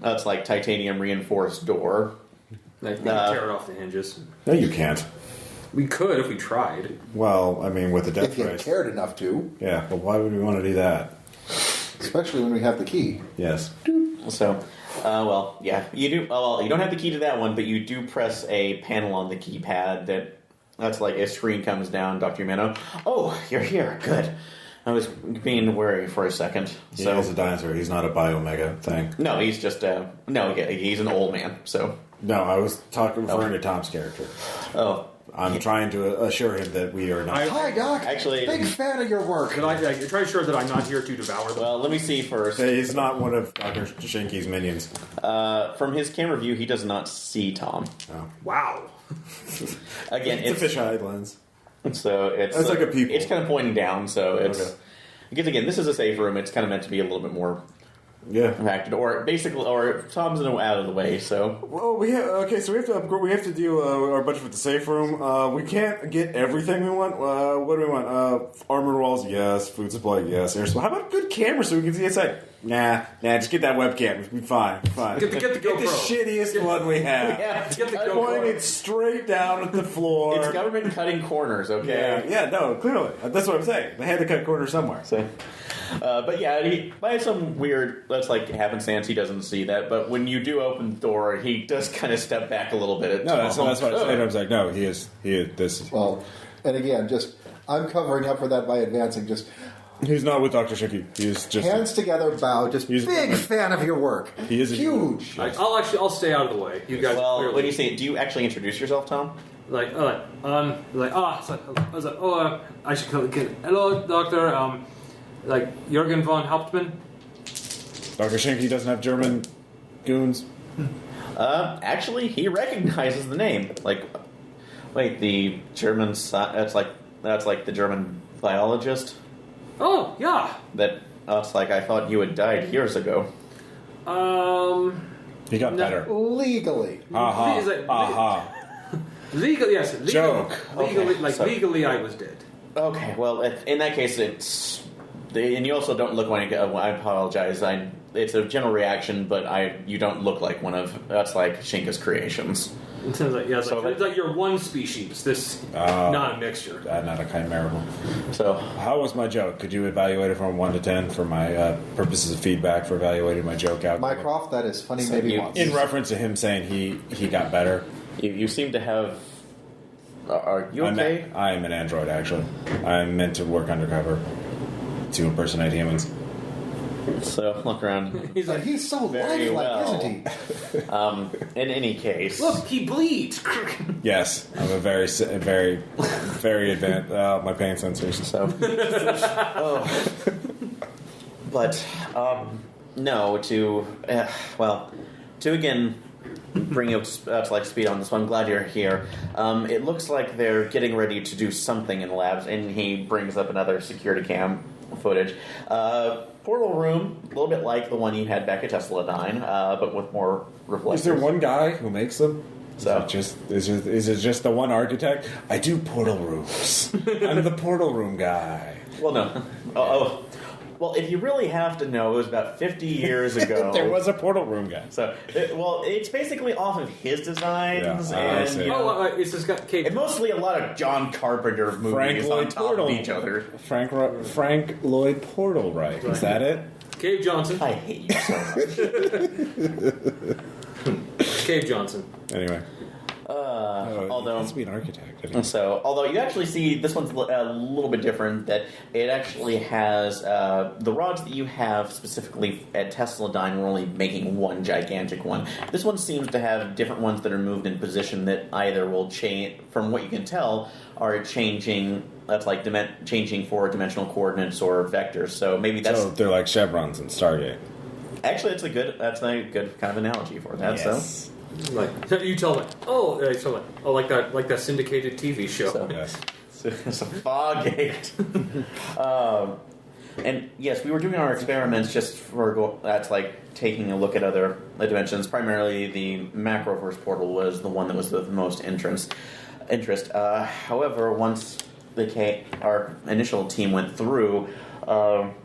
titanium reinforced door. Like, we can tear it off the hinges. No, you can't. We could if we tried. Well, I mean, with the death If you race. cared enough to. Yeah, but why would we want to do that? Especially when we have the key. Yes. So, you do. Well, you don't have the key to that one, but you do press a panel on the keypad that's like a screen comes down. Dr. Mano. Oh, you're here. Good. I was being wary for a second. He So is a dinosaur. He's not a biomega thing. no, he's just he's an old man. So No, I was referring to Tom's character. I'm trying to assure him that we are not. Hi, Doc. Actually- big fan of your work. Could I try to assure that I'm not here to devour them? well, let me see first. He's not one of Dr. Shinki's minions. From his camera view, he does not see Tom. Oh. Wow. Again, It's a fisheye lens. So it's like a peephole. It's kind of pointing down, so it's Okay. because again, this is a safe room. It's kind of meant to be a little bit more Yeah. impacted, or Tom's out of the way. So Well, we have to upgrade. We have to do our budget for the safe room. We can't get everything we want. What do we want? Armored walls, yes. Food supply, yes. Air supply. How about good camera so we can see inside? Nah. Just get that webcam. It'll be fine. Get the GoPro. shittiest one we have. yeah, Get the GoPro. Pointed straight down at the floor. it's government cutting corners. Okay, No, clearly. That's what I'm saying. They had to cut corners somewhere. So, but yeah, by some weird happenstance, he doesn't see that. But when you do open the door, he does kind of step back a little bit. No, that's what I said. I was like, no, he is. This. Well, and again, I'm covering up for that by advancing. He's not with Dr. Shinki. He is just. Hands together, bow. Big fan of your work. He is a huge. I'll stay out of the way. You guys. Well, clearly. when you say, do you actually introduce yourself, Tom? I should call it. Hello, Doctor. Jürgen von Hauptmann. Dr. Shinki doesn't have German goons. Actually, he recognizes the name. The German. That's like the German biologist. Oh, yeah. That's I thought you had died years ago. He got better. Legally. Legally, yes. Legally, Joke. Legally, Okay, legally, I was dead. Okay, well, in that case, and you also don't look like. I apologize. It's a general reaction, but you don't look like one of. That's like Shinka's creations. It sounds like it's like you're one species. Not a mixture. Not a chimerical. So How was my joke? Could you evaluate it from 1 to 10 for my purposes of feedback for evaluating my joke out? Mycroft, that is funny maybe once. In reference to him saying he got better. you seem to have. Are you okay? I am an android, actually. I'm meant to work undercover to impersonate humans. So look around. He's like, He's so Very lifelike, well. isn't he? In any case, look, he bleeds. Yes, I'm a very, very advanced. My pain sensors. So, but no. To again bring you up to speed on this one. I'm glad you're here. It looks like they're getting ready to do something in the labs, and he brings up another security cam footage. Portal room, a little bit like the one you had back at Tesladyne, but with more reflectors. Is there one guy who makes them? So Is it just the one architect? I do portal rooms. I'm the portal room guy. well, no. Well, if you really have to know, it was about 50 years ago. There was a portal room guy. So, it's basically off of his designs, Yeah, I and see. It's just got Kate. and mostly a lot of John Carpenter movies Frank on Lloyd top Portal. of each other. Frank Lloyd Portal, right? Is that it? Cave Johnson. I hate you so much. Cave Johnson. Anyway. Although it has to be an architect. I mean. So, although you actually see this one's a little bit different, that it actually has the rods that you have specifically at Tesladyne were only making one gigantic one. This one seems to have different ones that are moved in position that either will change, from what you can tell, are changing. That's like changing for dimensional coordinates or vectors. So maybe that's they're like chevrons in Stargate. actually that's a good kind of analogy for that. Yes. So. Like you tell them, like that syndicated TV show. So- Yes. It's a Foggate. And yes, we were doing our experiments just for that's like taking a look at other dimensions. Primarily, the Macroverse portal was the one that was the most interest. However, once our initial team went through,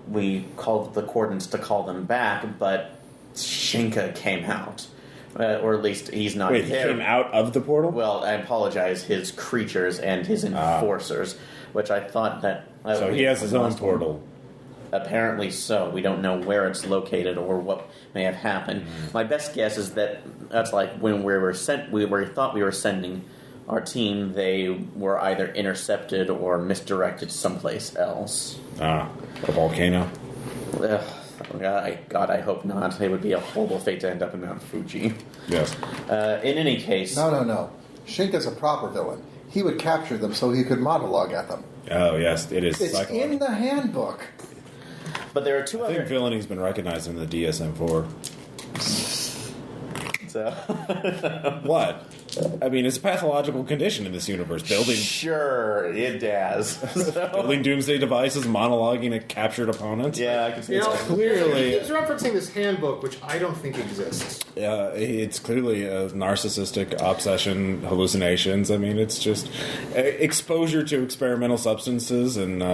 we called the coordinates to call them back, but Shinka came out. Or at least he's not Wait, there. he came out of the portal? Well, I apologize, his creatures and his enforcers, which I thought that... so he has his own portal. Apparently so. We don't know where it's located or what may have happened. My best guess is that's like when we thought we were sending our team, they were either intercepted or misdirected someplace else. A volcano? God, I hope not. It would be a horrible fate to end up in Mount Fuji. Yes. In any case... No. Shinka's a proper villain. He would capture them so he could monologue at them. Oh, yes, it is. It's in the handbook. But there are two I other... think villaining's been recognized in the DSM-4. So... What? I mean, it's a pathological condition in this universe. Sure, it does. Building doomsday devices, monologuing at captured opponents. Yeah, I can see You know, that. Clearly- he keeps referencing this handbook, which I don't think exists. It's clearly a narcissistic obsession, hallucinations. I mean, it's just exposure to experimental substances and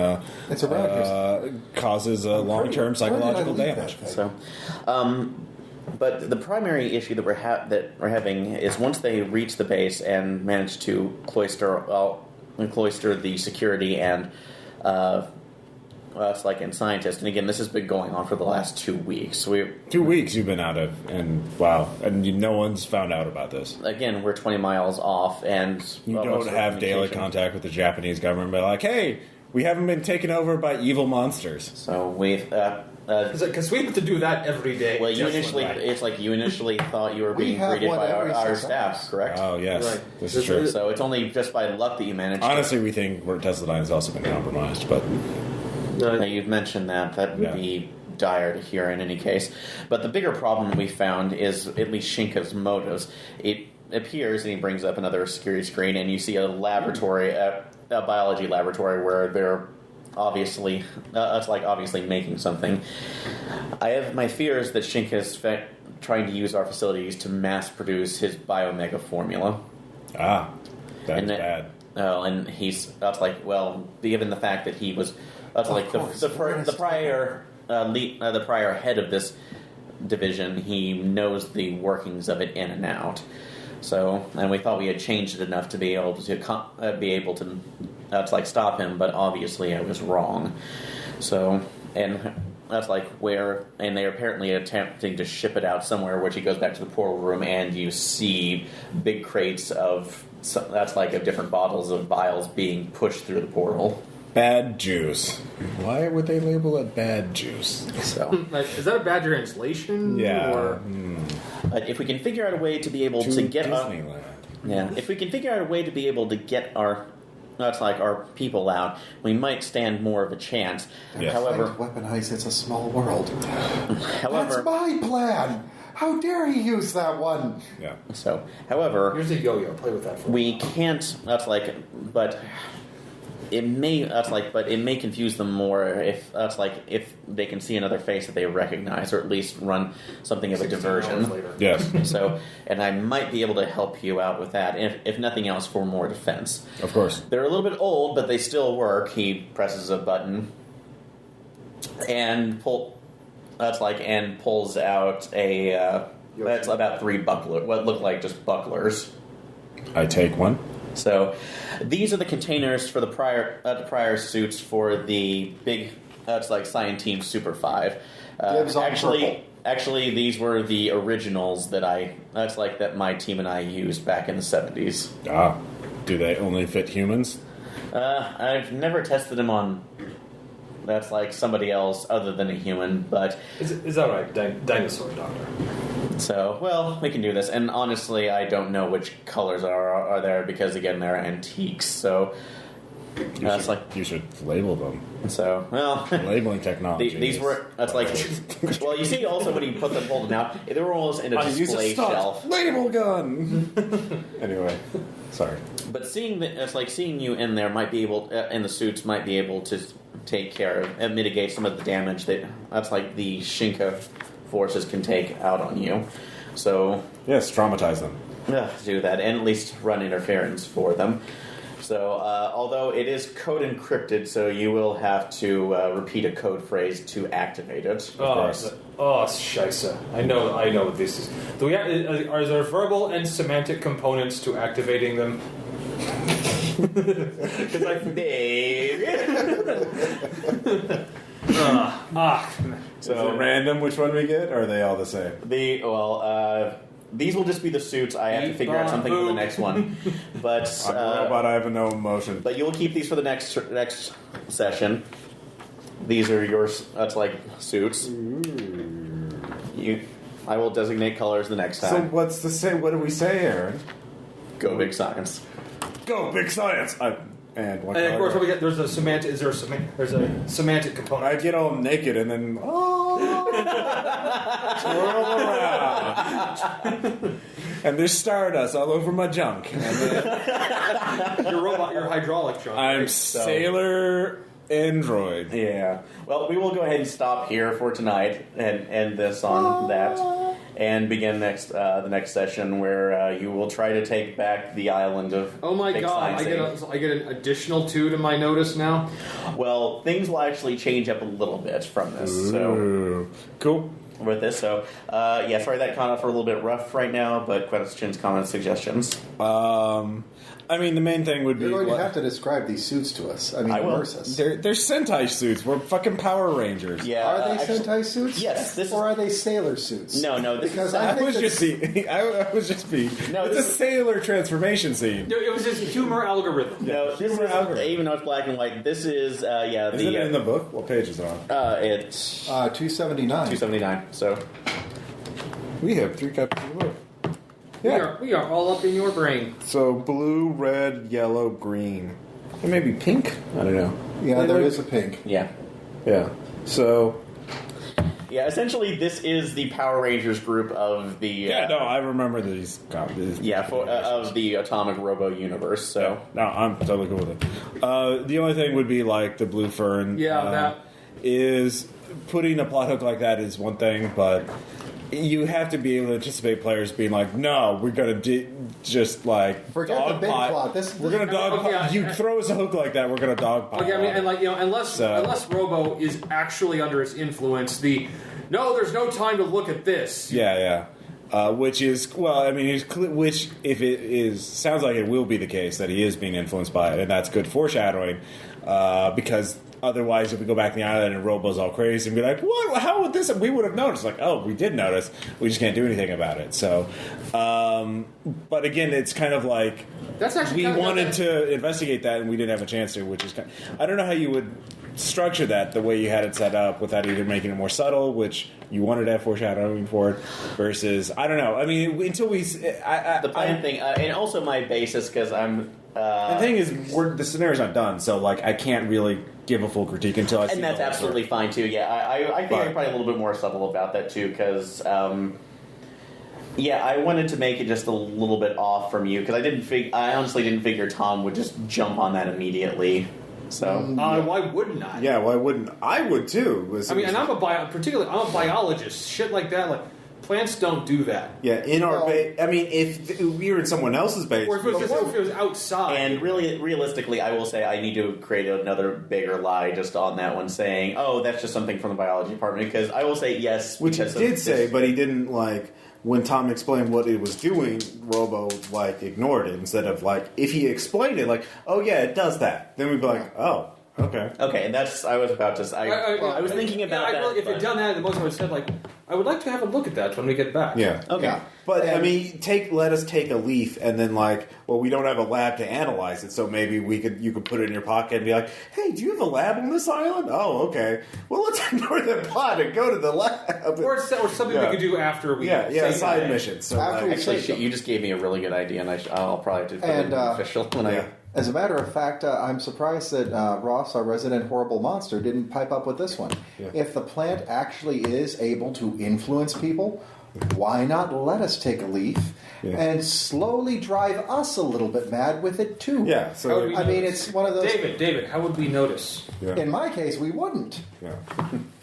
It's a causes long-term psychological damage. So, but the primary issue that we're having is once they reach the base and manage to cloister the security and us and scientists. And again, this has been going on for the last 2 weeks. 2 weeks you've been out of, and wow, and no one's found out about this. Again, we're 20 miles off, and You don't have daily contact with the Japanese government, but like, hey, we haven't been taken over by evil monsters. So we've. Because we have to do that every day. Well, you Just initially thought you were We being have greeted one by every our 6 staff, hours. correct? Oh yes, Right. this is true. So it's only just by luck that you managed. Honestly, we think Tesladyne has also been compromised, but Now, you've mentioned that would be dire to hear in any case. But the bigger problem we found is at least Shinka's motives. It appears, and he brings up another security screen, and you see a laboratory, a biology laboratory, where they're obviously making something. I have my fears that Shinka's trying to use our facilities to mass produce his biomega formula. that's bad. And given the fact that he was the prior head of this division, he knows the workings of it in and out. So, and we thought we had changed it enough to be able to stop him, but obviously I was wrong. So, and that's and they're apparently attempting to ship it out somewhere, which he goes back to the portal room, and you see big crates of different bottles of vials being pushed through the portal. Bad juice. Why would they label it bad juice? So, is that a bad translation? Yeah. Or... but if we can figure out a way to be able to get Disneyland. if we can figure out a way to be able to get our people out, we might stand more of a chance. Yes. However, Weaponize, it's a small world. however, That's my plan. How dare he use that one? Yeah. so however, Here's a yo-yo. Play with that for we can't. But it may. But it may confuse them more if if they can see another face that they recognize, or at least run something of a 16 hours diversion. later. Yes. So, and I might be able to help you out with that, if nothing else, for more defense. Of course. They're a little bit old, but they still work. He presses a button and pulls out a. That's about 3 bucklers. What look like just bucklers. I take one. So, these are the containers for the prior suits for the big. That's Science Team Super 5. Dibs on purple. Actually, these were the originals that my team and I used back in the 70s. Ah. Do they only fit humans? I've never tested them on... That's like somebody else other than a human, but... Is that right? Dinosaur doctor. So, well, we can do this. And honestly, I don't know which colors are there because, again, they're antiques, so... You should label them. So, well... Labeling technology. These were... That's like... Well, you see also when you hold them out, they were almost in a display shelf. Label gun! Anyway, sorry. But seeing you in there might be able... in the suits might be able to take care of and mitigate some of the damage that's like the Shinka forces can take out on you. So... Yes, traumatize them. Do that, and at least run interference for them. So, although it is code encrypted, so you will have to repeat a code phrase to activate it. Of course. Scheisse. I know what this is. Are there verbal and semantic components to activating them? Because So, is it random which one we get, or are they all the same? These will just be the suits. I have to figure out something for the next one. But I'm a robot, I have no emotion. But you'll keep these for the next session. These are yours. That's like suits. I will designate colors the next time. So what's the say? What do we say, Aaron? Go big science. Go big science. And of course, there's a semantic. There's a semantic component. I get all naked and then twirl around, and there's stardust all over my junk. And then, your hydraulic junk. I'm Sailor Android. Yeah. Well, we will go ahead and stop here for tonight and end this on that, and begin the next session where you will try to take back the island of. Oh my god! I get an additional 2 to my notice now. Well, things will actually change up a little bit from this. Ooh. So cool. With this, so sorry that kind of for a little bit rough right now, but questions, comments, suggestions. I mean, the main thing would be... You're going to have to describe these suits to us. I mean, immerse us. They're Sentai suits. We're fucking Power Rangers. Yeah, are they Sentai suits? Yes. Or are they sailor suits? No. Because I was just being... No, it's a sailor transformation scene. It was just humor algorithm. No, humor algorithm. Even though it's black and white, this is... Is it in the book? What page is it on? It's... 279. 279, so... We have 3 copies of the book. Yeah. We are all up in your brain. So blue, red, yellow, green. It may be pink. I don't know. Yeah, there is a pink. Yeah. So. Yeah, essentially, this is the Power Rangers group of the. I remember these copies. Yeah, of the Atomic Robo universe. So. No, I'm totally cool with it. The only thing would be like the blue fern. Yeah, that is putting a plot hook like that is one thing, but. You have to be able to anticipate players being like, no, we're going to just like forget the big plot. We're going to dog pot. You throw us a hook like that, we're going to dog pot. Okay, I mean, and unless Robo is actually under its influence, there's no time to look at this. Yeah. Which is which if it is sounds like it will be the case that he is being influenced by it, and that's good foreshadowing because. Otherwise, if we go back to the island and Robo's all crazy and be like, "What? How would this?" We would have noticed. Like, oh, we did notice. We just can't do anything about it. So, but again, it's kind of like that's actually we wanted to investigate that and we didn't have a chance to. Which is I don't know how you would structure that the way you had it set up without either making it more subtle, which you wanted to have foreshadowing for it, versus I don't know. I mean, until we the plan thing, and also my basis because I'm. The thing is, the scenario's not done, so like I can't really give a full critique until I see. And that's absolutely fine too. Yeah, I think I'm probably a little bit more subtle about that too, because I wanted to make it just a little bit off from you because I honestly didn't figure Tom would just jump on that immediately. So why wouldn't I? Yeah, why wouldn't I? Would too. I'm a biologist. Shit like that, like. Plants don't do that. Yeah, in our base. I mean, if we were in someone else's base, or if it was outside. And really, realistically, I will say I need to create another bigger lie just on that one, saying, "Oh, that's just something from the biology department." Because I will say yes, which he did say, but he didn't like when Tom explained what it was doing. Robo like ignored it instead of like if he explained it, like, "Oh yeah, it does that." Then we'd be like, "Oh." Okay. Okay, and that's I was about to. I was thinking about that. If you'd done that, the most I would have said, like, I would like to have a look at that when we get back. Yeah. Okay. Yeah. But And- I mean, let us take a leaf, and then we don't have a lab to analyze it, so maybe you could put it in your pocket and be like, "Hey, do you have a lab on this island?" Oh, okay. Well, let's ignore the plot and go to the lab. Or something we could do after we Yeah, say side that. mission. So After we Actually, say- you just gave me a really good idea, and I'll probably have to put it in the official when yeah. As a matter of fact, I'm surprised that Ross, our resident horrible monster, didn't pipe up with this one. Yeah. If the plant actually is able to influence people, why not let us take a leaf and slowly drive us a little bit mad with it too? Yeah. So we I mean, it's one of those. David, how would we notice? yeah. In my case, we wouldn't. Yeah.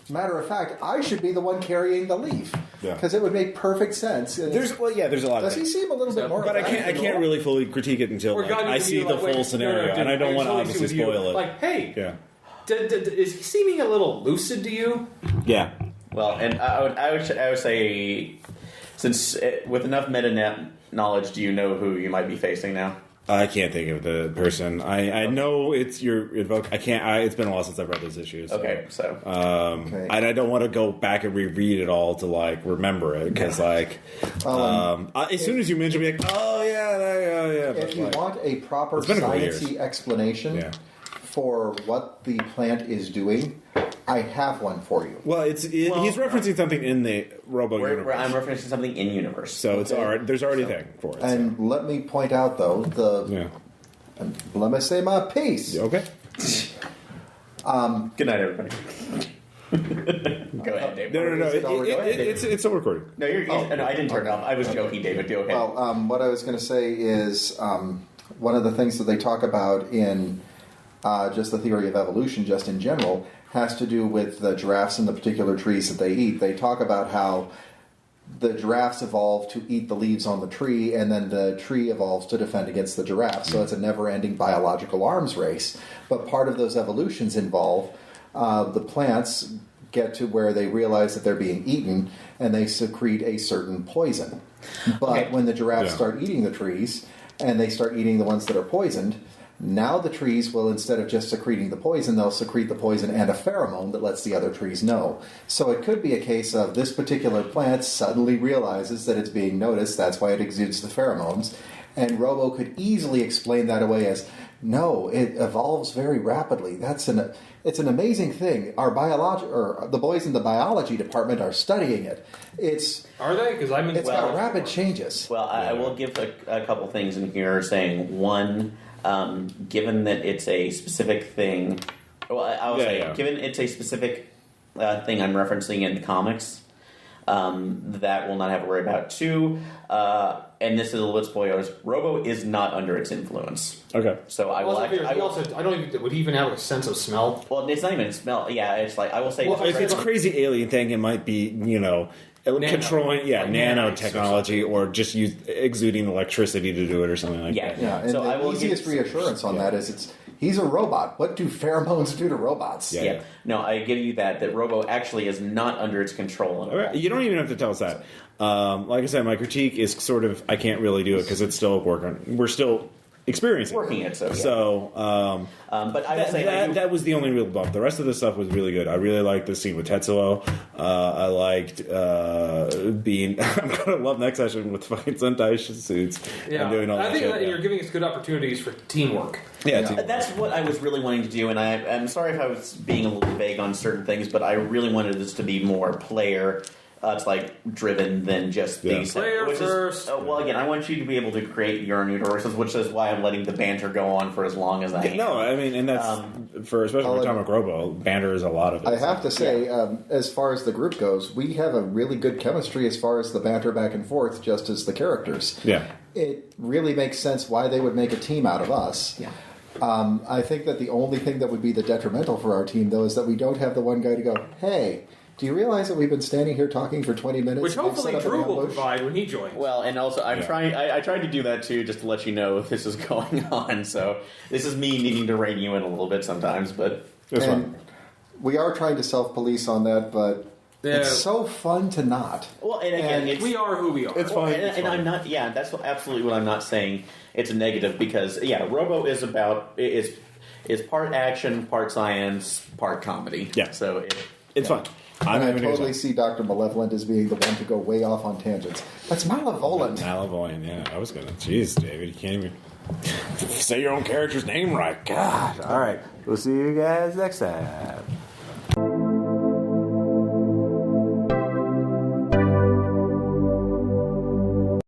Matter of fact, I should be the one carrying the leaf Yeah. because it would make perfect sense. And There's a lot. does he seem a little bit more? But I effective can't than really fully critique it until Or God, I you see could the be full like, scenario, dude, and I don't want to totally obviously see with you. spoil it. Like, hey, Yeah. is he seeming a little lucid to you? Yeah. Well, and I would say, since with enough meta knowledge, do you know who you might be facing now? I can't think of the person. I know it's your invoke. I can't. It's been a while since I've read those issues. Okay, so Okay. And I don't want to go back and reread it all to remember it because as soon as you mention, me, oh yeah. If you want a proper It's been a couple years. sciencey explanation Yeah. for what the plant is doing, I have one for you. Well, he's referencing something in the Robo where universe. I'm referencing something in universe. So it's there's already a thing for it. And let me point out, though, let me say my piece. Okay. Good night, everybody. Go ahead, David. No. It's still recording. No, no, I didn't turn it off. I was joking, David. Go ahead. Well, what I was going to say is one of the things that they talk about in just the theory of evolution, just in general, has to do with the giraffes and the particular trees that they eat. They talk about how the giraffes evolve to eat the leaves on the tree, and then the tree evolves to defend against the giraffe. So it's a never-ending biological arms race. But part of those evolutions involve the plants get to where they realize that they're being eaten, and they secrete a certain poison. But when the giraffes start eating the trees, and they start eating the ones that are poisoned, now the trees will, instead of just secreting the poison, they'll secrete the poison and a pheromone that lets the other trees know. So it could be a case of this particular plant suddenly realizes that it's being noticed, that's why it exudes the pheromones, and Robo could easily explain that away as, no, it evolves very rapidly. It's an amazing thing. The boys in the biology department are studying it. Are they? Because I'm in. It's got rapid changes. Well, I will give a couple things in here saying, one, given that it's a specific thing, given it's a specific thing I'm referencing in the comics, that we'll not have to worry about. Two, and this is a little bit spoilers, Robo is not under its influence. Okay. So I will. I don't even. Would he even have a sense of smell? Well, it's not even smell. Yeah, it's like I will say. Well, if it's a crazy alien thing, it might be controlling nanotechnology or just exuding electricity to do it or something like that. Yeah, and so the I will easiest reassurance on that is he's a robot. What do pheromones do to robots? Yeah. No, I give you that Robo actually is not under its control at all. Okay. You don't even have to tell us that. Like I said, my critique is sort of I can't really do it because it's still we're still experiencing Working it, so, yeah. So, but I will say that was the only real bump. The rest of the stuff was really good. I really liked the scene with Tetsuo. I liked being. I'm gonna love next session with fucking Sentai suits and doing all that. I think shit. that you're giving us good opportunities for teamwork. Yeah, that's what I was really wanting to do, and I'm sorry if I was being a little vague on certain things, but I really wanted this to be more player. It's driven than just these. Player first. Well, again, I want you to be able to create your own universes, which is why I'm letting the banter go on for as long as I am. No, I mean, and that's especially for Atomic Robo, banter is a lot of it. I have to say, as far as the group goes, we have a really good chemistry as far as the banter back and forth, just as the characters. Yeah. It really makes sense why they would make a team out of us. Yeah. I think that the only thing that would be the detrimental for our team, though, is that we don't have the one guy to go, hey, do you realize that we've been standing here talking for 20 minutes? Which hopefully set up an Drew will ambush? provide when he joins. Well, and also I'm trying. I tried to do that too, just to let you know this is going on. So this is me needing to rein you in a little bit sometimes, but That's and fine. we are trying to self-police on that, but It's so fun to not. Well, and again, it's, we are who we are. It's fine. and I'm not. Yeah, that's absolutely what I'm not saying. It's a negative because Robo is part action, part science, part comedy. Yeah. So it's fun. I having a good totally time. see Dr. Malevolent as being the one to go way off on tangents. That's Malevolent. Malevolent, yeah. I was gonna. Jeez, David, you can't even say your own character's name right. God. All right. We'll see you guys next time.